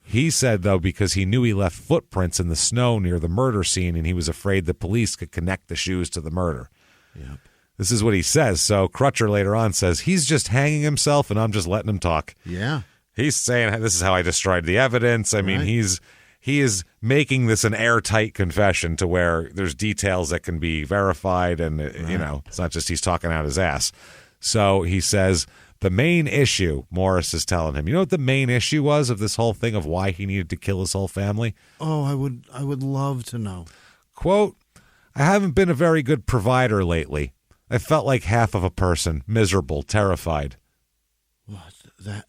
He said, though, because he knew he left footprints in the snow near the murder scene and he was afraid the police could connect the shoes to the murder. Yep. This is what he says. So Crutcher later on says, he's just hanging himself and I'm just letting him talk. Yeah. He's saying, this is how I destroyed the evidence. I mean, he is making this an airtight confession to where there's details that can be verified and, it's not just he's talking out his ass. So he says, the main issue, Morris is telling him, you know what the main issue was of this whole thing of why he needed to kill his whole family? Oh, I would love to know. Quote, I haven't been a very good provider lately. I felt like half of a person, miserable, terrified. What? That?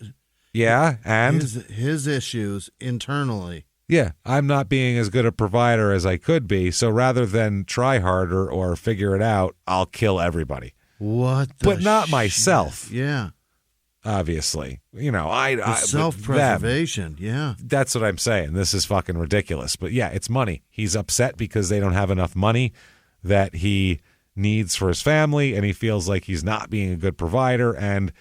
Yeah, and? His issues internally. Yeah, I'm not being as good a provider as I could be, so rather than try harder or figure it out, I'll kill everybody. What the But not shit? myself. Yeah. Obviously. Self-preservation, yeah. That's what I'm saying. This is fucking ridiculous. But yeah, it's money. He's upset because they don't have enough money that he needs for his family, and he feels like he's not being a good provider, and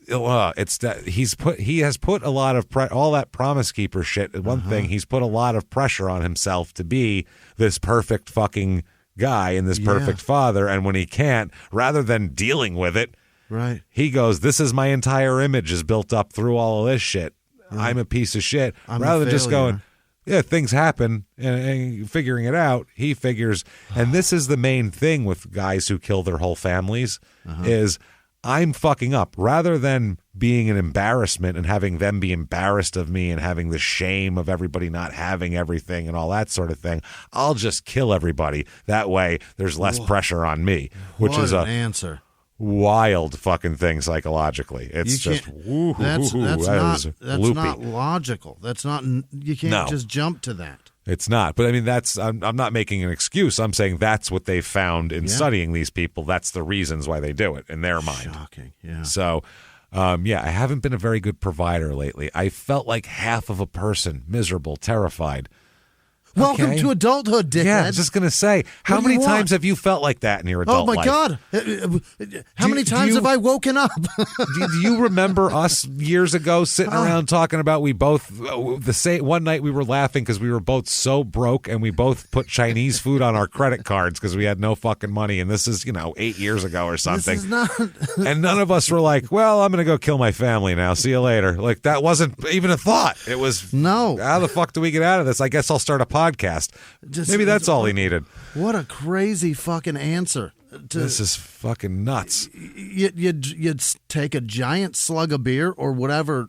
it's that he has put a lot of all that promise keeper shit. One thing, he's put a lot of pressure on himself to be this perfect fucking guy and this perfect father, and when he can't, rather than dealing with it, right, he goes, this is my entire image is built up through all of this shit. Right. I'm a piece of shit. Rather than just going, yeah, things happen and figuring it out, he figures, and this is the main thing with guys who kill their whole families, is I'm fucking up. Rather than being an embarrassment and having them be embarrassed of me and having the shame of everybody not having everything and all that sort of thing, I'll just kill everybody. That way there's less pressure on me, which is an answer. Wild fucking thing psychologically. It's just that's not logical. That's not, you can't just jump to that. It's not. But I mean, I'm not making an excuse. I'm saying that's what they found in studying these people. That's the reasons why they do it in their mind. Shocking. Yeah. So Yeah, I haven't been a very good provider lately. I felt like half of a person, miserable, terrified. Welcome to adulthood, dickhead. Yeah, I was just going to say, how many times have you felt like that in your adult life? Oh, my God. How many times have I woken up? do you remember us years ago sitting around talking about one night we were laughing because we were both so broke and we both put Chinese food on our credit cards because we had no fucking money. And this is, 8 years ago or something. This is not... And none of us were like, well, I'm going to go kill my family now. See you later. Like, that wasn't even a thought. It was, no. How the fuck do we get out of this? I guess I'll start a podcast. Maybe that's all he needed. What a crazy fucking answer. This is fucking nuts. You'd take a giant slug of beer or whatever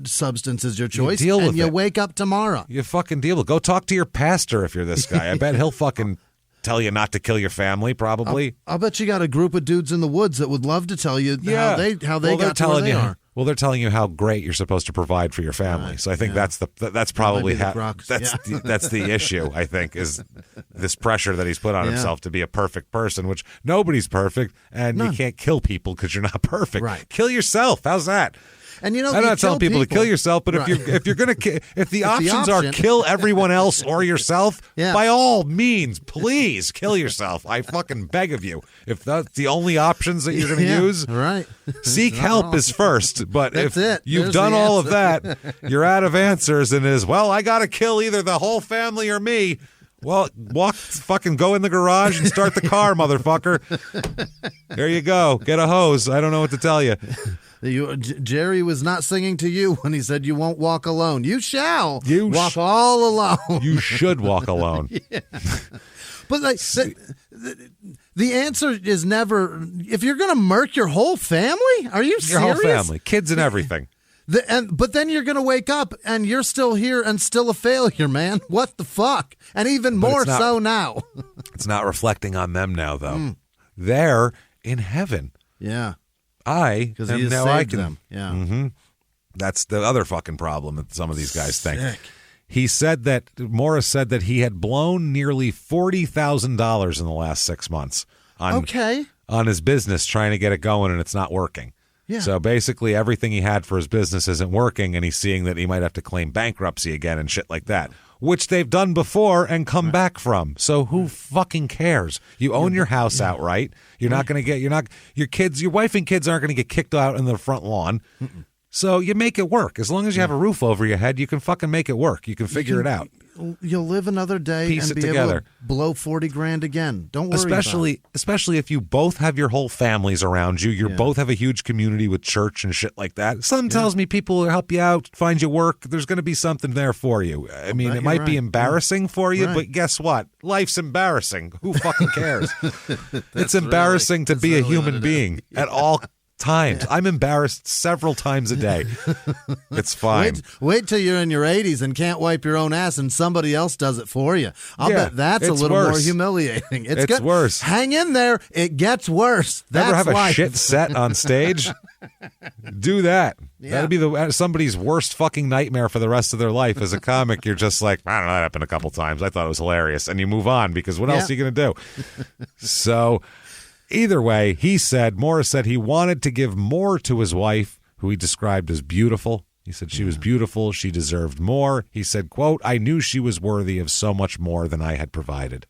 substance is your choice, and you wake up tomorrow. You fucking deal with it. Go talk to your pastor if you're this guy. I bet he'll fucking tell you not to kill your family, probably. I'll bet you got a group of dudes in the woods that would love to tell you how they got to where they are. Well, they're telling you how great you're supposed to provide for your family. So I think that's probably that's the issue. I think is this pressure that he's put on himself to be a perfect person, which nobody's perfect, and you can't kill people because you're not perfect. Right. Kill yourself. How's that? And I'm not telling people to kill yourself, but if the options are kill everyone else or yourself, by all means, please kill yourself. I fucking beg of you. If that's the only options that you're going to use, right? Seek help is first. But if you've done all of that, you're out of answers, and I got to kill either the whole family or me. Well, fucking go in the garage and start the car, motherfucker. There you go. Get a hose. I don't know what to tell you. Jerry was not singing to you when he said you won't walk alone. You shall walk all alone. You should walk alone. But the answer is never, if you're going to murk your whole family, are you serious? Your whole family, kids and everything. But then you're going to wake up and you're still here and still a failure, man. What the fuck? And even more so now. It's not reflecting on them now, though. They're in heaven. Yeah. Because he has saved them. Yeah. Mm-hmm. That's the other fucking problem that some of these guys think. Sick. Morris said that he had blown nearly $40,000 in the last 6 months on his business trying to get it going, and it's not working. Yeah. So basically everything he had for his business isn't working, and he's seeing that he might have to claim bankruptcy again and shit like that, which they've done before and come back from. So who fucking cares? You own your house outright. You're not going to get, your wife and kids aren't going to get kicked out in the front lawn. So you make it work. As long as you have a roof over your head, you can fucking make it work. You can figure it out. You'll live another day Piece and it be together. able to blow $40,000 again. Don't worry Especially if you both have your whole families around you. You both have a huge community with church and shit like that. Something tells me people will help you out, find you work. There's going to be something there for you. I mean, it might be embarrassing for you, but guess what? Life's embarrassing. Who fucking cares? It's embarrassing to be a human being at all times. I'm embarrassed several times a day. It's fine. Wait till you're in your 80s and can't wipe your own ass and somebody else does it for you. I'll bet that's a little more humiliating. It's worse. Hang in there. It gets worse. Ever have life. a shit set on stage? Do that. Yeah. That'd be somebody's worst fucking nightmare for the rest of their life. As a comic, you're just like, I don't know, that happened a couple times. I thought it was hilarious. And you move on because what else are you going to do? So either way, Morris said he wanted to give more to his wife, who he described as beautiful. He said she was beautiful. She deserved more. He said, quote, I knew she was worthy of so much more than I had provided.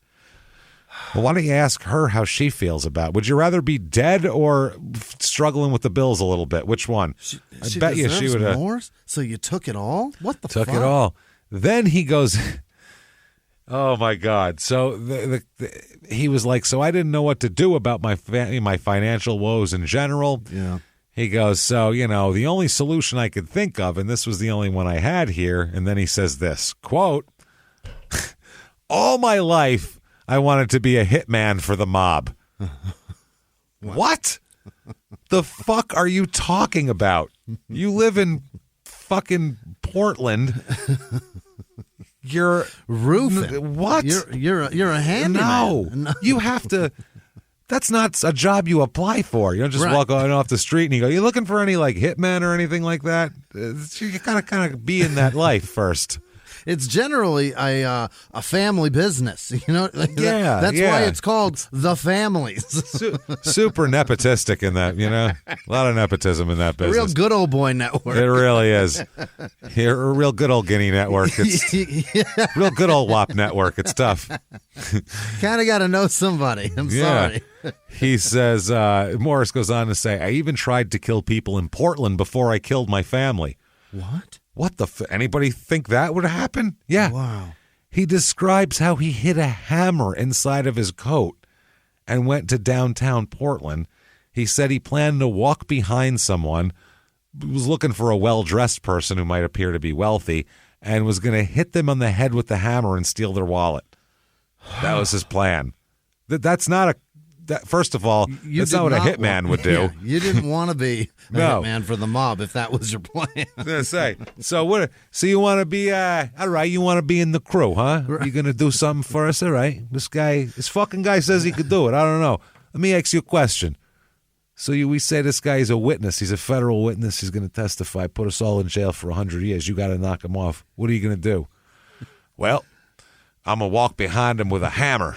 Well, why don't you ask her how she feels about it? Would you rather be dead or struggling with the bills a little bit? Which one? I bet you she would have. More? So you took it all? What the fuck? Took it all. Then he goes... Oh, my God. So he was like, so I didn't know what to do about my financial woes in general. Yeah. He goes, so, the only solution I could think of, and this was the only one I had here, and then he says this, quote, all my life I wanted to be a hitman for the mob. What? The fuck are you talking about? You live in fucking Portland. You're roofing. What? You're a handyman. No, you have to. That's not a job you apply for. You don't just walk on off the street and you go, you looking for any like hitmen or anything like that? You gotta kind of be in that life first. it's generally a family business. You know, that's why it's called The Families. Super nepotistic in that, a lot of nepotism in that business. A real good old boy network. It really is. Here, a real good old Guinea network. It's real good old WAP network. It's tough. Kind of got to know somebody. I'm sorry. He says, Morris goes on to say, I even tried to kill people in Portland before I killed my family. What the anybody think that would happen? Yeah. Wow. He describes how he hid a hammer inside of his coat and went to downtown Portland. He said he planned to walk behind someone, was looking for a well-dressed person who might appear to be wealthy, and was going to hit them on the head with the hammer and steal their wallet. That was his plan. That's not a... First of all, that's not what a hitman would do. Yeah, you didn't want to be a No. hitman for the mob if that was your plan. I was gonna say. So what? So you want to be? All right. You want to be in the crew, huh? You gonna do something for us? All right. This fucking guy says he could do it. I don't know. Let me ask you a question. So we say this guy is a witness. He's a federal witness. He's going to testify. Put us all in jail for 100 years. You got to knock him off. What are you going to do? Well, I'm going to walk behind him with a hammer.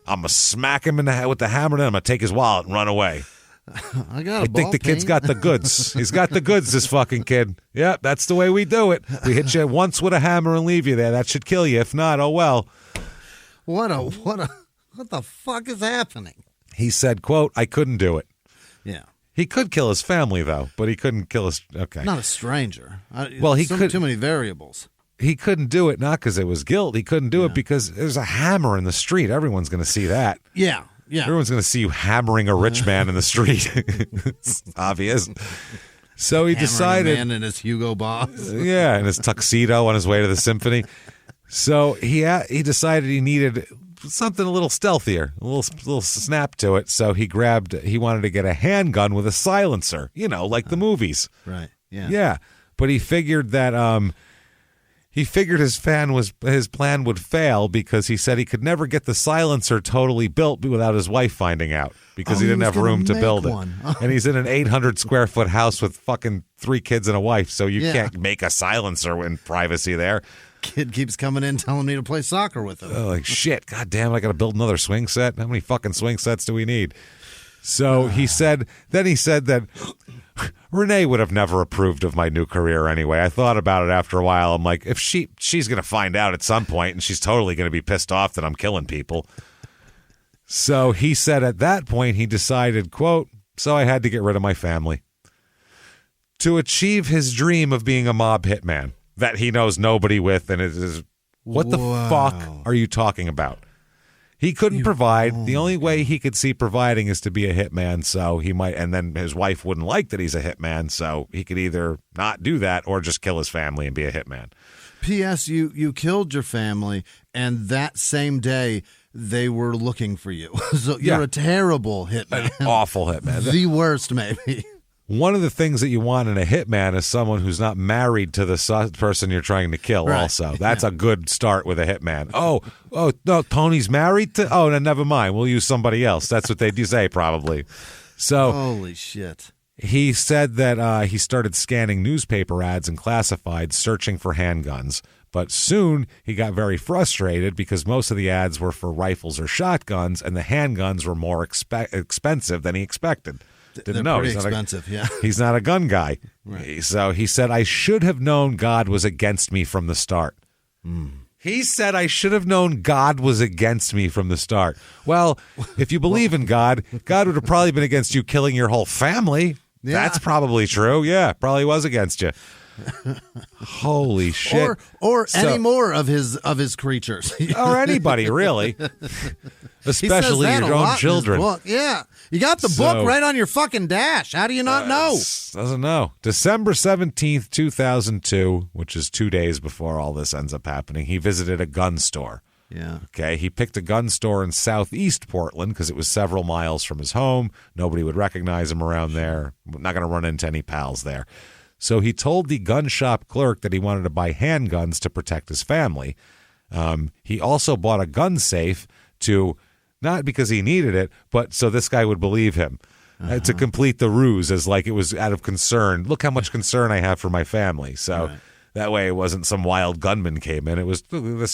I'm going to smack him in the head with the hammer, then I'm going to take his wallet and run away. I think the kid's got the goods. He's got the goods, this fucking kid. Yeah, that's the way we do it. We hit you once with a hammer and leave you there. That should kill you. If not, oh well. What the fuck is happening? He said, quote, I couldn't do it. Yeah. He could kill his family, though, but he couldn't kill his... Okay. Not a stranger. Well, he could... Too many variables. He couldn't do it, not because it was guilt. He couldn't do it because there's a hammer in the street. Everyone's going to see that. Yeah. Everyone's going to see you hammering a rich man in the street. It's obvious. So he decided... a man in his Hugo Boss. Yeah, in his tuxedo on his way to the symphony. So he decided he needed something a little stealthier, a little snap to it. So he wanted to get a handgun with a silencer, like the movies. Right, yeah. Yeah, but he figured that... He figured his plan would fail because he said he could never get the silencer totally built without his wife finding out because he didn't have room to build it. And he's in an 800-square-foot house with fucking 3 kids and a wife, so you can't make a silencer in privacy there. Kid keeps coming in telling me to play soccer with him. Oh, like, shit, God damn, I got to build another swing set? How many fucking swing sets do we need? So he said that Renee would have never approved of my new career anyway. I thought about it after a while. I'm like, if she's going to find out at some point, and she's totally going to be pissed off that I'm killing people. So he said at that point, he decided, quote, so I had to get rid of my family. To achieve his dream of being a mob hitman that he knows nobody with, and it is, what the fuck are you talking about? He couldn't provide. The only way he could see providing is to be a hitman, so he might, and then his wife wouldn't like that he's a hitman, so he could either not do that or just kill his family and be a hitman. P.S. You killed your family, and that same day they were looking for you. So you're a terrible hitman. An awful hitman. The worst, maybe. One of the things that you want in a hitman is someone who's not married to the person you're trying to kill. Right. Also, that's a good start with a hitman. Oh, no, Tony's married to. Oh, no, never mind. We'll use somebody else. That's what they do say, probably. So, holy shit. He said that he started scanning newspaper ads and classifieds, searching for handguns. But soon he got very frustrated because most of the ads were for rifles or shotguns, and the handguns were more expensive than he expected. They're pretty expensive, yeah. He's not a gun guy. Right. So he said, I should have known God was against me from the start. He said, I should have known God was against me from the start. Well, if you believe in God, God would have probably been against you killing your whole family. Yeah. That's probably true. Yeah, probably was against you. Holy shit. Or any more of his creatures. Or anybody, really. Especially your own children. Yeah. You got the book right on your fucking dash. How do you not know? Doesn't know. December 17th, 2002, which is 2 days before all this ends up happening, he visited a gun store. Yeah. Okay. He picked a gun store in southeast Portland because it was several miles from his home. Nobody would recognize him around there. Not going to run into any pals there. So he told the gun shop clerk that he wanted to buy handguns to protect his family. He also bought a gun safe to, not because he needed it, but so this guy would believe him. To complete the ruse as like it was out of concern. Look how much concern I have for my family. So That way it wasn't some wild gunman came in. It was,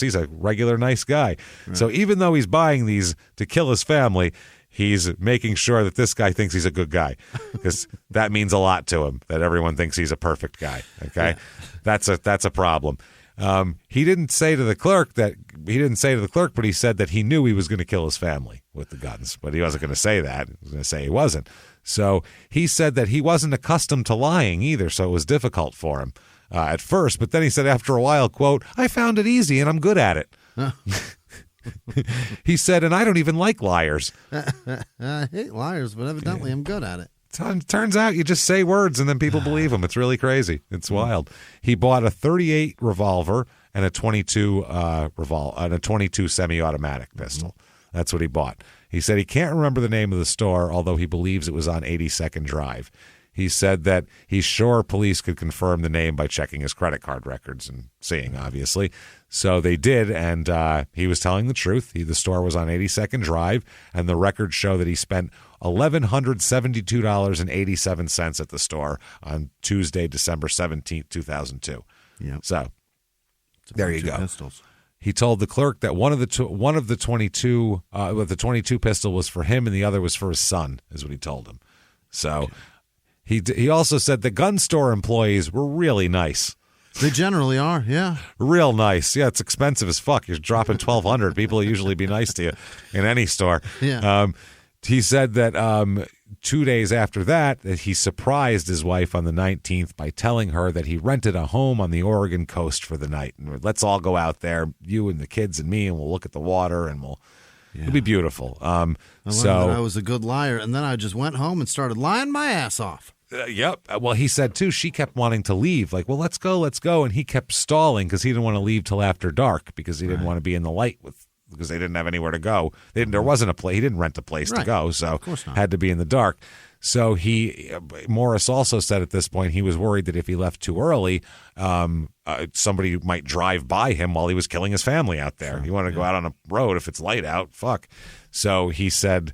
he's a regular nice guy. Right. So even though he's buying these to kill his family, he's making sure that this guy thinks he's a good guy, because that means a lot to him, that everyone thinks he's a perfect guy. Okay, yeah. That's a problem. He didn't say to the clerk, but he said that he knew he was going to kill his family with the guns, but he wasn't going to say that. He was going to say he wasn't. So he said that he wasn't accustomed to lying either, so it was difficult for him at first. But then he said after a while, quote, "I found it easy and I'm good at it." Huh. He said, "And I don't even like liars." I hate liars, but evidently I'm good at it. Turns out you just say words and then people believe them. It's really crazy. It's wild. He bought a .38 revolver and a .22 semi-automatic pistol. That's what he bought. He said he can't remember the name of the store, although he believes it was on 82nd Drive. He said that he's sure police could confirm the name by checking his credit card records and seeing, obviously. So they did, and he was telling the truth. The store was on 82nd Drive, and the records show that he spent $1,172.87 at the store on Tuesday, December 17th, 2002. Yep. So there you go. Pistols. He told the clerk that one of the 22 pistol was for him and the other was for his son, is what he told him. So he also said the gun store employees were really nice. They generally are, yeah. Real nice. Yeah, it's expensive as fuck. You're dropping $1,200. People will usually be nice to you in any store. Yeah. He said that 2 days after that he surprised his wife on the 19th by telling her that he rented a home on the Oregon coast for the night. And let's all go out there, you and the kids and me, and we'll look at the water, and it'll be beautiful. I learned that I was a good liar, and then I just went home and started lying my ass off. Yep. Well, he said, too, she kept wanting to leave. Like, well, let's go. And he kept stalling because he didn't want to leave till after dark because he didn't want to be in the light because they didn't have anywhere to go. There wasn't a place. He didn't rent a place to go, so had to be in the dark. So Morris also said at this point he was worried that if he left too early, somebody might drive by him while he was killing his family out there. He wanted to go out on a road if it's light out. Fuck. So he said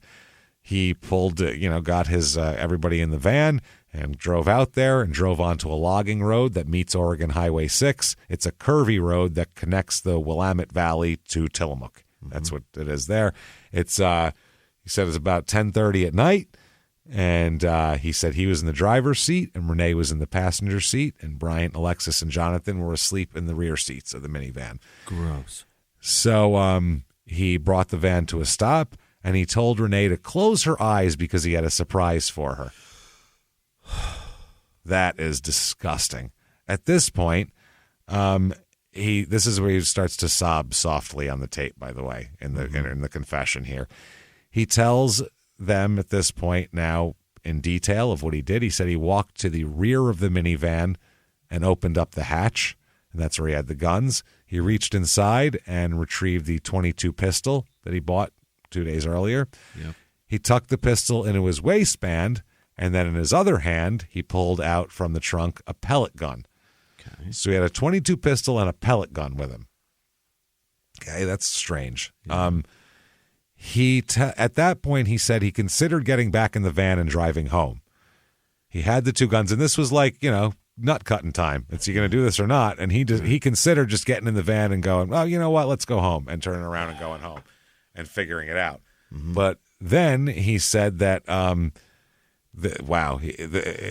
he pulled, got his everybody in the van and drove out there and drove onto a logging road that meets Oregon Highway 6. It's a curvy road that connects the Willamette Valley to Tillamook. That's what it is there. It's he said it's about 10:30 at night, and he said he was in the driver's seat and Renee was in the passenger seat, and Bryant, Alexis, and Jonathan were asleep in the rear seats of the minivan. Gross. So he brought the van to a stop, and he told Renee to close her eyes because he had a surprise for her. That is disgusting. At this point, this is where he starts to sob softly on the tape, by the way, in the confession here. He tells them at this point now in detail of what he did. He said he walked to the rear of the minivan and opened up the hatch, and that's where he had the guns. He reached inside and retrieved the .22 pistol that he bought 2 days earlier. Yep. He tucked the pistol into his waistband, and then in his other hand, he pulled out from the trunk a pellet gun. Okay. So he had a .22 pistol and a pellet gun with him. Okay, that's strange. Yeah. At that point, he said he considered getting back in the van and driving home. He had the two guns, and this was like, nut cutting time. It's, you going to do this or not? And he considered just getting in the van and going, oh, you know what, let's go home, and turning around and going home and figuring it out. Mm-hmm. But then he said that in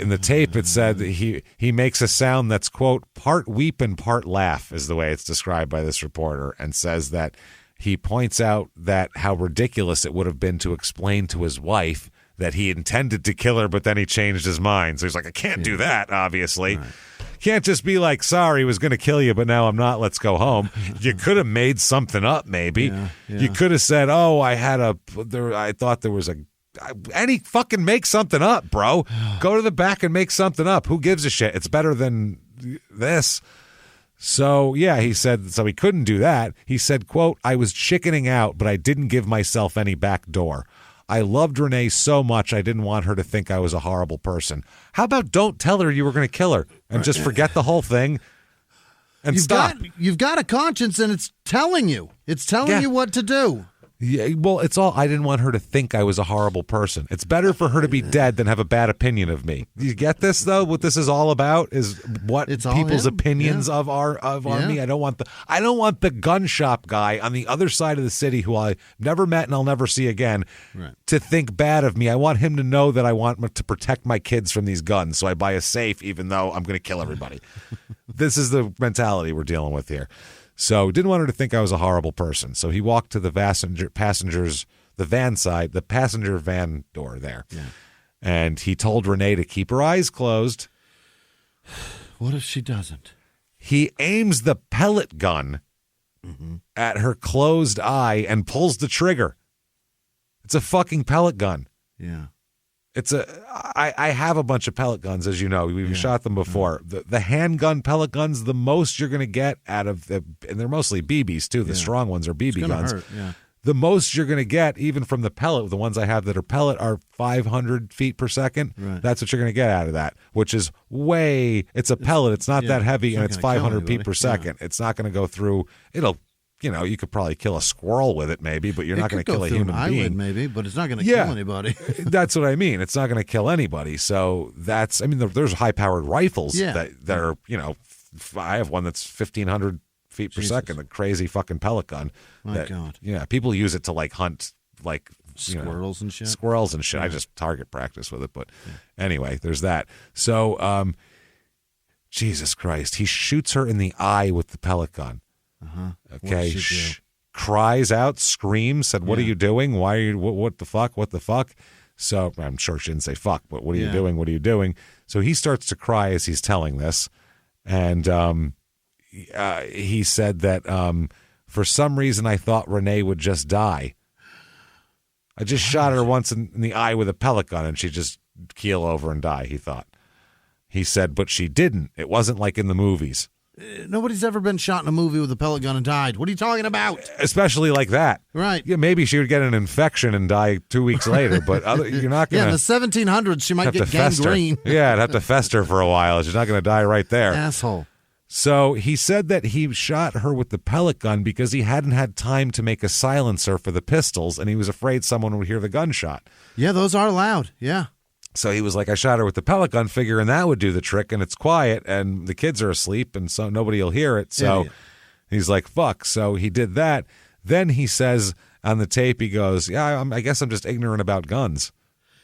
the tape it said that he makes a sound that's, quote, part weep and part laugh is the way it's described by this reporter, and says that he points out that how ridiculous it would have been to explain to his wife that he intended to kill her, but then he changed his mind. So he's like, I can't do that, obviously. Right. Can't just be like, sorry, he was going to kill you, but now I'm not. Let's go home. You could have made something up, maybe. Yeah. You could have said, oh, I thought there was any fucking make something up, bro. Go to the back and make something up. Who gives a shit? It's better than this. So, yeah, he said, so he couldn't do that. He said, quote, I was chickening out, but I didn't give myself any back door. I loved Renee so much I didn't want her to think I was a horrible person. How about don't tell her you were going to kill her and just forget the whole thing and stop? You've got a conscience, and it's telling you. It's telling you what to do. Yeah, well, it's all, I didn't want her to think I was a horrible person. It's better for her to be dead than have a bad opinion of me. You get this, though? What this is all about is what It's all people's him. opinions of our me. I don't want the gun shop guy on the other side of the city who I never met and I'll never see again to think bad of me. I want him to know that I want to protect my kids from these guns, so I buy a safe even though I'm going to kill everybody. This is the mentality we're dealing with here. So didn't want her to think I was a horrible person. So he walked to the passenger van door there. Yeah. And he told Renee to keep her eyes closed. What if she doesn't? He aims the pellet gun at her closed eye and pulls the trigger. It's a fucking pellet gun. Yeah. I have a bunch of pellet guns, as you know. We've shot them before. The handgun pellet guns, the most you're going to get out of and they're mostly BBs too. The strong ones are BB guns. Hurt. Yeah. The most you're going to get, even from the pellet, the ones I have that are pellet, are 500 feet per second. Right. That's what you're going to get out of that, which is it's a pellet. It's not that heavy, and it's 500 feet per second. Yeah. It's not going to go through. You could probably kill a squirrel with it, maybe, but you're not going to kill a human being. Maybe, but it's not going to kill anybody. That's what I mean. It's not going to kill anybody. So there's high-powered rifles that are, I have one that's 1,500 feet per second, a crazy fucking pellet gun. My God. Yeah, people use it to hunt squirrels and shit. Squirrels and shit. Yeah. I just target practice with it, but anyway, there's that. So, Jesus Christ, he shoots her in the eye with the pellet gun. Okay, cries out, screams, said, "What are you doing? Why are you? What the fuck? What the fuck?" So I'm sure she didn't say fuck, but what are you doing? What are you doing? So he starts to cry as he's telling this, and he said that for some reason I thought Renee would just die. I just shot her once in the eye with a pellet gun, and she'd just keel over and die. He thought. He said, but she didn't. It wasn't like in the movies. Nobody's ever been shot in a movie with a pellet gun and died. What are you talking about? Especially like that. Right. Yeah, maybe she would get an infection and die 2 weeks later, but you're not going to... Yeah, in the 1700s, she might get gangrene. Yeah, it'd have to fester for a while. She's not going to die right there. Asshole. So he said that he shot her with the pellet gun because he hadn't had time to make a silencer for the pistols, and he was afraid someone would hear the gunshot. Yeah, those are loud. Yeah. So he was like, I shot her with the pellet gun, figuring that would do the trick, and it's quiet, and the kids are asleep, and so nobody will hear it. So he's like, fuck. So he did that. Then he says on the tape, he goes, I guess I'm just ignorant about guns.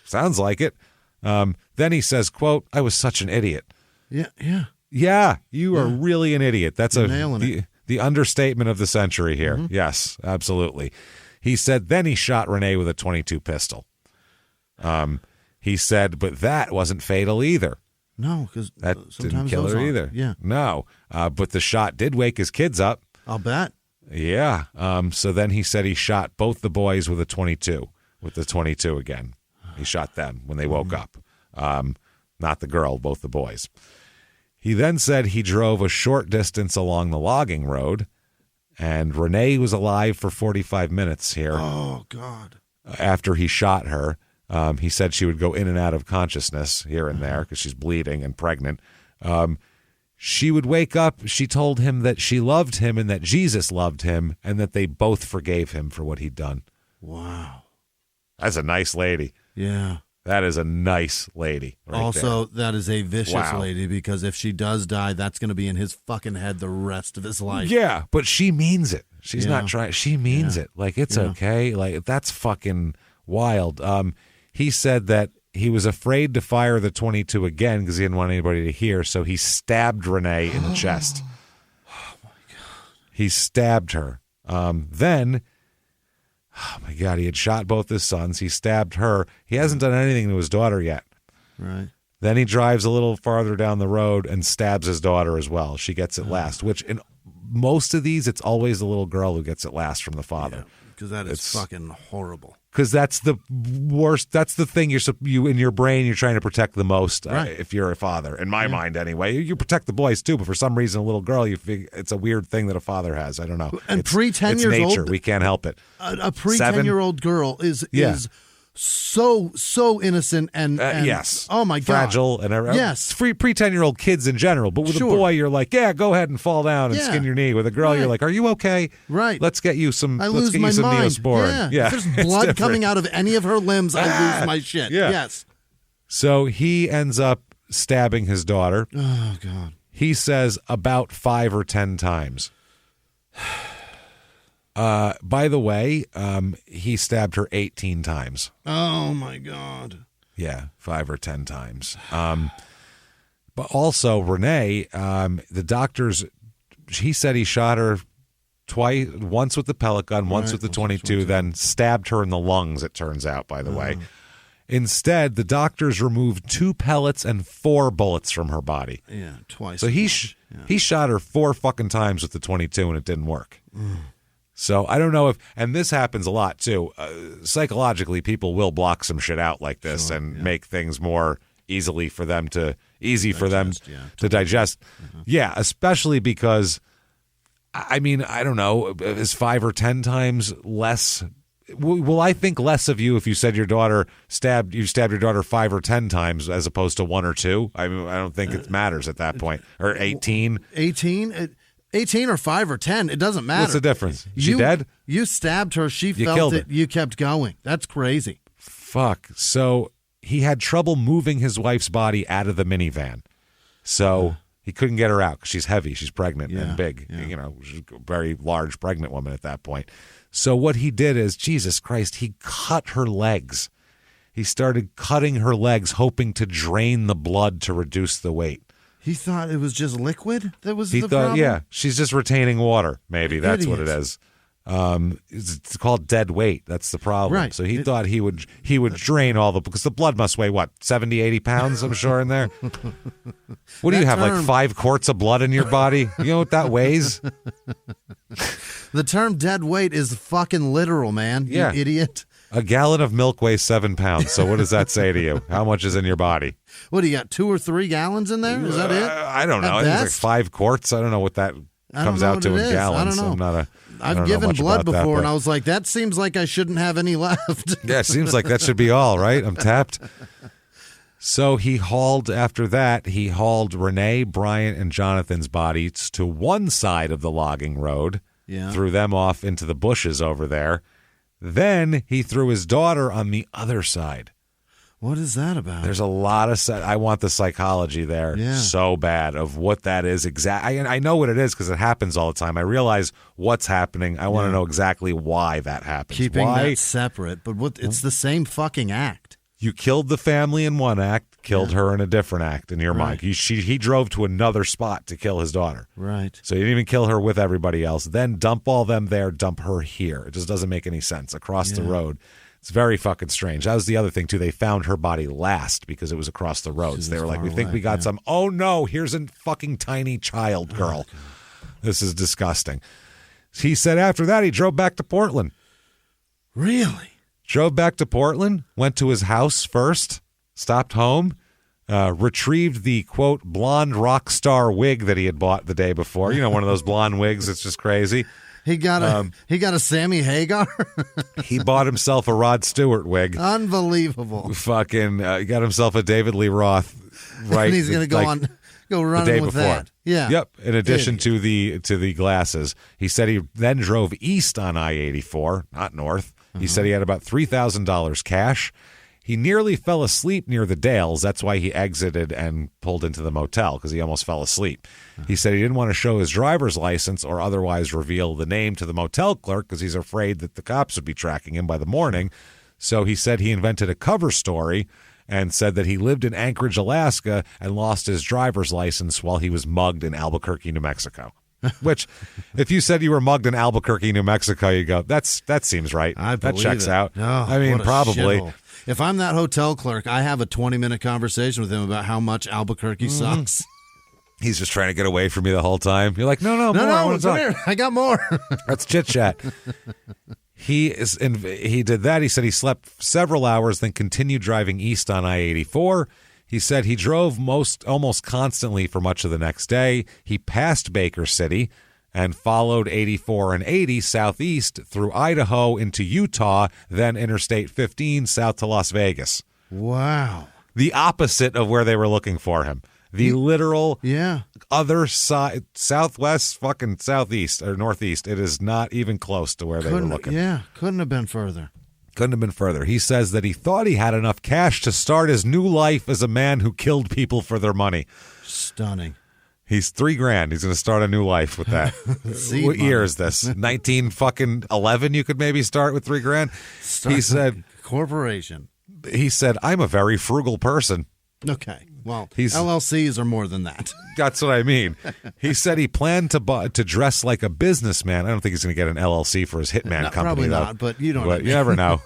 Sounds like it. Then he says, quote, I was such an idiot. Yeah. Yeah, you are really an idiot. That's the understatement of the century here. Mm-hmm. Yes, absolutely. He said then he shot Renee with a .22 pistol. He said, but that wasn't fatal either. No, because that didn't kill her either. Yeah. No, but the shot did wake his kids up. I'll bet. Yeah. So then he said he shot both the boys with a .22, with the .22 again. He shot them when they woke up. Not the girl, both the boys. He then said he drove a short distance along the logging road, and Renee was alive for 45 minutes here. Oh, God. After he shot her. He said she would go in and out of consciousness here and there because she's bleeding and pregnant. She would wake up. She told him that she loved him and that Jesus loved him and that they both forgave him for what he'd done. Wow. That's a nice lady. Yeah. That is a nice lady. Also, that is a vicious lady because if she does die, that's going to be in his fucking head the rest of his life. Yeah, but she means it. She's not trying. She means it. Like, it's okay. Like, that's fucking wild. He said that he was afraid to fire the .22 again because he didn't want anybody to hear, so he stabbed Renee in the chest. Oh, my God. He stabbed her. Then, oh, my God, he had shot both his sons. He stabbed her. He hasn't done anything to his daughter yet. Right. Then he drives a little farther down the road and stabs his daughter as well. She gets it last, which in most of these, it's always the little girl who gets it last from the father. Because that is fucking horrible. Because that's the worst. That's the thing you in your brain you're trying to protect the most. If you're a father, in my mind anyway, you protect the boys too. But for some reason, a little girl, you figure it's a weird thing that a father has. I don't know. And pre-10 years nature. old, we can't help it. A pre-10-year-old girl is so innocent and yes. Oh my God. Fragile and yes. Free 10-year-old kids in general. But with a boy, you're like, yeah, go ahead and fall down and skin your knee. With a girl, you're like, are you okay? Right. Let's get you some. Let's get you some mind. Neosporin. Yeah. If there's blood coming out of any of her limbs, I lose my shit. Yeah. Yes. So he ends up stabbing his daughter. Oh God. He says about 5 or 10 times. By the way, he stabbed her 18 times. Oh my God. Yeah, 5 or 10 times. But also Renee, the doctors, he said he shot her once with the pellet gun, once with the 22, then stabbed her in the lungs, it turns out, by the way. Instead, the doctors removed 2 pellets and 4 bullets from her body. Yeah, twice. So he shot her 4 fucking times with the 22 and it didn't work. So I don't know if, and this happens a lot too. Psychologically, people will block some shit out like this and make things more easy for them to digest. Yeah, especially because, I mean, I don't know, is 5 or 10 times less. Will I think less of you if you said you stabbed your daughter 5 or 10 times as opposed to 1 or 2? I mean, I don't think it matters at that point. Or 18. 18 or 5 or 10, it doesn't matter. What's the difference? Is she dead? You stabbed her. She you felt it. You kept going. That's crazy. Fuck. So he had trouble moving his wife's body out of the minivan. So he couldn't get her out because she's heavy. She's pregnant and big. Yeah. You know, she's a very large pregnant woman at that point. So what he did is, Jesus Christ, he cut her legs. He started cutting her legs, hoping to drain the blood to reduce the weight. He thought it was just liquid that was the problem? Yeah, she's just retaining water. Maybe that's what it is. It's called dead weight. That's the problem. Right. So he thought he would drain all because the blood must weigh, what, 70, 80 pounds, I'm sure, in there? What do you have, like 5 quarts of blood in your body? You know what that weighs? The term dead weight is fucking literal, man. You idiot. A gallon of milk weighs 7 pounds. So what does that say to you? How much is in your body? What, do you got 2 or 3 gallons in there? Is that it? I don't know. I think it's like 5 quarts. I don't know what that comes out to in gallons. I don't know. I've given blood before, and I was like, that seems like I shouldn't have any left. Yeah, it seems like that should be all, right? I'm tapped. So after that, he hauled Renee, Bryant, and Jonathan's bodies to one side of the logging road, threw them off into the bushes over there. Then he threw his daughter on the other side. What is that about? There's a lot of I want the psychology there so bad of what that is exactly. I know what it is because it happens all the time. I realize what's happening. I want to know exactly why that happens. Keeping that separate, but it's the same fucking act. You killed the family in one act, killed her in a different act in your mind. He drove to another spot to kill his daughter. Right. So he didn't even kill her with everybody else. Then dump all them there, dump her here. It just doesn't make any sense. Across the road. It's very fucking strange. That was the other thing, too. They found her body last because it was across the road. So they were like, we think we got some. Oh, no, here's a fucking tiny child girl. This is disgusting. He said after that, he drove back to Portland. Really? Drove back to Portland, went to his house first, stopped home, retrieved the, quote, blonde rock star wig that he had bought the day before. You know, one of those blonde wigs. It's just crazy. He got a Sammy Hagar. He bought himself a Rod Stewart wig. Unbelievable. Fucking he got himself a David Lee Roth. Right, and he's going to go running with that. Yeah. Yep. In addition to the glasses, he said he then drove east on I-84, not north. He said he had about $3,000 cash. He nearly fell asleep near the Dales. That's why he exited and pulled into the motel, because he almost fell asleep. He said he didn't want to show his driver's license or otherwise reveal the name to the motel clerk because he's afraid that the cops would be tracking him by the morning. So he said he invented a cover story and said that he lived in Anchorage, Alaska, and lost his driver's license while he was mugged in Albuquerque, New Mexico. Which, if you said you were mugged in Albuquerque, New Mexico, you go, that seems right. That checks out. Oh, I mean, probably. Shithole. If I'm that hotel clerk, I have a 20-minute conversation with him about how much Albuquerque sucks. He's just trying to get away from me the whole time. You're like, no, I want to talk. Here. I got more. Let's chit chat. He did that. He said he slept several hours, then continued driving east on I-84. He said he drove almost constantly for much of the next day. He passed Baker City, and followed 84 and 80 southeast through Idaho into Utah, then Interstate 15 south to Las Vegas. Wow. The opposite of where they were looking for him. The literal other side, southwest, fucking southeast or northeast. It is not even close to where they were looking. Yeah, couldn't have been further. Couldn't have been further. He says that he thought he had enough cash to start his new life as a man who killed people for their money. Stunning. He's $3,000. He's going to start a new life with that. What year is this? 1911. You could maybe start with $3,000. He said, corporation. He said, I'm a very frugal person. Okay. Well, LLCs are more than that. That's what I mean. He said he planned to dress like a businessman. I don't think he's going to get an LLC for his hitman company. Probably though. not, but you don't. But you never know.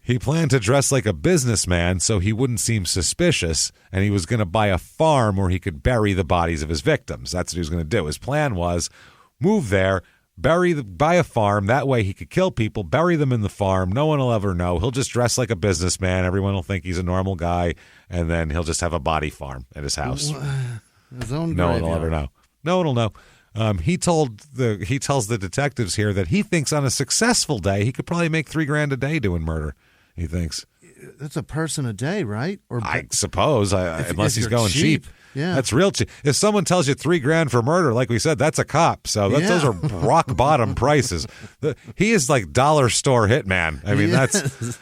He planned to dress like a businessman so he wouldn't seem suspicious, and he was going to buy a farm where he could bury the bodies of his victims. That's what he was going to do. His plan was move there, buy a farm. That way he could kill people, bury them in the farm. No one will ever know. He'll just dress like a businessman. Everyone will think he's a normal guy, and then he'll just have a body farm at his house. His own no one will ever know. No one will know. He tells the detectives here that he thinks on a successful day he could probably make $3,000 a day doing murder. He thinks that's a person a day, right? Or I suppose, unless he's going cheap. Yeah, that's real cheap. If someone tells you $3,000 for murder, like we said, that's a cop. So those are rock bottom prices. He is like dollar store hitman. I mean, that's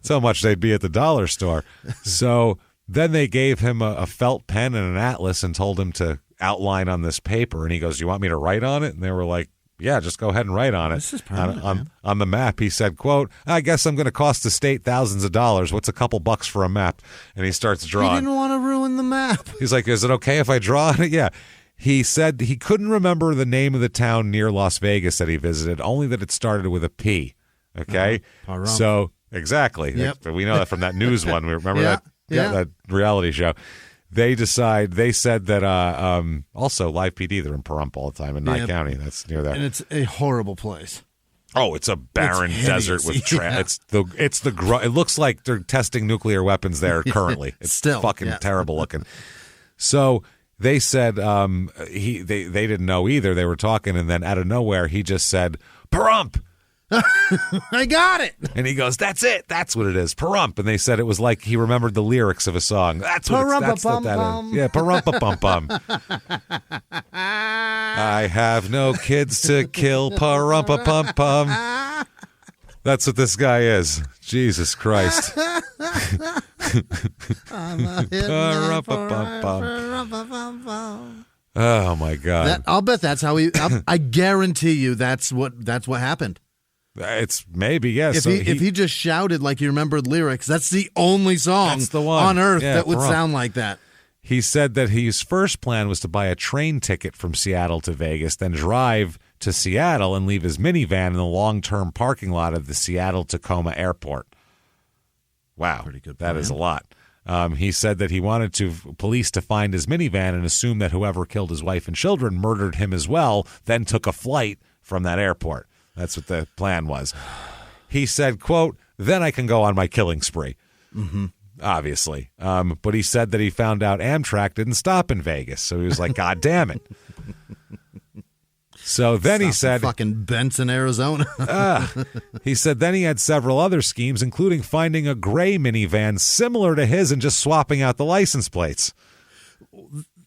so much they'd be at the dollar store. So then they gave him a felt pen and an atlas and told him to outline on this paper. And he goes, "You want me to write on it?" And they were like, "Yeah, just go ahead and write on it." This is permanent, on the map. He said, quote, "I guess I'm going to cost the state thousands of dollars. What's a couple bucks for a map?" And he starts drawing. He didn't want to ruin the map. He's like, "Is it okay if I draw on it?" Yeah. He said he couldn't remember the name of the town near Las Vegas that he visited, only that it started with a P. Okay? So, exactly. Yep. We know that from that news one. We remember that reality show. They said that also Live PD, they're in Pahrump all the time in Nye County. That's near there. And it's a horrible place. Oh, it's a barren desert with it looks like they're testing nuclear weapons there currently. It's still fucking terrible looking. So they said they didn't know either. They were talking, and then out of nowhere he just said, "Pahrump." I got it. And he goes, "That's it. That's what it is. Pahrump." And they said it was like he remembered the lyrics of a song. That's what that is. Yeah, Pahrump-a-pum-pum. I have no kids to kill. Pahrump-a-pum-pum. That's what this guy is. Jesus Christ. Pahrump-a-pum-pum. Oh my God. I'll bet that's how he. I guarantee you that's what happened. It's maybe, yes. If he just shouted like he remembered lyrics, that's the only song on earth that would sound like that. He said that his first plan was to buy a train ticket from Seattle to Vegas, then drive to Seattle and leave his minivan in the long-term parking lot of the Seattle-Tacoma Airport. Wow, pretty good plan. That is a lot. He said that he wanted police to find his minivan and assume that whoever killed his wife and children murdered him as well, then took a flight from that airport. That's what the plan was. He said, quote, "Then I can go on my killing spree." Mm-hmm. Obviously. But he said that he found out Amtrak didn't stop in Vegas. So he was like, God damn it. So then he said, fucking Benson, Arizona. He said then he had several other schemes, including finding a gray minivan similar to his and just swapping out the license plates.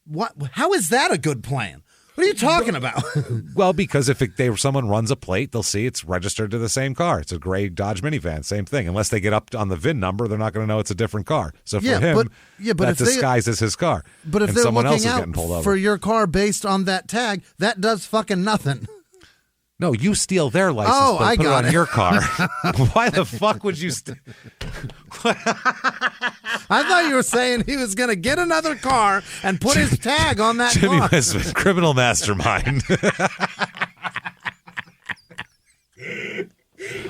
What? How is that a good plan? What are you talking about? Well, because if someone runs a plate, they'll see it's registered to the same car. It's a gray Dodge minivan, same thing. Unless they get up on the VIN number, they're not going to know it's a different car. So for him, that disguises his car. But if and they're someone else looking is out getting pulled over for your car based on that tag, that does fucking nothing. No, you steal their license plate, I put got it on your car. Why the fuck would you I thought you were saying he was going to get another car and put his tag on that Jimmy car. Westman, criminal mastermind.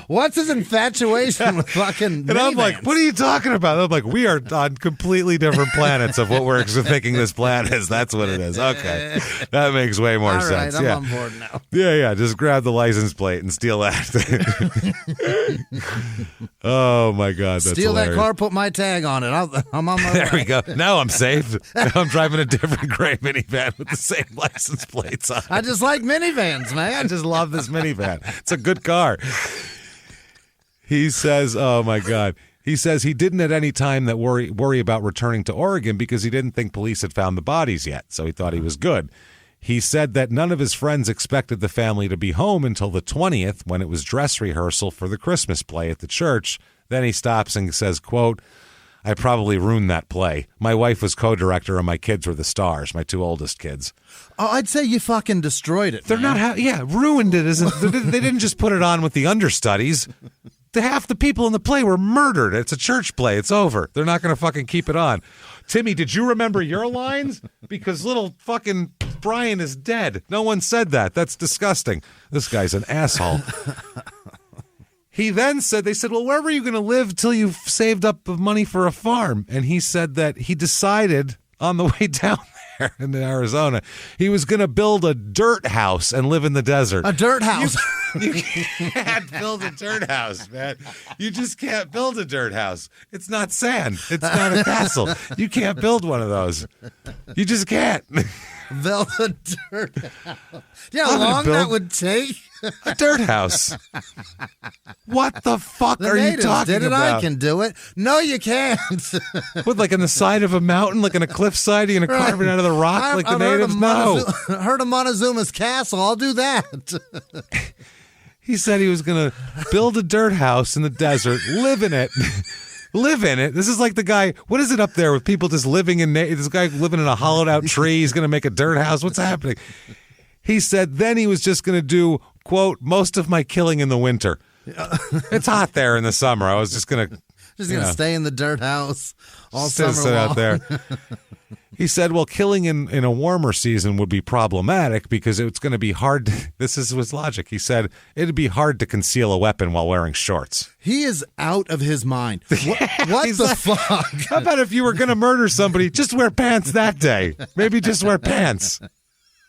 What's his infatuation with fucking And I'm like, minivans? what are you talking about? I'm like, we are on completely different planets of what we're thinking this planet is. That's what it is. Okay. That makes way more All sense. right, I'm yeah. on board now. Yeah. Just grab the license plate and steal that. Oh, my God. That's Steal hilarious. that car, put my tag on it. I'm on my There way. we go. Now I'm safe. Now I'm driving a different gray minivan with the same license plates on it. I just like minivans, man. I just love this minivan. It's a good car. He says, oh, my God. He says he didn't at any time that worry about returning to Oregon because he didn't think police had found the bodies yet, so he thought he was good. He said that none of his friends expected the family to be home until the 20th when it was dress rehearsal for the Christmas play at the church. Then he stops and says, quote, I probably ruined that play. My wife was co-director and my kids were the stars, my 2 oldest kids. Oh, I'd say you fucking destroyed it. They're man. not, ruined it. They didn't just put it on with the understudies. Half the people in the play were murdered. It's a church play. It's over. They're not going to fucking keep it on. Timmy, did you remember your lines? Because little fucking Brian is dead. No one said that. That's disgusting. This guy's an asshole. He then said, they said, well, where were you going to live till you've saved up money for a farm? And he said that he decided on the way down there in Arizona, he was going to build a dirt house and live in the desert. A dirt house. You can't build a dirt house, man. You just can't build a dirt house. It's not sand. It's not a castle. You can't build one of those. You just can't. Build a dirt house. You know how long that would take? A dirt house. What the fuck The are you natives talking did it. about? I can do it. No, you can't. What, like on the side of a mountain, like on a cliffside, you're going to carve it out of the rock like the natives? No. Heard of Montezuma's castle. I'll do that. He said he was going to build a dirt house in the desert, live in it. Live in it. This is like the guy, what is it up there with people just living in, this guy living in a hollowed out tree. He's going to make a dirt house. What's happening? He said then he was just going to do, quote, most of my killing in the winter. It's hot there in the summer. I was just going to stay in the dirt house all sit summer long. out there. He said, well, killing in a warmer season would be problematic because it's going to be hard. This is his logic. He said it'd be hard to conceal a weapon while wearing shorts. He is out of his mind. What He's the like, fuck? How about if you were going to murder somebody, just wear pants that day? Maybe just wear pants.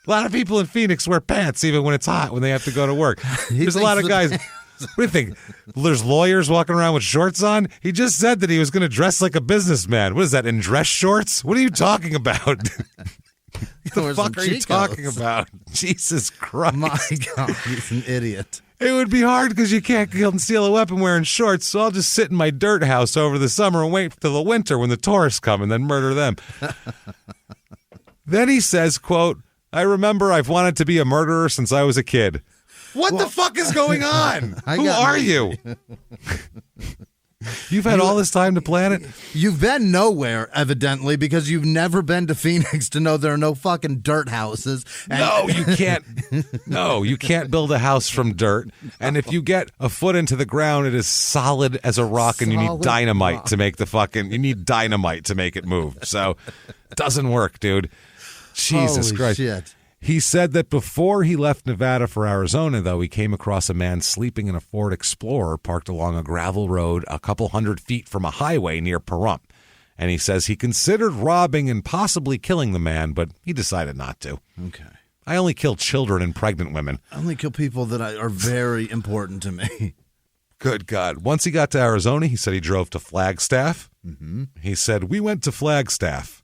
A lot of people in Phoenix wear pants even when it's hot, when they have to go to work. There's a lot of guys. What do you think? There's lawyers walking around with shorts on? He just said that he was going to dress like a businessman. What is that, in dress shorts? What are you talking about? The fuck are you talking about? Jesus Christ. My God, he's an idiot. It would be hard because you can't conceal a weapon wearing shorts, so I'll just sit in my dirt house over the summer and wait till the winter when the tourists come and then murder them. Then he says, quote, I remember I've wanted to be a murderer since I was a kid. What the fuck is going on? Who are you? You've had all this time to plan it? You've been nowhere, evidently, because you've never been to Phoenix to know there are no fucking dirt houses. No, you can't. No, you can't build a house from dirt. And if you get a foot into the ground, it is solid as a rock, and you need dynamite to make you need dynamite to make it move. So it doesn't work, dude. Jesus Holy Christ. Shit. He said that before he left Nevada for Arizona, though, he came across a man sleeping in a Ford Explorer parked along a gravel road a couple 100 feet from a highway near Pahrump. And he says he considered robbing and possibly killing the man, but he decided not to. Okay. I only kill children and pregnant women. I only kill people that are very important to me. Good God. Once he got to Arizona, he said he drove to Flagstaff. Mm-hmm. He said, we went to Flagstaff.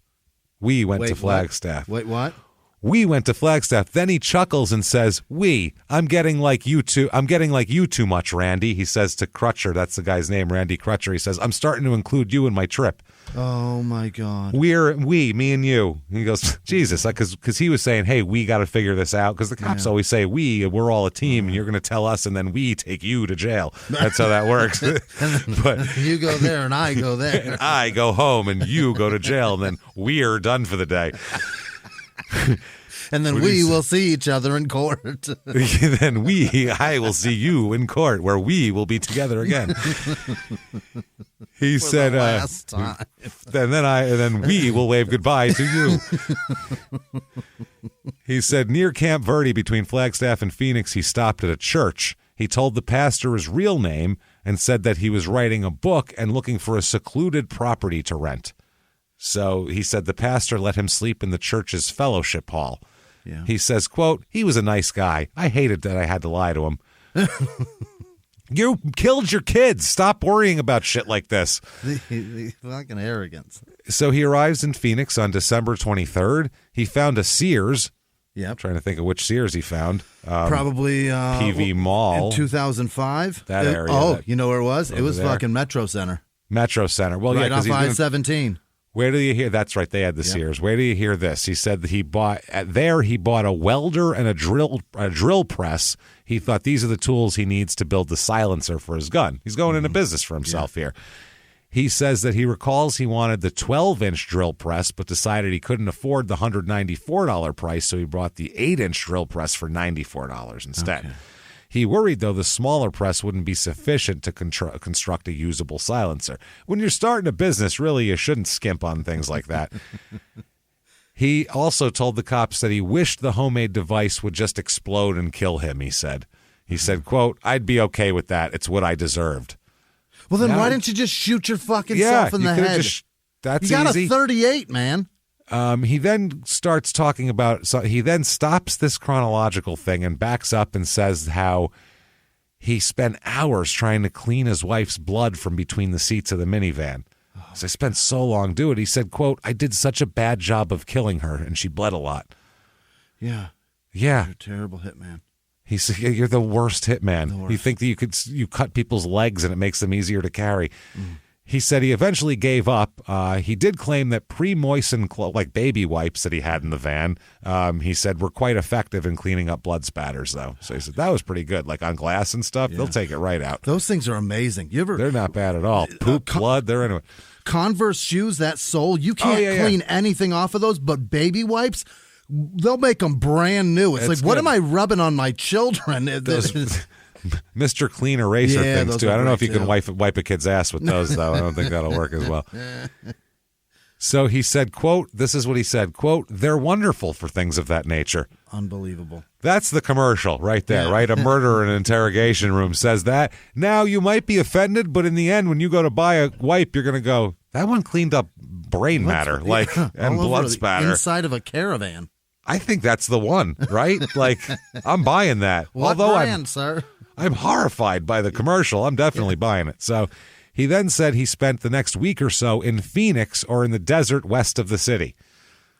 We went to Flagstaff. Wait, what? We went to Flagstaff. Then he chuckles and says, I'm getting like you too much, Randy. He says to Crutcher, that's the guy's name, Randy Crutcher. He says, I'm starting to include you in my trip. Oh, my God. Me and you. And he goes, Jesus, because he was saying, hey, we got to figure this out. Because the cops always say, we're all a team, and you're going to tell us, and then we take you to jail. That's how that works. But you go there, and I go there. And I go home, and you go to jail, and then we're done for the day. And then we will see each other in court. Then I will see you in court, where we will be together again. He said, last time. then we will wave goodbye to you. He said, near Camp Verde between Flagstaff and Phoenix, he stopped at a church. He told the pastor his real name and said that he was writing a book and looking for a secluded property to rent. So he said the pastor let him sleep in the church's fellowship hall. Yeah. He says, quote, he was a nice guy. I hated that I had to lie to him. You killed your kids. Stop worrying about shit like this. The fucking arrogance. So he arrives in Phoenix on December 23rd. He found a Sears. Yeah. I'm trying to think of which Sears he found. Probably PV Mall. In 2005. That area. Oh, you know where it was? It was there. fucking Metro Center. Metro Center. Well, Right yeah, off because I-17. Where do you hear? That's right. They had the Sears. Where do you hear this? He said that he bought a welder and a drill press. He thought these are the tools he needs to build the silencer for his gun. He's going into business for himself here. He says that he recalls he wanted the 12-inch drill press, but decided he couldn't afford the $194 price, so he bought the 8-inch drill press for $94 instead. Okay. He worried, though, the smaller press wouldn't be sufficient to construct a usable silencer. When you're starting a business, really, you shouldn't skimp on things like that. He also told the cops that he wished the homemade device would just explode and kill him, he said. He said, quote, I'd be okay with that. It's what I deserved. Well, then why didn't you just shoot your fucking self in the head? That's you got easy. a 38, man. He then starts talking about, so he then stops this chronological thing and backs up and says how he spent hours trying to clean his wife's blood from between the seats of the minivan. So I spent so long doing it. He said, quote, I did such a bad job of killing her and she bled a lot. Yeah. Yeah. You're a terrible hitman. He said, you're the worst hitman. You think that you cut people's legs and it makes them easier to carry. He said he eventually gave up. He did claim that pre-moistened like baby wipes that he had in the van, he said were quite effective in cleaning up blood spatters, though. So he said that was pretty good. Like on glass and stuff, they'll take it right out. Those things are amazing. They're not bad at all. Poop, blood, they're into it. Converse shoes, that sole, you can't clean anything off of those, but baby wipes, they'll make them brand new. It's like, what am I rubbing on my children? Mr. Clean Eraser things, too. I don't know if you can wipe a kid's ass with those, though. I don't think that'll work as well. So he said, quote, this is what he said, quote, they're wonderful for things of that nature. Unbelievable. That's the commercial right there, right? A murderer in an interrogation room says that. Now, you might be offended, but in the end, when you go to buy a wipe, you're going to go, that one cleaned up brain matter, and blood spatter. Inside of a caravan. I think that's the one, right? Like, I'm buying that. What brand, sir? I'm horrified by the commercial. I'm definitely buying it. So he then said he spent the next week or so in Phoenix or in the desert west of the city.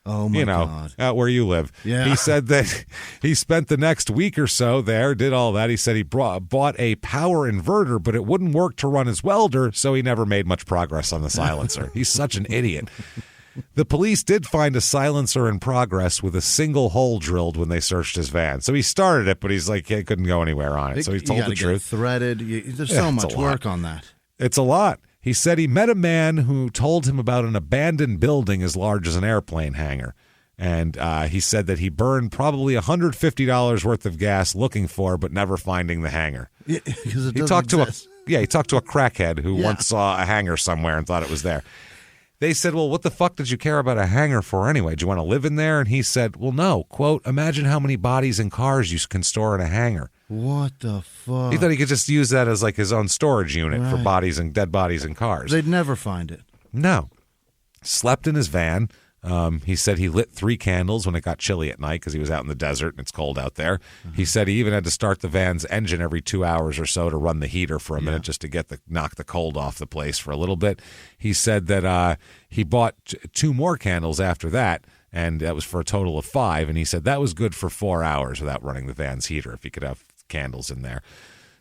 Oh, my God. Out where you live. Yeah. He said that he spent the next week or so there, did all that. He said he bought a power inverter, but it wouldn't work to run his welder, so he never made much progress on the silencer. He's such an idiot. The police did find a silencer in progress with a single hole drilled when they searched his van. So he started it, but he's like, he couldn't go anywhere on it. So he told the truth. Threaded. There's so much work on that. It's a lot. He said he met a man who told him about an abandoned building as large as an airplane hangar. And he said that he burned probably $150 worth of gas looking for, but never finding the hangar. Yeah, because he talked to a crackhead who once saw a hangar somewhere and thought it was there. They said, well, what the fuck did you care about a hangar for anyway? Do you want to live in there? And he said, well, no. Quote, imagine how many bodies and cars you can store in a hangar. What the fuck? He thought he could just use that as like his own storage unit for bodies and dead bodies and cars. They'd never find it. No. Slept in his van. He said he lit 3 candles when it got chilly at night because he was out in the desert and it's cold out there. He said he even had to start the van's engine every 2 hours or so to run the heater for a minute just to knock the cold off the place for a little bit. He said that he bought 2 more candles after that, and that was for a total of 5. And he said that was good for 4 hours without running the van's heater if he could have candles in there.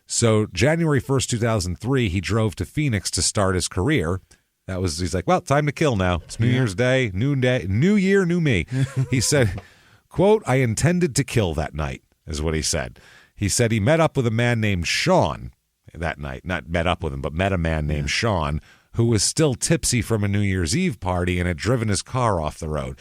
So January 1st, 2003, he drove to Phoenix to start his career. He's like, well, time to kill now. It's New Year's Day, new year, new me. He said, quote, I intended to kill that night, is what he said. He said he met up with a man named Sean that night. Not met up with him, but met a man named Sean who was still tipsy from a New Year's Eve party and had driven his car off the road.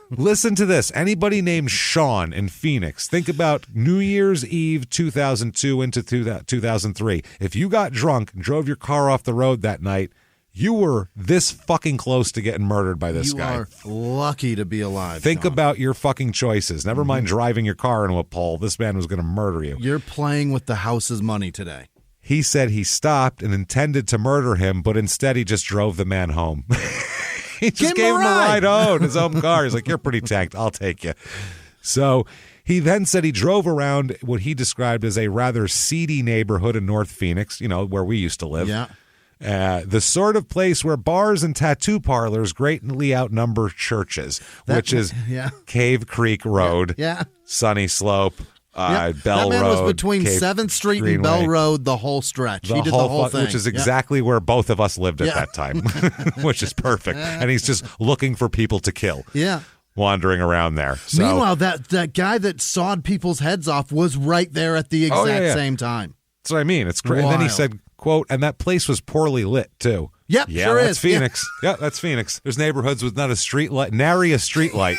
Listen to this. Anybody named Sean in Phoenix, think about New Year's Eve 2002 into 2003. If you got drunk and drove your car off the road that night, You were this fucking close to getting murdered by this guy. You are lucky to be alive. Think Sean. about your fucking choices. Never mind driving your car into a pole. This man was going to murder you. You're playing with the house's money today. He said he stopped and intended to murder him, but instead he just drove the man home. He just gave him a ride home in his own car. He's like, you're pretty tanked. I'll take you. So he then said he drove around what he described as a rather seedy neighborhood in North Phoenix, where we used to live. Yeah. The sort of place where bars and tattoo parlors greatly outnumber churches, which is Cave Creek Road, Sunny Slope, Bell Road. That man was between Cave 7th Street Greenway. and Bell Road the whole stretch. He did the whole thing. Which is exactly where both of us lived at that time, which is perfect. And he's just looking for people to kill. Yeah. Wandering around there. So, meanwhile, that guy that sawed people's heads off was right there at the exact same time. That's what I mean. It's crazy. And then he said, quote, and that place was poorly lit, too. Yep, yeah, sure that's is. Phoenix. Yeah, that's Phoenix. There's neighborhoods with not a street light, nary a street light.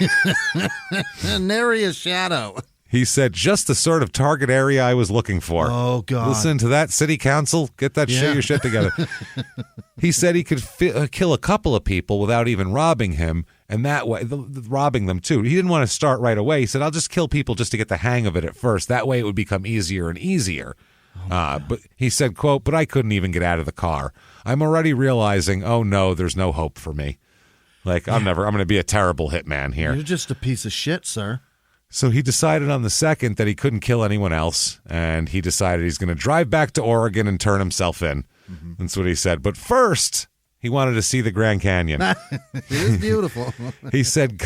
Nary a shadow. He said, just the sort of target area I was looking for. Oh, God. Listen to that, city council. Get that your shit together. He said he could kill a couple of people without even robbing him, and that way, robbing them too. He didn't want to start right away. He said, I'll just kill people just to get the hang of it at first. That way it would become easier and easier. But he said, quote, but I couldn't even get out of the car. I'm already realizing, oh, no, there's no hope for me. Like, I'm going to be a terrible hitman here. You're just a piece of shit, sir. So he decided on the 2nd that he couldn't kill anyone else, and he decided he's going to drive back to Oregon and turn himself in. Mm-hmm. That's what he said. But first, he wanted to see the Grand Canyon. It is beautiful. He said,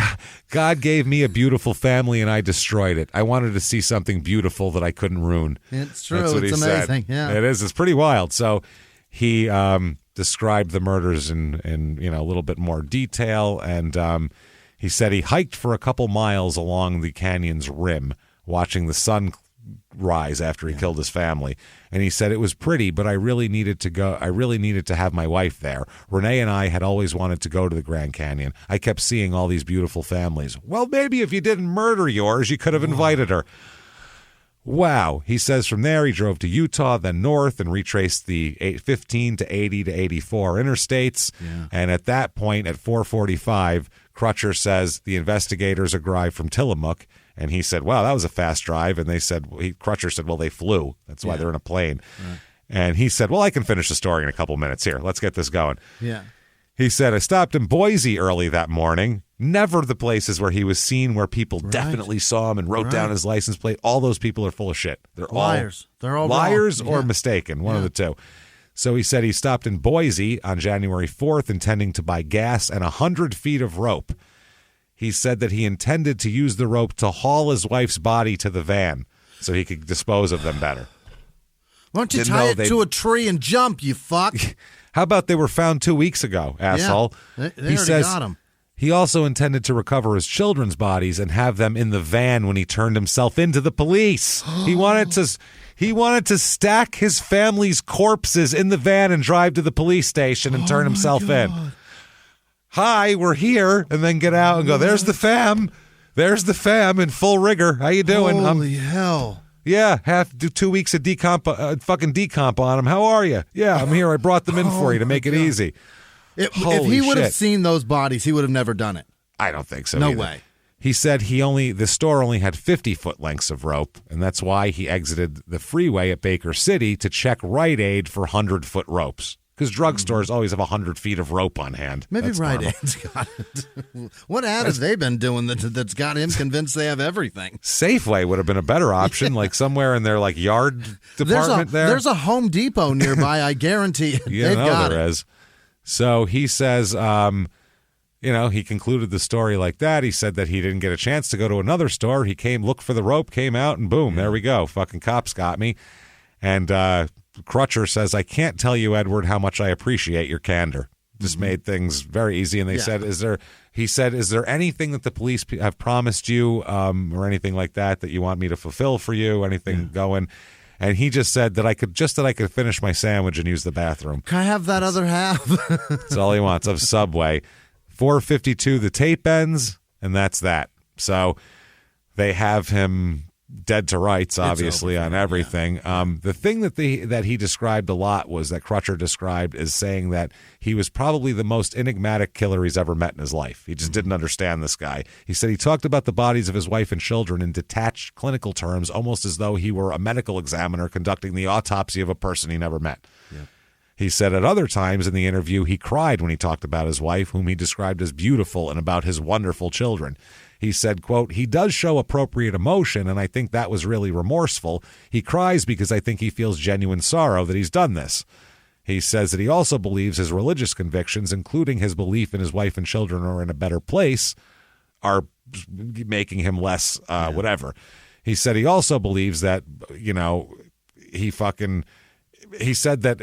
God gave me a beautiful family, and I destroyed it. I wanted to see something beautiful that I couldn't ruin. It's true. That's what it's he amazing. said. Yeah. It is. It's pretty wild. So he described the murders in a little bit more detail, and he said he hiked for a couple miles along the canyon's rim, watching the sun rise after he killed his family. And he said it was pretty, but I really needed to go. I really needed to have my wife there. Renee and I had always wanted to go to the Grand Canyon. I kept seeing all these beautiful families. Well, maybe if you didn't murder yours, you could have invited her. Wow. He says from there he drove to Utah, then north, and retraced the 15 to 80 to 84 interstates. Yeah. And at that point, at 4:45, Crutcher says the investigators arrived from Tillamook. And he said, wow, that was a fast drive. And they said, Crutcher said, well, they flew. That's why they're in a plane. Right. And he said, well, I can finish the story in a couple minutes here. Let's get this going. Yeah. He said, I stopped in Boise early that morning. Never the places where he was seen where people definitely saw him and wrote down his license plate. All those people are full of shit. They're liars. They're all liars wrong. or mistaken, one of the two. So he said he stopped in Boise on January 4th, intending to buy gas and 100 feet of rope. He said that he intended to use the rope to haul his wife's body to the van so he could dispose of them better. Why don't you tie it to a tree and jump, you fuck? How about they were found 2 weeks ago, asshole? Yeah, they already got them. He also intended to recover his children's bodies and have them in the van when he turned himself into the police. He wanted to stack his family's corpses in the van and drive to the police station and turn himself in. Hi, we're here, and then get out and go, there's the fam. There's the fam in full rigor. How you doing? Holy hell. Yeah, 2 weeks of fucking decomp on him. How are you? Yeah, I'm here. I brought them in for you to make it easy. If he would have seen those bodies, he would have never done it. I don't think so. No either. way. He said the store only had 50-foot lengths of rope, and that's why he exited the freeway at Baker City to check Rite Aid for 100-foot ropes. Because drugstores always have 100 feet of rope on hand. Maybe Rite Aid's got it. What ad have they been doing that's got him convinced they have everything? Safeway would have been a better option, like somewhere in their yard department There's a Home Depot nearby, I guarantee. They've got there it. is. So he says, he concluded the story like that. He said that he didn't get a chance to go to another store. He looked for the rope, came out, and boom, there we go. Fucking cops got me. And Crutcher says, I can't tell you, Edward, how much I appreciate your candor. Just made things very easy. And they said, is there anything that the police have promised you or anything like that you want me to fulfill for you? Anything going? And he just said that I could finish my sandwich and use the bathroom. Can I have that other half? That's all he wants of Subway. 4:52, the tape ends, and that's that. So they have him dead to rights, obviously, on everything. The thing that he described a lot was that Crutcher described as saying that he was probably the most enigmatic killer he's ever met in his life. He just didn't understand this guy. He said he talked about the bodies of his wife and children in detached clinical terms, almost as though he were a medical examiner conducting the autopsy of a person he never met. Yep. He said at other times in the interview he cried when he talked about his wife, whom he described as beautiful, and about his wonderful children. He said, quote, he does show appropriate emotion, and I think that was really remorseful. He cries because I think he feels genuine sorrow that he's done this. He says that he also believes his religious convictions, including his belief in his wife and children are in a better place, are making him less whatever. He said he also believes that, he said that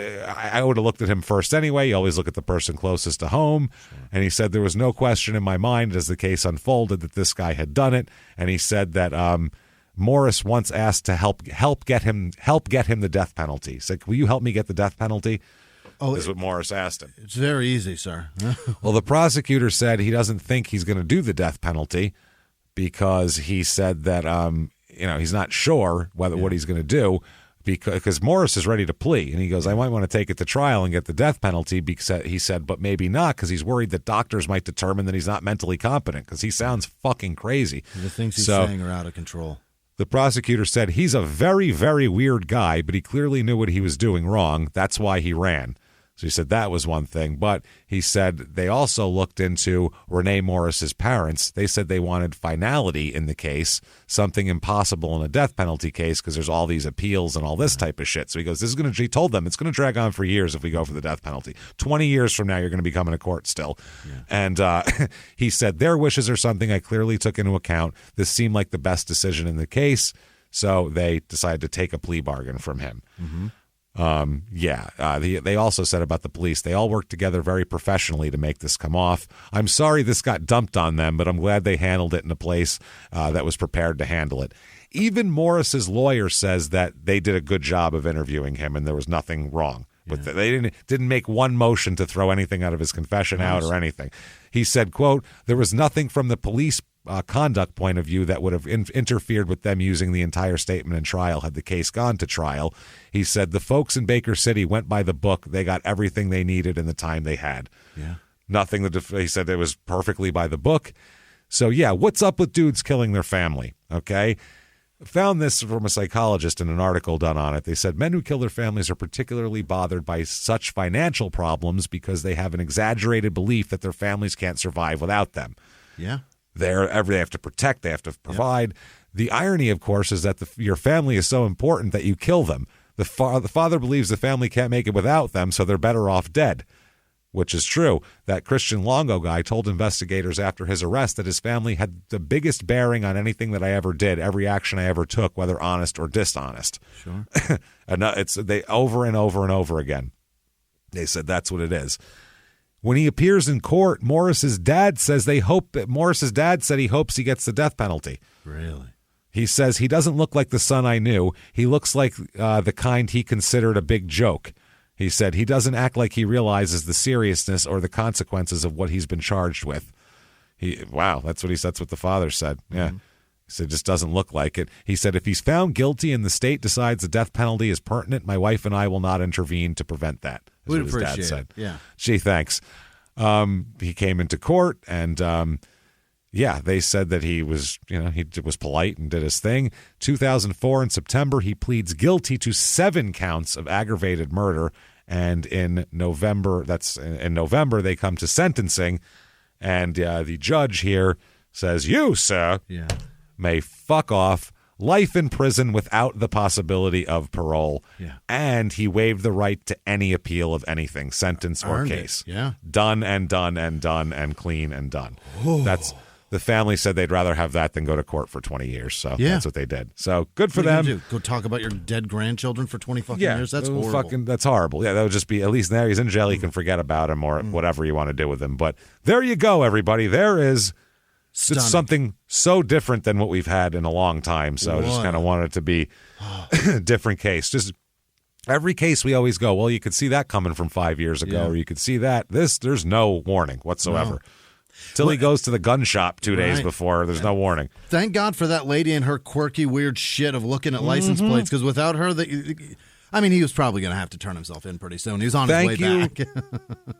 I would have looked at him first anyway. You always look at the person closest to home. Sure. And he said there was no question in my mind as the case unfolded that this guy had done it. And he said that Morris once asked to help get him the death penalty. He said, will you help me get the death penalty? Oh, is what Morris asked him. It's very easy, sir. Well, the prosecutor said he doesn't think he's going to do the death penalty because he said that he's not sure what he's going to do. Because Morris is ready to plea, and he goes, I might want to take it to trial and get the death penalty, because he said, but maybe not, because he's worried that doctors might determine that he's not mentally competent, because he sounds fucking crazy. The things he's saying are out of control. The prosecutor said he's a very, very weird guy, but he clearly knew what he was doing wrong. That's why he ran. So he said that was one thing. But he said they also looked into Renee Morris's parents. They said they wanted finality in the case, something impossible in a death penalty case because there's all these appeals and all this type of shit. So he goes, he told them it's going to drag on for years if we go for the death penalty. 20 years from now, you're going to be coming to court still. Yeah. And he said their wishes are something I clearly took into account. This seemed like the best decision in the case. So they decided to take a plea bargain from him. Mm-hmm. They also said about the police, they all worked together very professionally to make this come off. I'm sorry this got dumped on them, but I'm glad they handled it in a place that was prepared to handle it. Even Morris's lawyer says that they did a good job of interviewing him and there was nothing wrong. But they didn't make one motion to throw anything out of his confession out or anything. He said, quote, there was nothing from the police conduct point of view that would have interfered with them using the entire statement in trial had the case gone to trial. He said the folks in Baker City went by the book. They got everything they needed in the time they had. Yeah. Nothing. He said it was perfectly by the book. So, what's up with dudes killing their family? Okay. Found this from a psychologist in an article done on it. They said men who kill their families are particularly bothered by such financial problems because they have an exaggerated belief that their families can't survive without them. Yeah. They have to protect, they have to provide. Yep. The irony, of course, is that your family is so important that you kill them. The father believes the family can't make it without them, so they're better off dead, which is true. That Christian Longo guy told investigators after his arrest that his family had the biggest bearing on anything that I ever did, every action I ever took, whether honest or dishonest. Sure. And they over and over and over again. They said that's what it is. When he appears in court, Morris's dad said he hopes he gets the death penalty. Really? He says he doesn't look like the son I knew. He looks like the kind he considered a big joke. He said he doesn't act like he realizes the seriousness or the consequences of what he's been charged with. That's what the father said. Yeah. Mm-hmm. He said, just doesn't look like it. He said, if he's found guilty and the state decides the death penalty is pertinent, my wife and I will not intervene to prevent that. We'd appreciate it. Yeah. Gee, thanks. He came into court and, they said that he was polite and did his thing. 2004 in September, he pleads guilty to 7 counts of aggravated murder. And in November, they come to sentencing. And the judge here says, you, sir, may fuck off. Life in prison without the possibility of parole. Yeah. And he waived the right to any appeal of anything, sentence or case. Yeah. Done and done and done and clean and done. That's the family said they'd rather have that than go to court for 20 years. So that's what they did. So good for them. Go talk about your dead grandchildren for 20 fucking years? That's horrible. That's horrible. Yeah, that would just be, at least now he's in jail. You can forget about him or whatever you want to do with him. But there you go, everybody. There is... Stunning. It's something so different than what we've had in a long time. So I just kind of wanted it to be a different case. Just every case we always go, well, you could see that coming from 5 years ago, or you could see that. There's no warning whatsoever. till he goes to the gun shop 2 days before. There's no warning. Thank God for that lady and her quirky, weird shit of looking at license plates, because without her, he was probably going to have to turn himself in pretty soon. He was on his way back.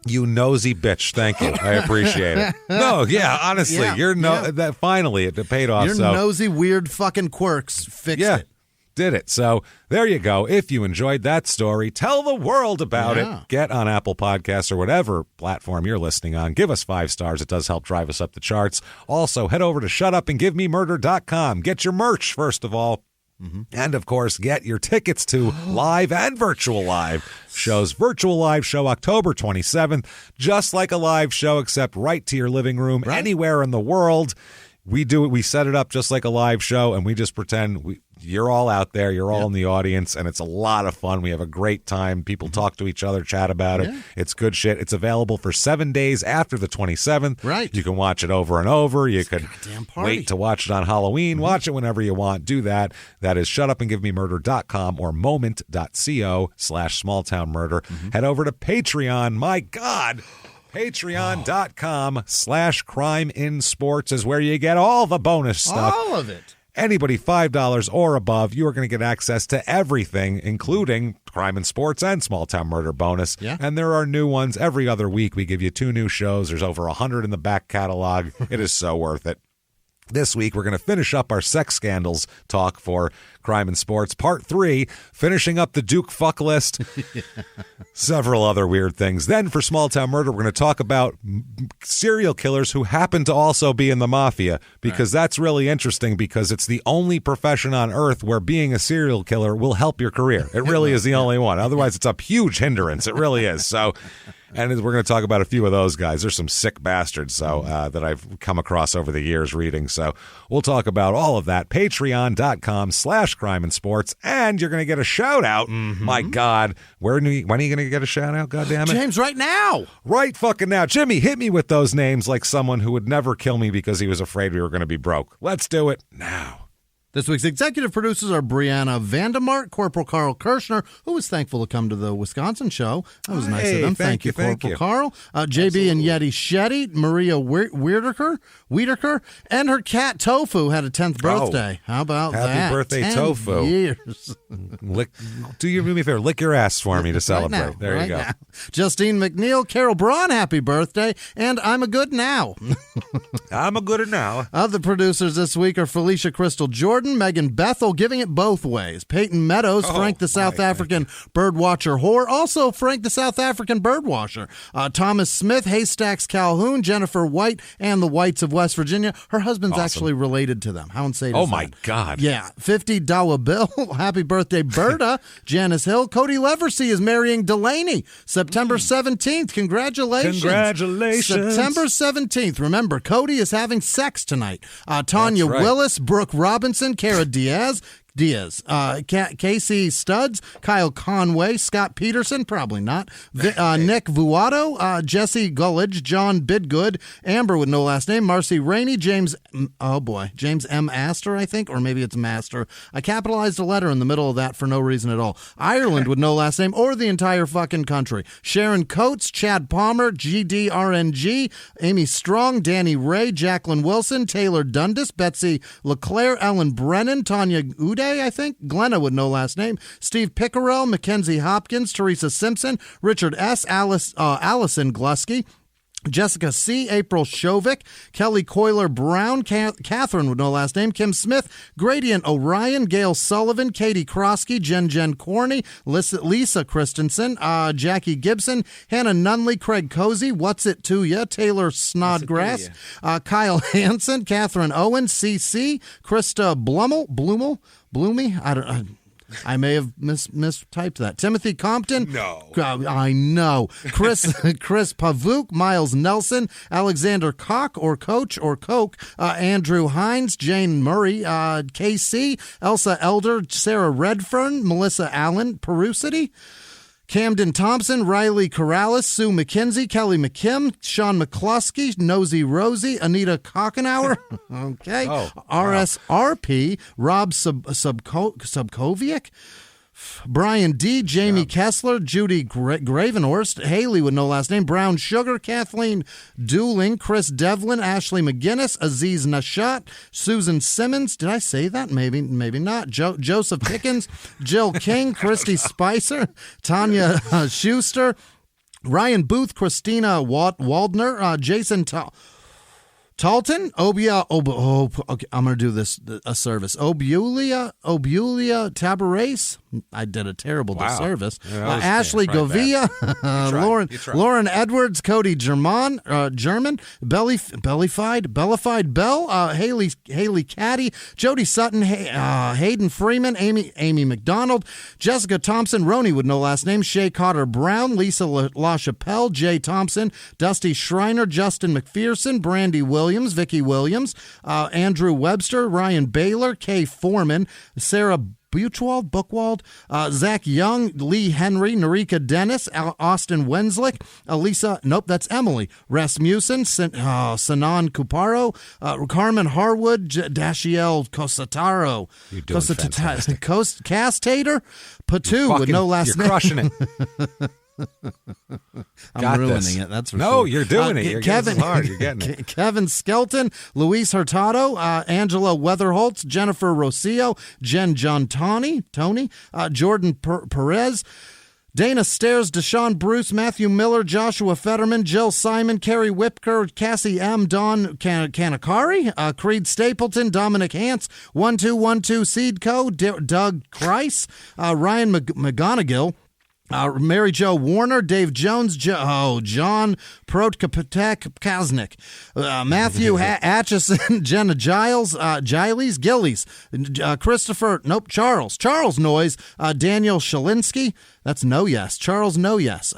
You nosy bitch. Thank you. I appreciate it. No, yeah, honestly, that finally it paid off. Your nosy, weird fucking quirks fixed it. Did it. So there you go. If you enjoyed that story, tell the world about it. Get on Apple Podcasts or whatever platform you're listening on. Give us 5 stars. It does help drive us up the charts. Also, head over to shutupandgivememurder.com. Get your merch, first of all. And, of course, get your tickets to live and virtual live shows. Virtual live show October 27th. Just like a live show, except right to your living room, anywhere in the world. We do it. We set it up just like a live show, and we just pretend you're all out there. You're all in the audience, and it's a lot of fun. We have a great time. People talk to each other, chat about it. It's good shit. It's available for 7 days after the 27th. Right. You can watch it over and over. You could wait to watch it on Halloween. Watch it whenever you want. Do that. That is shutupandgivememurder.com or moment.co/smalltownmurder. Head over to Patreon. My God. Patreon.com/CrimeInSports is where you get all the bonus stuff. All of it. Anybody $5 or above, you are going to get access to everything, including Crime and Sports and Small Town Murder bonus. Yeah. And there are new ones every other week. We give you 2 new shows. There's over 100 in the back catalog. It is so worth it. This week, we're going to finish up our sex scandals talk for Crime and Sports. Part 3, finishing up the Duke fuck list. Several other weird things. Then for Small Town Murder, we're going to talk about serial killers who happen to also be in the mafia, because that's really interesting, because it's the only profession on earth where being a serial killer will help your career. It really is the only one. Otherwise, it's a huge hindrance. It really is. So... And we're going to talk about a few of those guys. There's some sick bastards that I've come across over the years reading. So we'll talk about all of that. Patreon.com/crimeandsports. And you're going to get a shout out. My God. When are you going to get a shout out? God damn it. James, right now. Right fucking now. Jimmy, hit me with those names like someone who would never kill me because he was afraid we were going to be broke. Let's do it now. This week's executive producers are Brianna Vandemart, Corporal Carl Kirshner, who was thankful to come to the Wisconsin show. That was nice of them. Thank you, Corporal Carl. JB and Yeti Shetty, Maria Wiedeker, and her cat Tofu had a 10th birthday. How about that? Happy birthday, 10 Tofu. years. Do me a favor. Lick your ass for me to celebrate. Right now, there you go. Now. Justine McNeil, Carol Braun, happy birthday, and I'm a good now. I'm a good now. Other producers this week are Felicia Crystal Jordan, Megan Bethel, giving it both ways. Peyton Meadows, Frank the South African birdwatcher whore, also Frank the South African birdwatcher. Thomas Smith, Haystacks Calhoun, Jennifer White, and the Whites of West Virginia. Her husband's actually related to them. How insane is that? Oh, my God. Yeah. $50 bill. Happy birthday, Berta. Janice Hill. Cody Leversey is marrying Delaney. September 17th. Congratulations. September 17th. Remember, Cody is having sex tonight. Tanya Willis, Brooke Robinson, Cara Diaz, Casey Studs, Kyle Conway, Scott Peterson, probably not, Nick Vuato, Jesse Gullidge, John Bidgood, Amber with no last name, Marcy Rainey, James M. Astor, I think, or maybe it's Master. I capitalized a letter in the middle of that for no reason at all. Ireland with no last name, or the entire fucking country. Sharon Coates, Chad Palmer, GDRNG, Amy Strong, Danny Ray, Jacqueline Wilson, Taylor Dundas, Betsy LeClaire, Ellen Brennan, Tanya Uday, I think, Glenna with no last name, Steve Pickerel, Mackenzie Hopkins, Teresa Simpson, Richard S., Allison Glusky, Jessica C., April Shovik, Kelly Coiler Brown, Catherine with no last name, Kim Smith, Gradient Orion, Gail Sullivan, Katie Krosky, Jen Corney, Lisa Christensen, Jackie Gibson, Hannah Nunley, Craig Cozy, What's It To Ya, Taylor Snodgrass, Kyle Hansen, Catherine Owen, CC, Krista Bloomy, I may have mistyped that. Timothy Compton. No. I know. Chris Pavuk, Miles Nelson, Alexander Koch or Coach or Coke, Andrew Hines, Jane Murray, KC, Elsa Elder, Sarah Redfern, Melissa Allen, Perusity, Camden Thompson, Riley Corrales, Sue McKenzie, Kelly McKim, Sean McCluskey, Nosy Rosie, Anita Kochenauer, okay, RSRP, Rob Subkovic, Brian D., Jamie Kessler, Judy Gravenhorst, Haley with no last name, Brown Sugar, Kathleen Dooling, Chris Devlin, Ashley McGinnis, Aziz Nashat, Susan Simmons. Did I say that? Maybe not. Joseph Pickens, Jill King, Christy Spicer, Tanya Schuster, Ryan Booth, Christina Waldner, Jason Talton, okay, I'm going to do this a service. Obulia Tabares. I did a terrible disservice. Yeah, Ashley Govia, Lauren Edwards, Cody German, Bellified Bell, Haley Caddy, Jody Sutton, Hayden Freeman, Amy McDonald, Jessica Thompson, Roney with no last name, Shay Cotter Brown, Lisa LaChapelle, Jay Thompson, Dusty Schreiner, Justin McPherson, Brandy Williams, Vicky Williams, Andrew Webster, Ryan Baylor, Kay Foreman, Sarah Buchwald, Zach Young, Lee Henry, Narika Dennis, Austin Wenslick, Elisa, nope, that's Emily, Rasmussen, Sanan Kuparo, Carmen Harwood, Dashiel Cosataro, Castator, Patu with no last name. You're crushing it. I'm ruining it. That's for sure. No, you're doing it. You're getting hard. You're getting it. Kevin Skelton, Luis Hurtado, Angela Weatherholtz, Jennifer Rocio, Jen John Tony, Jordan Perez, Dana Stairs, Deshaun Bruce, Matthew Miller, Joshua Fetterman, Jill Simon, Carrie Whipker, Cassie M, Don Kanakari, Creed Stapleton, Dominic Hance, 1212 Seedco, Doug Kreis, Ryan McGonigal, Mary Jo Warner, Dave Jones, John Protkapatek-Kaznik, Matthew Atchison, Jenna Giles, Gillies, Christopher, Charles Noyes, Daniel Shalinsky, that's no yes, Charles no yes,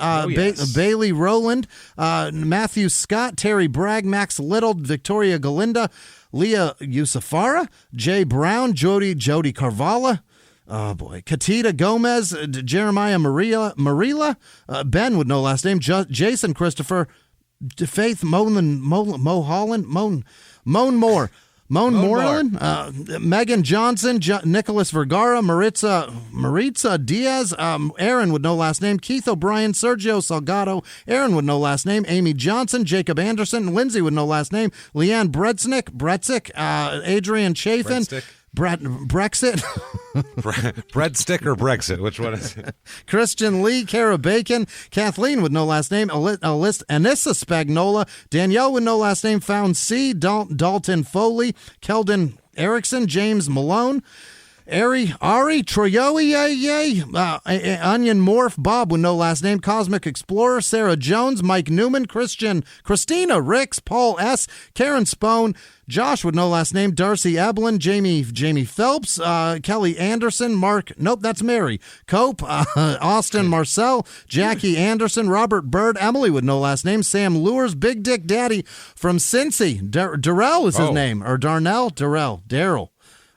Bailey Rowland, Matthew Scott, Terry Bragg, Max Little, Victoria Galinda, Leah Yusufara, Jay Brown, Jody Carvala, oh, boy. Katita Gomez, Jeremiah Marilla, Ben with no last name, Jason Christopher, Faith Moreland, Moan Moreland, Megan Johnson, Nicholas Vergara, Maritza Diaz, Aaron with no last name, Keith O'Brien, Sergio Salgado, Aaron with no last name, Amy Johnson, Jacob Anderson, Lindsay with no last name, Leanne Bretzik, Adrian Chafin, Brexit. Breadstick or Brexit? Which one is it? Christian Lee, Kara Bacon, Kathleen with no last name, Anissa Spagnola, Danielle with no last name, Found C, Dalton Foley, Keldon Erickson, James Malone, Ari Troyoe, Onion Morph, Bob with no last name, Cosmic Explorer, Sarah Jones, Mike Newman, Christina Ricks, Paul S., Karen Spone, Josh with no last name, Darcy Eblin, Jamie Phelps, Kelly Anderson, that's Mary, Cope, Austin Marcel, Jackie Anderson, Robert Bird, Emily with no last name, Sam Lures, Big Dick Daddy from Cincy, Darrell is his name, or Daryl.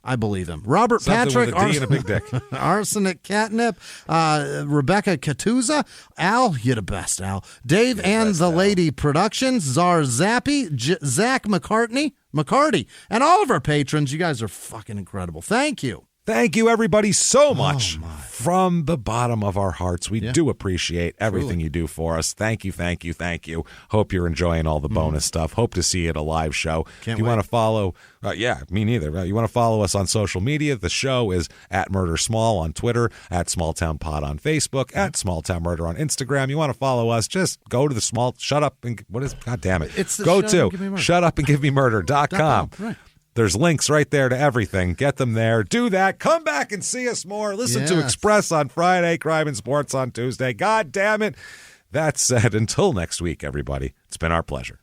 I believe him. Robert Something Patrick, with a D and a big dick. Arsenic Catnip, Rebecca Catuza, Al, you're the best, Al. Dave and the Lady Productions, Czar Zappi, Zach McCarty, and all of our patrons. You guys are fucking incredible. Thank you. Thank you, everybody, so much from the bottom of our hearts. We do appreciate everything you do for us. Thank you, thank you, thank you. Hope you're enjoying all the bonus stuff. Hope to see you at a live show. Can't if you wait. want to follow, me neither. You want to follow us on social media, the show is at Murder Small on Twitter, at Smalltown Pod on Facebook, at Smalltown Murder on Instagram. You want to follow us, just go to the God damn it. It's the go show, to shutupandgivememurder.com. Right. There's links right there to everything. Get them there. Do that. Come back and see us more. Listen to Express on Friday, Crime and Sports on Tuesday. God damn it. That said, until next week, everybody, it's been our pleasure.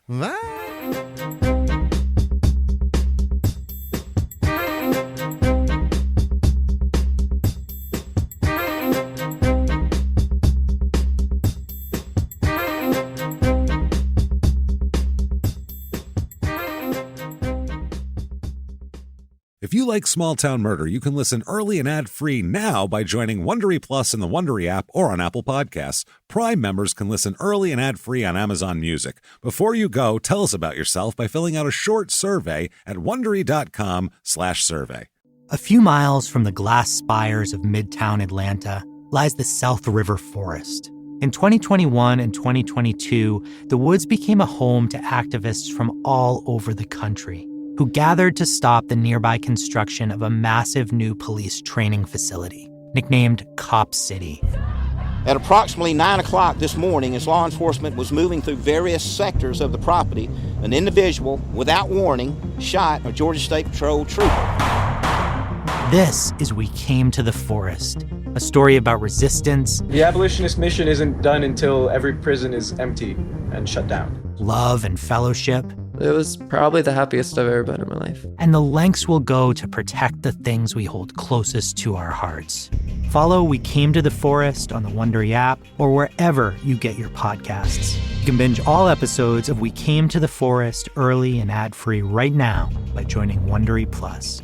If you like Small Town Murder, you can listen early and ad-free now by joining Wondery Plus in the Wondery app or on Apple Podcasts. Prime members can listen early and ad-free on Amazon Music. Before you go, tell us about yourself by filling out a short survey at Wondery.com/survey. A few miles from the glass spires of Midtown Atlanta lies the South River Forest. In 2021 and 2022, the woods became a home to activists from all over the country who gathered to stop the nearby construction of a massive new police training facility, nicknamed Cop City. At approximately 9 o'clock this morning, as law enforcement was moving through various sectors of the property, an individual, without warning, shot a Georgia State Patrol trooper. This is We Came to the Forest, a story about resistance. The abolitionist mission isn't done until every prison is empty and shut down. Love and fellowship. It was probably the happiest I've ever been in my life. And the lengths we'll go to protect the things we hold closest to our hearts. Follow We Came to the Forest on the Wondery app or wherever you get your podcasts. You can binge all episodes of We Came to the Forest early and ad-free right now by joining Wondery Plus.